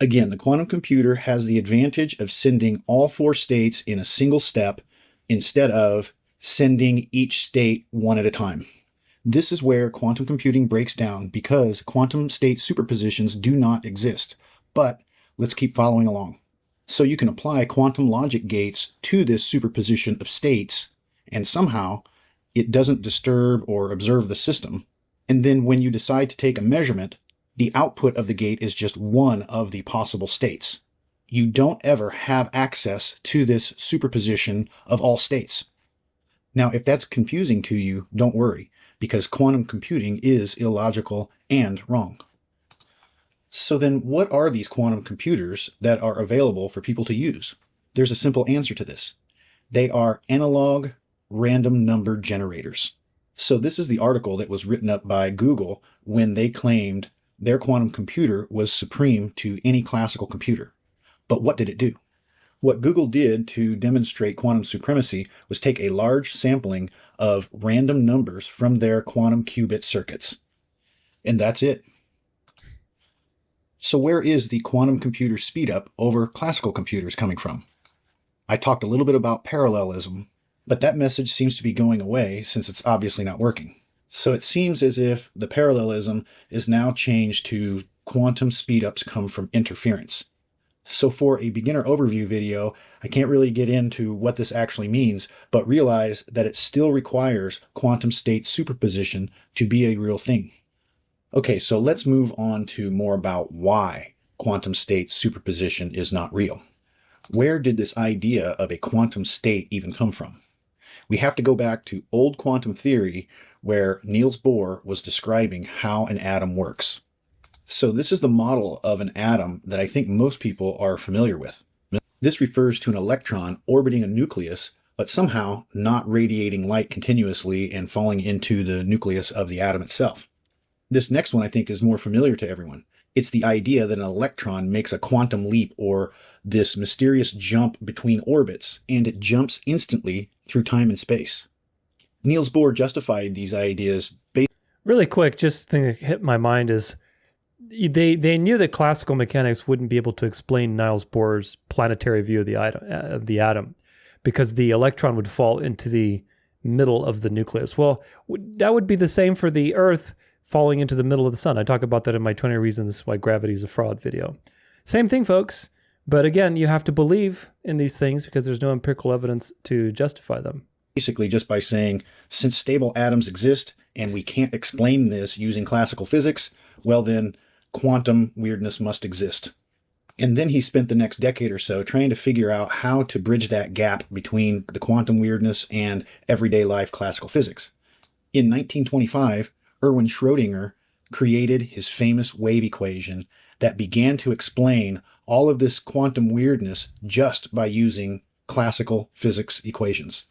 Speaker 4: Again, the quantum computer has the advantage of sending all 4 states in a single step instead of sending each state one at a time. This is where quantum computing breaks down, because quantum state superpositions do not exist. But let's keep following along. So you can apply quantum logic gates to this superposition of states, and somehow it doesn't disturb or observe the system. And then when you decide to take a measurement, the output of the gate is just one of the possible states. You don't ever have access to this superposition of all states. Now, if that's confusing to you, don't worry, because quantum computing is illogical and wrong. So then what are these quantum computers that are available for people to use? There's a simple answer to this. They are analog random number generators. So this is the article that was written up by Google when they claimed their quantum computer was supreme to any classical computer. But what did it do? What Google did to demonstrate quantum supremacy was take a large sampling of random numbers from their quantum qubit circuits. And that's it. So where is the quantum computer speedup over classical computers coming from? I talked a little bit about parallelism, but that message seems to be going away since it's obviously not working. So it seems as if the parallelism is now changed to quantum speedups come from interference. So for a beginner overview video, I can't really get into what this actually means, but realize that it still requires quantum state superposition to be a real thing. Okay, so let's move on to more about why quantum state superposition is not real. Where did this idea of a quantum state even come from? We have to go back to old quantum theory where Niels Bohr was describing how an atom works. So this is the model of an atom that I think most people are familiar with. This refers to an electron orbiting a nucleus, but somehow not radiating light continuously and falling into the nucleus of the atom itself. This next one I think is more familiar to everyone. It's the idea that an electron makes a quantum leap, or this mysterious jump between orbits, and it jumps instantly through time and space. Niels Bohr justified these ideas based...
Speaker 3: Really quick, just thing that hit my mind is they knew that classical mechanics wouldn't be able to explain Niels Bohr's planetary view of the atom, because the electron would fall into the middle of the nucleus. Well, that would be the same for the Earth falling into the middle of the sun. I talk about that in my 20 Reasons Why Gravity is a Fraud video. Same thing, folks. But again, you have to believe in these things because there's no empirical evidence to justify them.
Speaker 4: Basically just by saying, since stable atoms exist and we can't explain this using classical physics, well then, quantum weirdness must exist. And then he spent the next decade or so trying to figure out how to bridge that gap between the quantum weirdness and everyday life classical physics. In 1925, Erwin Schrödinger created his famous wave equation that began to explain all of this quantum weirdness just by using classical physics equations.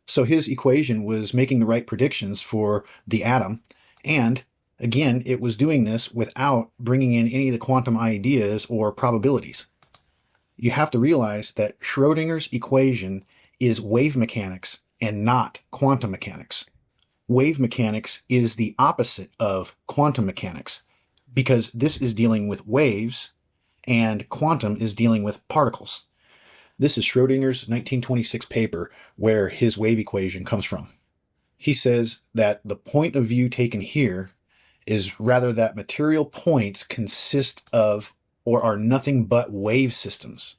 Speaker 4: So his equation was making the right predictions for the atom, and again, it was doing this without bringing in any of the quantum ideas or probabilities. You have to realize that Schrödinger's equation is wave mechanics and not quantum mechanics. Wave mechanics is the opposite of quantum mechanics because this is dealing with waves and quantum is dealing with particles. This is Schrödinger's 1926 paper where his wave equation comes from. He says that the point of view taken here is rather that material points consist of or are nothing but wave systems.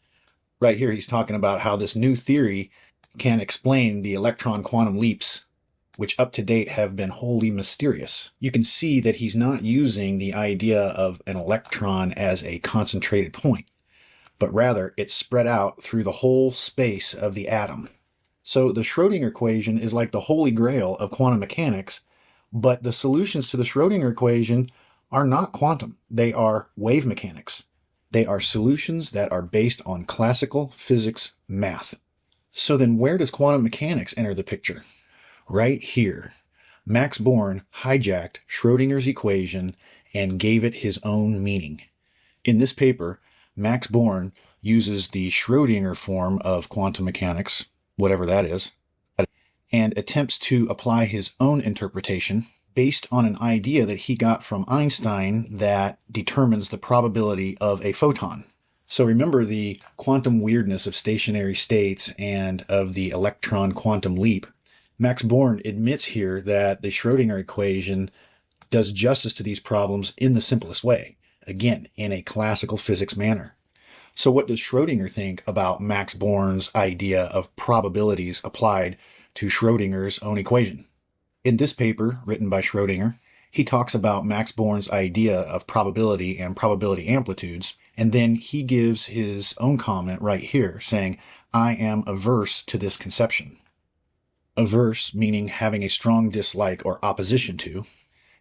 Speaker 4: Right here he's talking about how this new theory can explain the electron quantum leaps, which up to date have been wholly mysterious. You can see that he's not using the idea of an electron as a concentrated point, but rather it's spread out through the whole space of the atom. So the Schrödinger equation is like the holy grail of quantum mechanics, but the solutions to the Schrödinger equation are not quantum. They are wave mechanics. They are solutions that are based on classical physics math. So then where does quantum mechanics enter the picture? Right here. Max Born hijacked Schrödinger's equation and gave it his own meaning. In this paper, Max Born uses the Schrödinger form of quantum mechanics, whatever that is, and attempts to apply his own interpretation based on an idea that he got from Einstein that determines the probability of a photon. So remember the quantum weirdness of stationary states and of the electron quantum leap. Max Born admits here that the Schrödinger equation does justice to these problems in the simplest way, again, in a classical physics manner. So what does Schrödinger think about Max Born's idea of probabilities applied to Schrödinger's own equation? In this paper, written by Schrödinger, he talks about Max Born's idea of probability and probability amplitudes, and then he gives his own comment right here, saying, "I am averse to this conception." Averse meaning having a strong dislike or opposition to,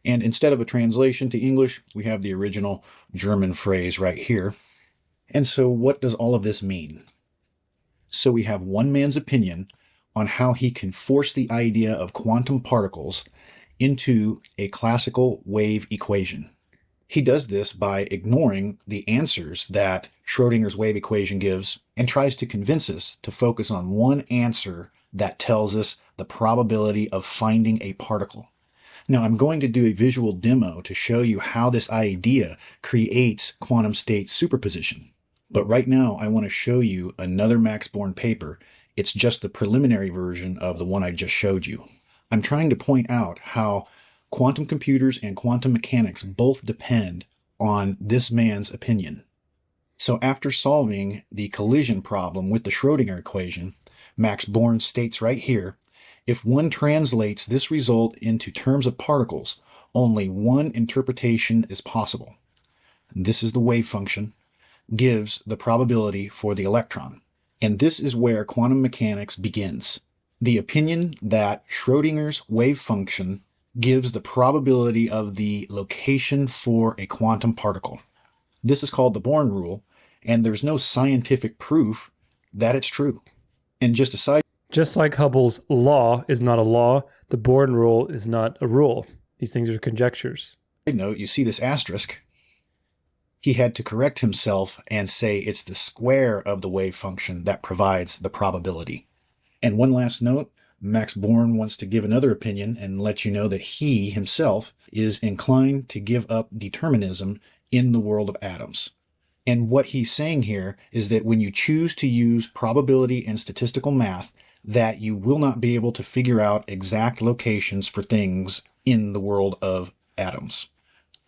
Speaker 4: and instead of a translation to English, we have the original German phrase right here. And so what does all of this mean? So we have one man's opinion on how he can force the idea of quantum particles into a classical wave equation. He does this by ignoring the answers that Schrödinger's wave equation gives and tries to convince us to focus on one answer that tells us the probability of finding a particle. Now, I'm going to do a visual demo to show you how this idea creates quantum state superposition. But right now, I want to show you another Max Born paper. It's just the preliminary version of the one I just showed you. I'm trying to point out how quantum computers and quantum mechanics both depend on this man's opinion. So after solving the collision problem with the Schrödinger equation, Max Born states right here, if one translates this result into terms of particles, only one interpretation is possible. This is the wave function, gives the probability for the electron. And this is where quantum mechanics begins. The opinion that Schrödinger's wave function gives the probability of the location for a quantum particle. This is called the Born rule, and there's no scientific proof that it's true. And
Speaker 3: just like Hubble's law is not a law, the Born rule is not a rule. These things are conjectures.
Speaker 4: Note, you see this asterisk? He had to correct himself and say it's the square of the wave function that provides the probability. And one last note, Max Born wants to give another opinion and let you know that he himself is inclined to give up determinism in the world of atoms. And what he's saying here is that when you choose to use probability and statistical math, that you will not be able to figure out exact locations for things in the world of atoms.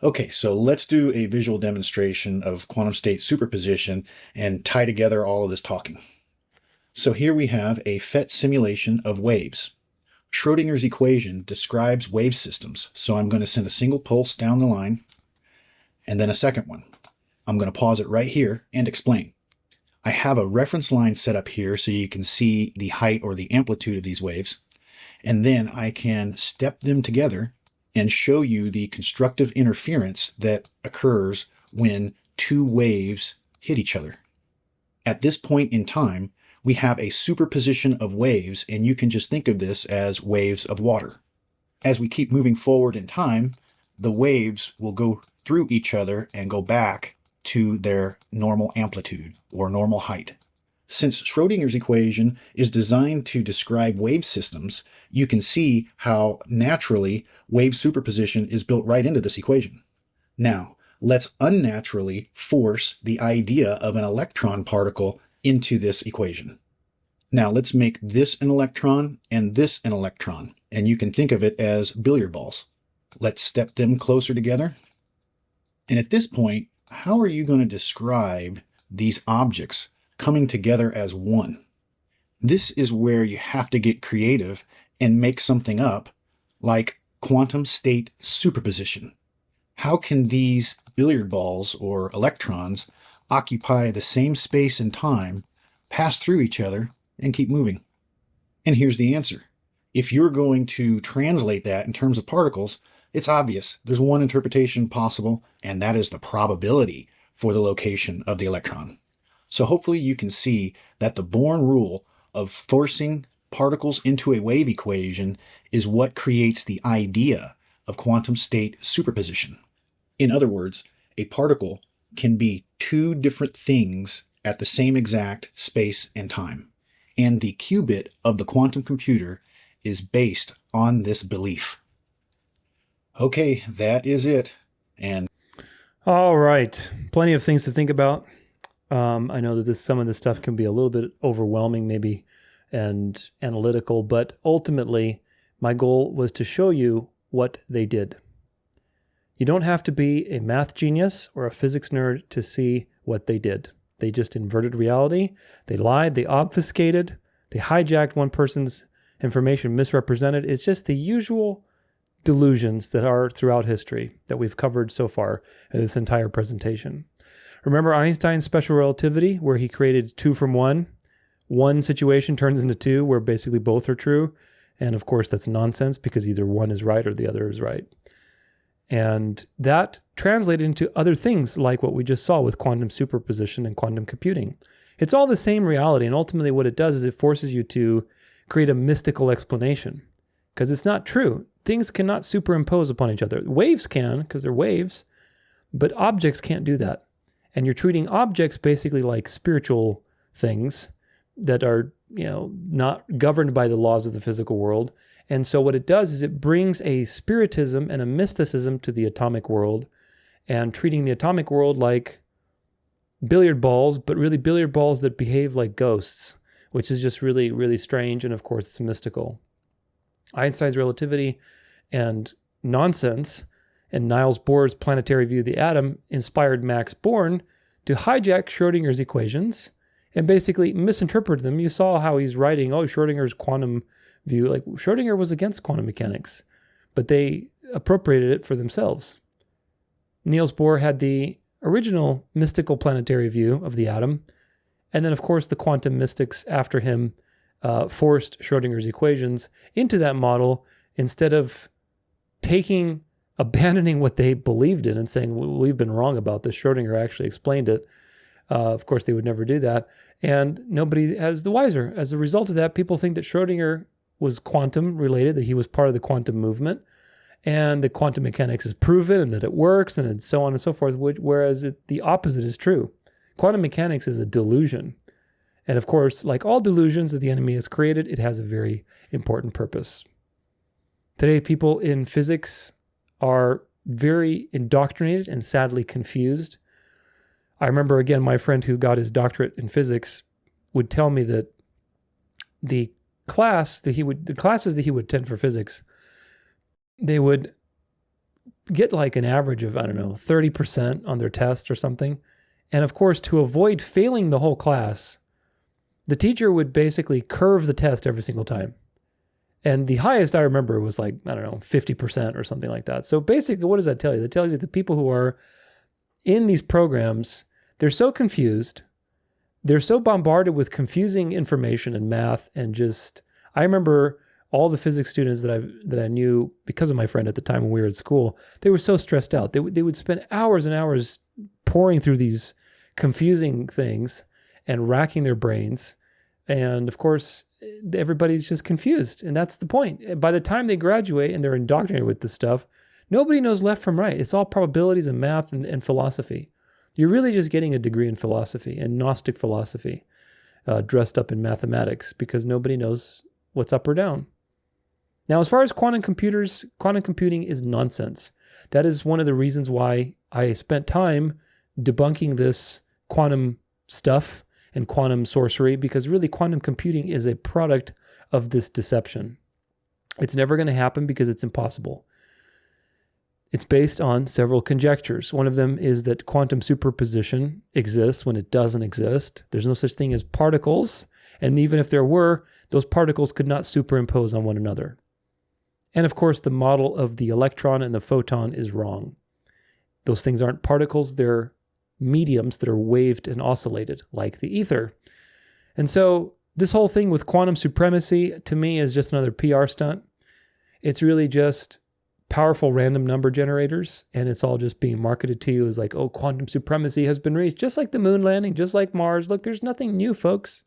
Speaker 4: Okay, so let's do a visual demonstration of quantum state superposition and tie together all of this talking. So here we have a PhET simulation of waves. Schrödinger's equation describes wave systems, so I'm going to send a single pulse down the line, and then a second one. I'm going to pause it right here and explain. I have a reference line set up here so you can see the height or the amplitude of these waves, and then I can step them together and show you the constructive interference that occurs when two waves hit each other. At this point in time, we have a superposition of waves, and you can just think of this as waves of water. As we keep moving forward in time, the waves will go through each other and go back to their normal amplitude or normal height. Since Schrödinger's equation is designed to describe wave systems, you can see how naturally wave superposition is built right into this equation. Now, let's unnaturally force the idea of an electron particle into this equation. Now, let's make this an electron and this an electron, and you can think of it as billiard balls. Let's step them closer together. And at this point, how are you going to describe these objects coming together as one? This is where you have to get creative and make something up like quantum state superposition. How can these billiard balls or electrons occupy the same space and time, pass through each other, and keep moving? And here's the answer. If you're going to translate that in terms of particles, it's obvious. There's one interpretation possible, and that is the probability for the location of the electron. So hopefully you can see that the Born rule of forcing particles into a wave equation is what creates the idea of quantum state superposition. In other words, a particle can be two different things at the same exact space and time. And the qubit of the quantum computer is based on this belief. Okay, that is it. And
Speaker 3: all right, plenty of things to think about. I know that some of this stuff can be a little bit overwhelming maybe and analytical, but ultimately my goal was to show you what they did. You don't have to be a math genius or a physics nerd to see what they did. They just inverted reality. They lied. They obfuscated. They hijacked one person's information, misrepresented. It's just the usual delusions that are throughout history that we've covered so far in this entire presentation. Remember Einstein's special relativity, where he created two from one? One situation turns into two, where basically both are true. And of course, that's nonsense because either one is right or the other is right. And that translated into other things like what we just saw with quantum superposition and quantum computing. It's all the same reality. And ultimately what it does is it forces you to create a mystical explanation because it's not true. Things cannot superimpose upon each other. Waves can because they're waves, but objects can't do that. And you're treating objects basically like spiritual things that are, not governed by the laws of the physical world. And so what it does is it brings a spiritism and a mysticism to the atomic world and treating the atomic world like billiard balls, but really billiard balls that behave like ghosts, which is just really, really strange. And of course, it's mystical. Einstein's relativity and nonsense and Niels Bohr's planetary view of the atom inspired Max Born to hijack Schrödinger's equations and basically misinterpret them. You saw how he's writing, Schrödinger's quantum view. Like Schrödinger was against quantum mechanics, but they appropriated it for themselves. Niels Bohr had the original mystical planetary view of the atom, And then, of course, the quantum mystics after him forced Schrodinger's equations into that model instead of abandoning what they believed in and saying, we've been wrong about this. Schrodinger actually explained it. Of course, they would never do that. And nobody has the wiser. As a result of that, people think that Schrodinger was quantum related, that he was part of the quantum movement, and that quantum mechanics is proven and that it works and so on and so forth, whereas the opposite is true. Quantum mechanics is a delusion. And of course, like all delusions that the enemy has created, it has a very important purpose. Today, people in physics are very indoctrinated and sadly confused. I remember, again, my friend who got his doctorate in physics would tell me that the classes that he would attend for physics, they would get like an average of, 30% on their test or something. And of course, to avoid failing the whole class, the teacher would basically curve the test every single time. And the highest I remember was 50% or something like that. So basically, what does that tell you? That tells you that people who are in these programs, they're so confused, they're so bombarded with confusing information and math, and I remember all the physics students that I knew because of my friend at the time when we were at school, they were so stressed out. They would spend hours and hours pouring through these confusing things and racking their brains. And of course, everybody's just confused. And that's the point. By the time they graduate and they're indoctrinated with this stuff, nobody knows left from right. It's all probabilities and math and philosophy. You're really just getting a degree in philosophy and Gnostic philosophy dressed up in mathematics because nobody knows what's up or down. Now, as far as quantum computing is nonsense. That is one of the reasons why I spent time debunking this quantum stuff and quantum sorcery, because really quantum computing is a product of this deception. It's never going to happen because it's impossible. It's based on several conjectures. One of them is that quantum superposition exists when it doesn't exist. There's no such thing as particles, and even if there were, those particles could not superimpose on one another. And of course, the model of the electron and the photon is wrong. Those things aren't particles, they're mediums that are waved and oscillated like the ether. And so this whole thing with quantum supremacy to me is just another PR stunt. It's really just powerful random number generators, and it's all just being marketed to you as like, oh, quantum supremacy has been reached, just like the moon landing, just like Mars. Look, there's nothing new, folks.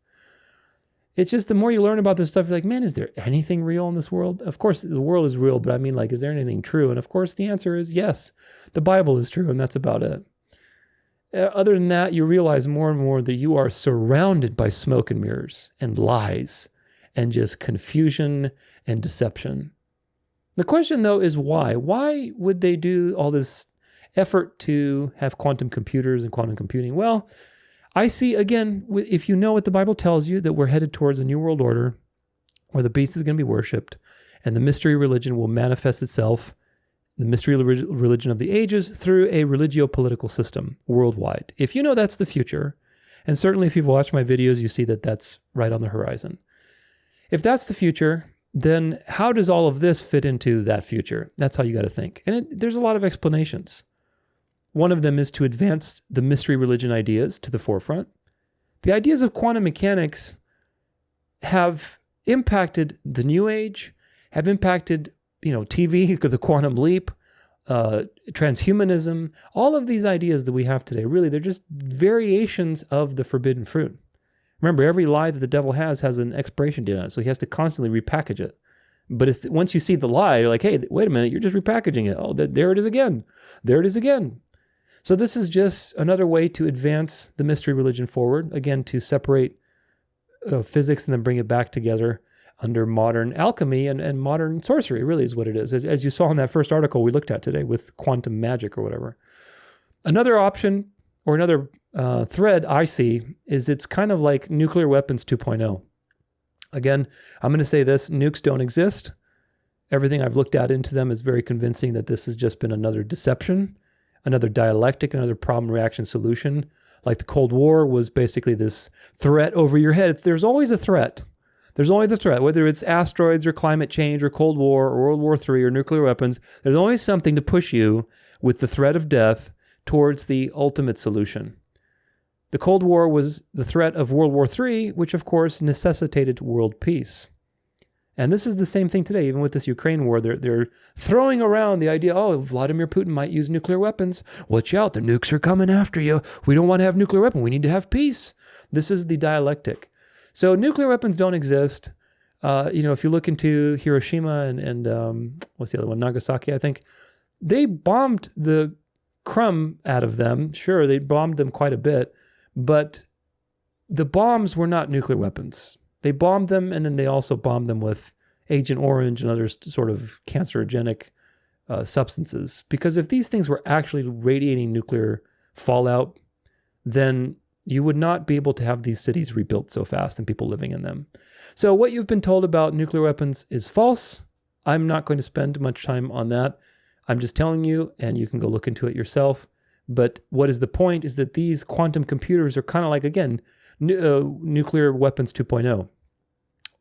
Speaker 3: It's just the more you learn about this stuff, you're like, man, is there anything real in this world? Of course, the world is real, but I mean, is there anything true? And of course, the answer is yes. The Bible is true, and that's about it. Other than that, you realize more and more that you are surrounded by smoke and mirrors and lies and just confusion and deception. The question, though, is why? Why would they do all this effort to have quantum computers and quantum computing? Well, I see, again, if you know what the Bible tells you, that we're headed towards a new world order where the beast is going to be worshipped and the mystery religion will manifest itself, the mystery religion of the ages, through a religio-political system worldwide. If you know that's the future, and certainly if you've watched my videos, you see that that's right on the horizon. If that's the future, then how does all of this fit into that future? That's how you got to think. And there's a lot of explanations. One of them is to advance the mystery religion ideas to the forefront. The ideas of quantum mechanics have impacted the New Age, have impacted TV, the quantum leap, transhumanism, all of these ideas that we have today, really, they're just variations of the forbidden fruit. Remember, every lie that the devil has an expiration date on it, so he has to constantly repackage it. But once you see the lie, you're like, hey, wait a minute, you're just repackaging it. Oh, there it is again. There it is again. So this is just another way to advance the mystery religion forward, again, to separate physics and then bring it back together under modern alchemy and modern sorcery, really is what it is. As you saw in that first article we looked at today with quantum magic or whatever. Another option or another thread I see is it's kind of like nuclear weapons 2.0. Again, I'm going to say this, nukes don't exist. Everything I've looked at into them is very convincing that this has just been another deception, another dialectic, another problem reaction solution. Like the Cold War was basically this threat over your head. There's always a threat. There's only the threat, whether it's asteroids or climate change or Cold War or World War III or nuclear weapons, there's always something to push you with the threat of death towards the ultimate solution. The Cold War was the threat of World War III, which of course necessitated world peace. And this is the same thing today, even with this Ukraine war. They're throwing around the idea, oh, Vladimir Putin might use nuclear weapons. Watch out, the nukes are coming after you. We don't want to have nuclear weapons. We need to have peace. This is the dialectic. So nuclear weapons don't exist. If you look into Hiroshima and what's the other one? Nagasaki, I think. They bombed the crumb out of them. Sure, they bombed them quite a bit. But the bombs were not nuclear weapons. They bombed them, and then they also bombed them with Agent Orange and other sort of cancerogenic substances. Because if these things were actually radiating nuclear fallout, then you would not be able to have these cities rebuilt so fast and people living in them. So what you've been told about nuclear weapons is false. I'm not going to spend much time on that. I'm just telling you, and you can go look into it yourself. But what is the point is that these quantum computers are kind of like, again, nuclear weapons 2.0.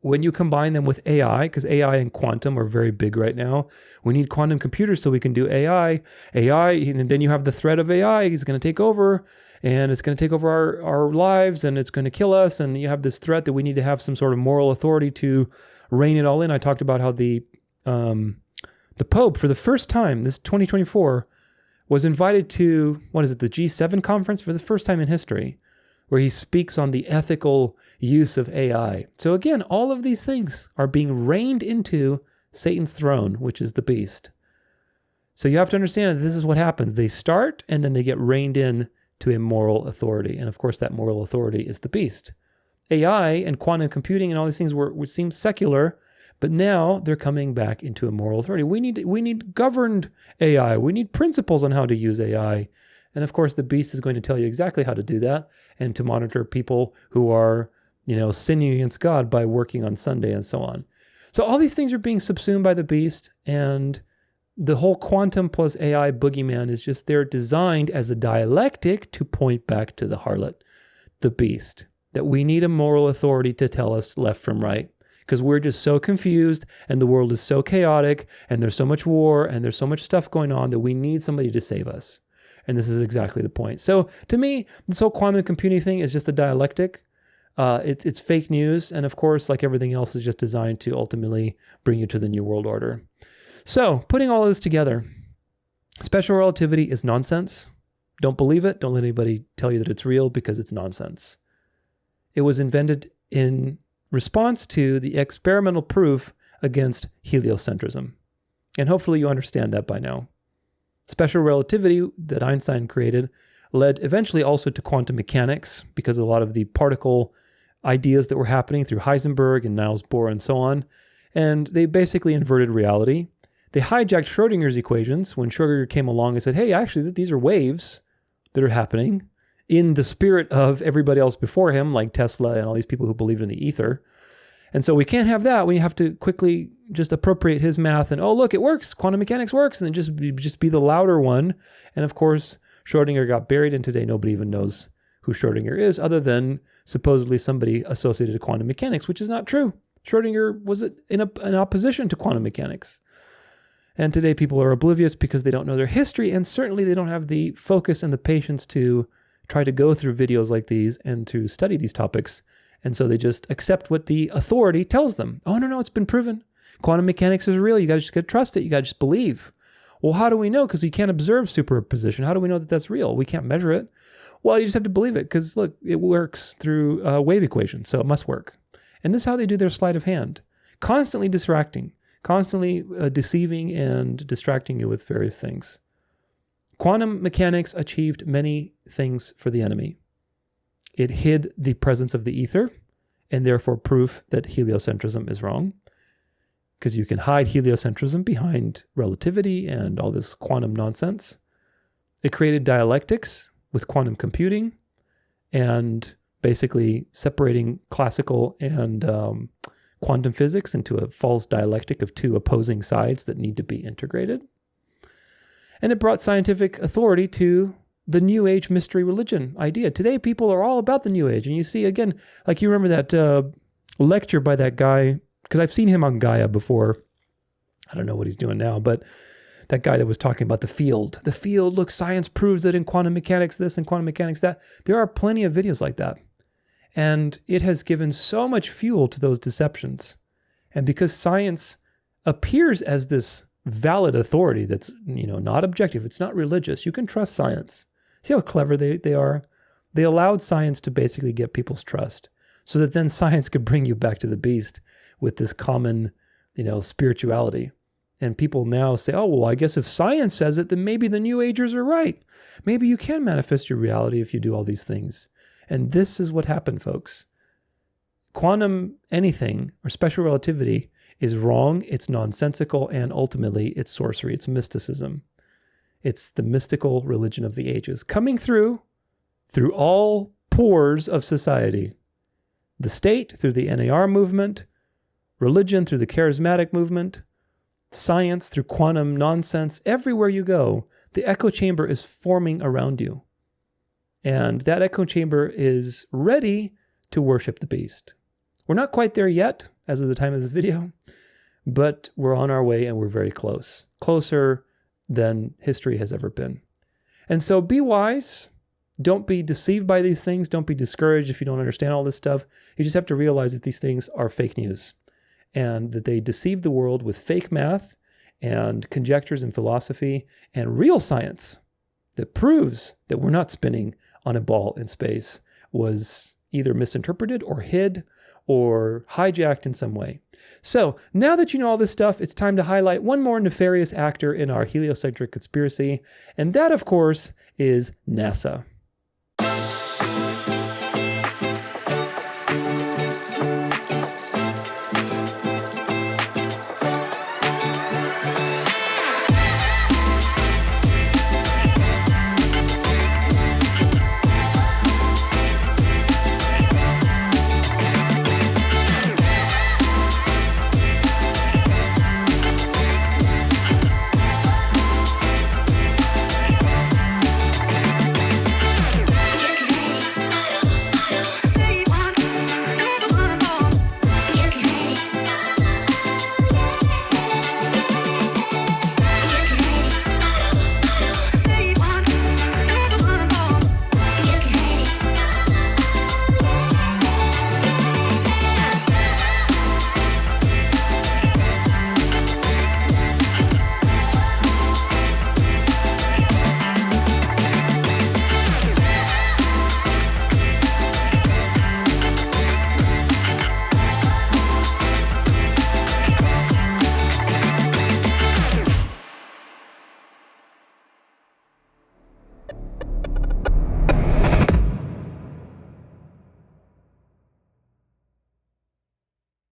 Speaker 3: When you combine them with AI, because AI and quantum are very big right now, we need quantum computers so we can do AI, and then you have the threat of AI is going to take over, and it's going to take over our lives, and it's going to kill us, and you have this threat that we need to have some sort of moral authority to rein it all in. I talked about how the Pope, for the first time, this 2024, was invited to, the G7 conference for the first time in history, where he speaks on the ethical use of AI. So again, all of these things are being reined into Satan's throne, which is the beast. So you have to understand that this is what happens. They start, and then they get reined in to a moral authority. And of course, that moral authority is the beast. AI and quantum computing and all these things would seem secular, but now they're coming back into a moral authority. We need governed AI. We need principles on how to use AI. And of course, the beast is going to tell you exactly how to do that and to monitor people who are, sinning against God by working on Sunday and so on. So all these things are being subsumed by the beast, and the whole quantum plus AI boogeyman is just there designed as a dialectic to point back to the harlot, the beast, that we need a moral authority to tell us left from right. Because we're just so confused and the world is so chaotic and there's so much war and there's so much stuff going on that we need somebody to save us. And this is exactly the point. So to me, this whole quantum computing thing is just a dialectic. It's fake news. And of course, like everything else, is just designed to ultimately bring you to the New World Order. So putting all of this together, special relativity is nonsense. Don't believe it. Don't let anybody tell you that it's real, because it's nonsense. It was invented in response to the experimental proof against heliocentrism. And hopefully you understand that by now. Special relativity that Einstein created led eventually also to quantum mechanics, because a lot of the particle ideas that were happening through Heisenberg and Niels Bohr and so on, and they basically inverted reality. They hijacked Schrodinger's equations when Schrödinger came along and said, hey, actually, these are waves that are happening, in the spirit of everybody else before him, like Tesla and all these people who believed in the ether. And so we can't have that. We have to quickly just appropriate his math and, oh, look, it works. Quantum mechanics works. And then just be the louder one. And of course, Schrödinger got buried, and today nobody even knows who Schrödinger is, other than supposedly somebody associated to quantum mechanics, which is not true. Schrödinger was in opposition to quantum mechanics. And today people are oblivious because they don't know their history, and certainly they don't have the focus and the patience to try to go through videos like these and to study these topics. And so they just accept what the authority tells them. Oh, no, it's been proven. Quantum mechanics is real. You got to trust it. You got to just believe. Well, how do we know? Because we can't observe superposition. How do we know that that's real? We can't measure it. Well, you just have to believe it, because look, it works through wave equations, so it must work. And this is how they do their sleight of hand. Constantly distracting, constantly deceiving and distracting you with various things. Quantum mechanics achieved many things for the enemy. It hid the presence of the ether, and therefore proof that heliocentrism is wrong, because you can hide heliocentrism behind relativity and all this quantum nonsense. It created dialectics with quantum computing, and basically separating classical and quantum physics into a false dialectic of two opposing sides that need to be integrated. And it brought scientific authority to the New Age mystery religion idea. Today, people are all about the New Age. And you see, again, like you remember that lecture by that guy, because I've seen him on Gaia before. I don't know what he's doing now, but that guy that was talking about the field. The field, look, science proves that in quantum mechanics this and quantum mechanics that. There are plenty of videos like that. And it has given so much fuel to those deceptions. And because science appears as this valid authority that's, not objective, it's not religious, you can trust science. See how clever they are? They allowed science to basically get people's trust so that then science could bring you back to the beast with this common, spirituality. And people now say, oh, well, I guess if science says it, then maybe the New Agers are right. Maybe you can manifest your reality if you do all these things. And this is what happened, folks. Quantum anything or special relativity is wrong, it's nonsensical, and ultimately it's sorcery, it's mysticism. It's the mystical religion of the ages coming through all pores of society. The state through the NAR movement, religion through the charismatic movement, science through quantum nonsense. Everywhere you go, the echo chamber is forming around you. And that echo chamber is ready to worship the beast. We're not quite there yet, as of the time of this video, but we're on our way and we're very close. Closer than history has ever been. And so be wise. Don't be deceived by these things. Don't be discouraged if you don't understand all this stuff. You just have to realize that these things are fake news and that they deceive the world with fake math and conjectures and philosophy and real science that proves that we're not spinning on a ball in space was either misinterpreted or hid or hijacked in some way. So now that you know all this stuff, it's time to highlight one more nefarious actor in our heliocentric conspiracy, and that, of course, is NASA.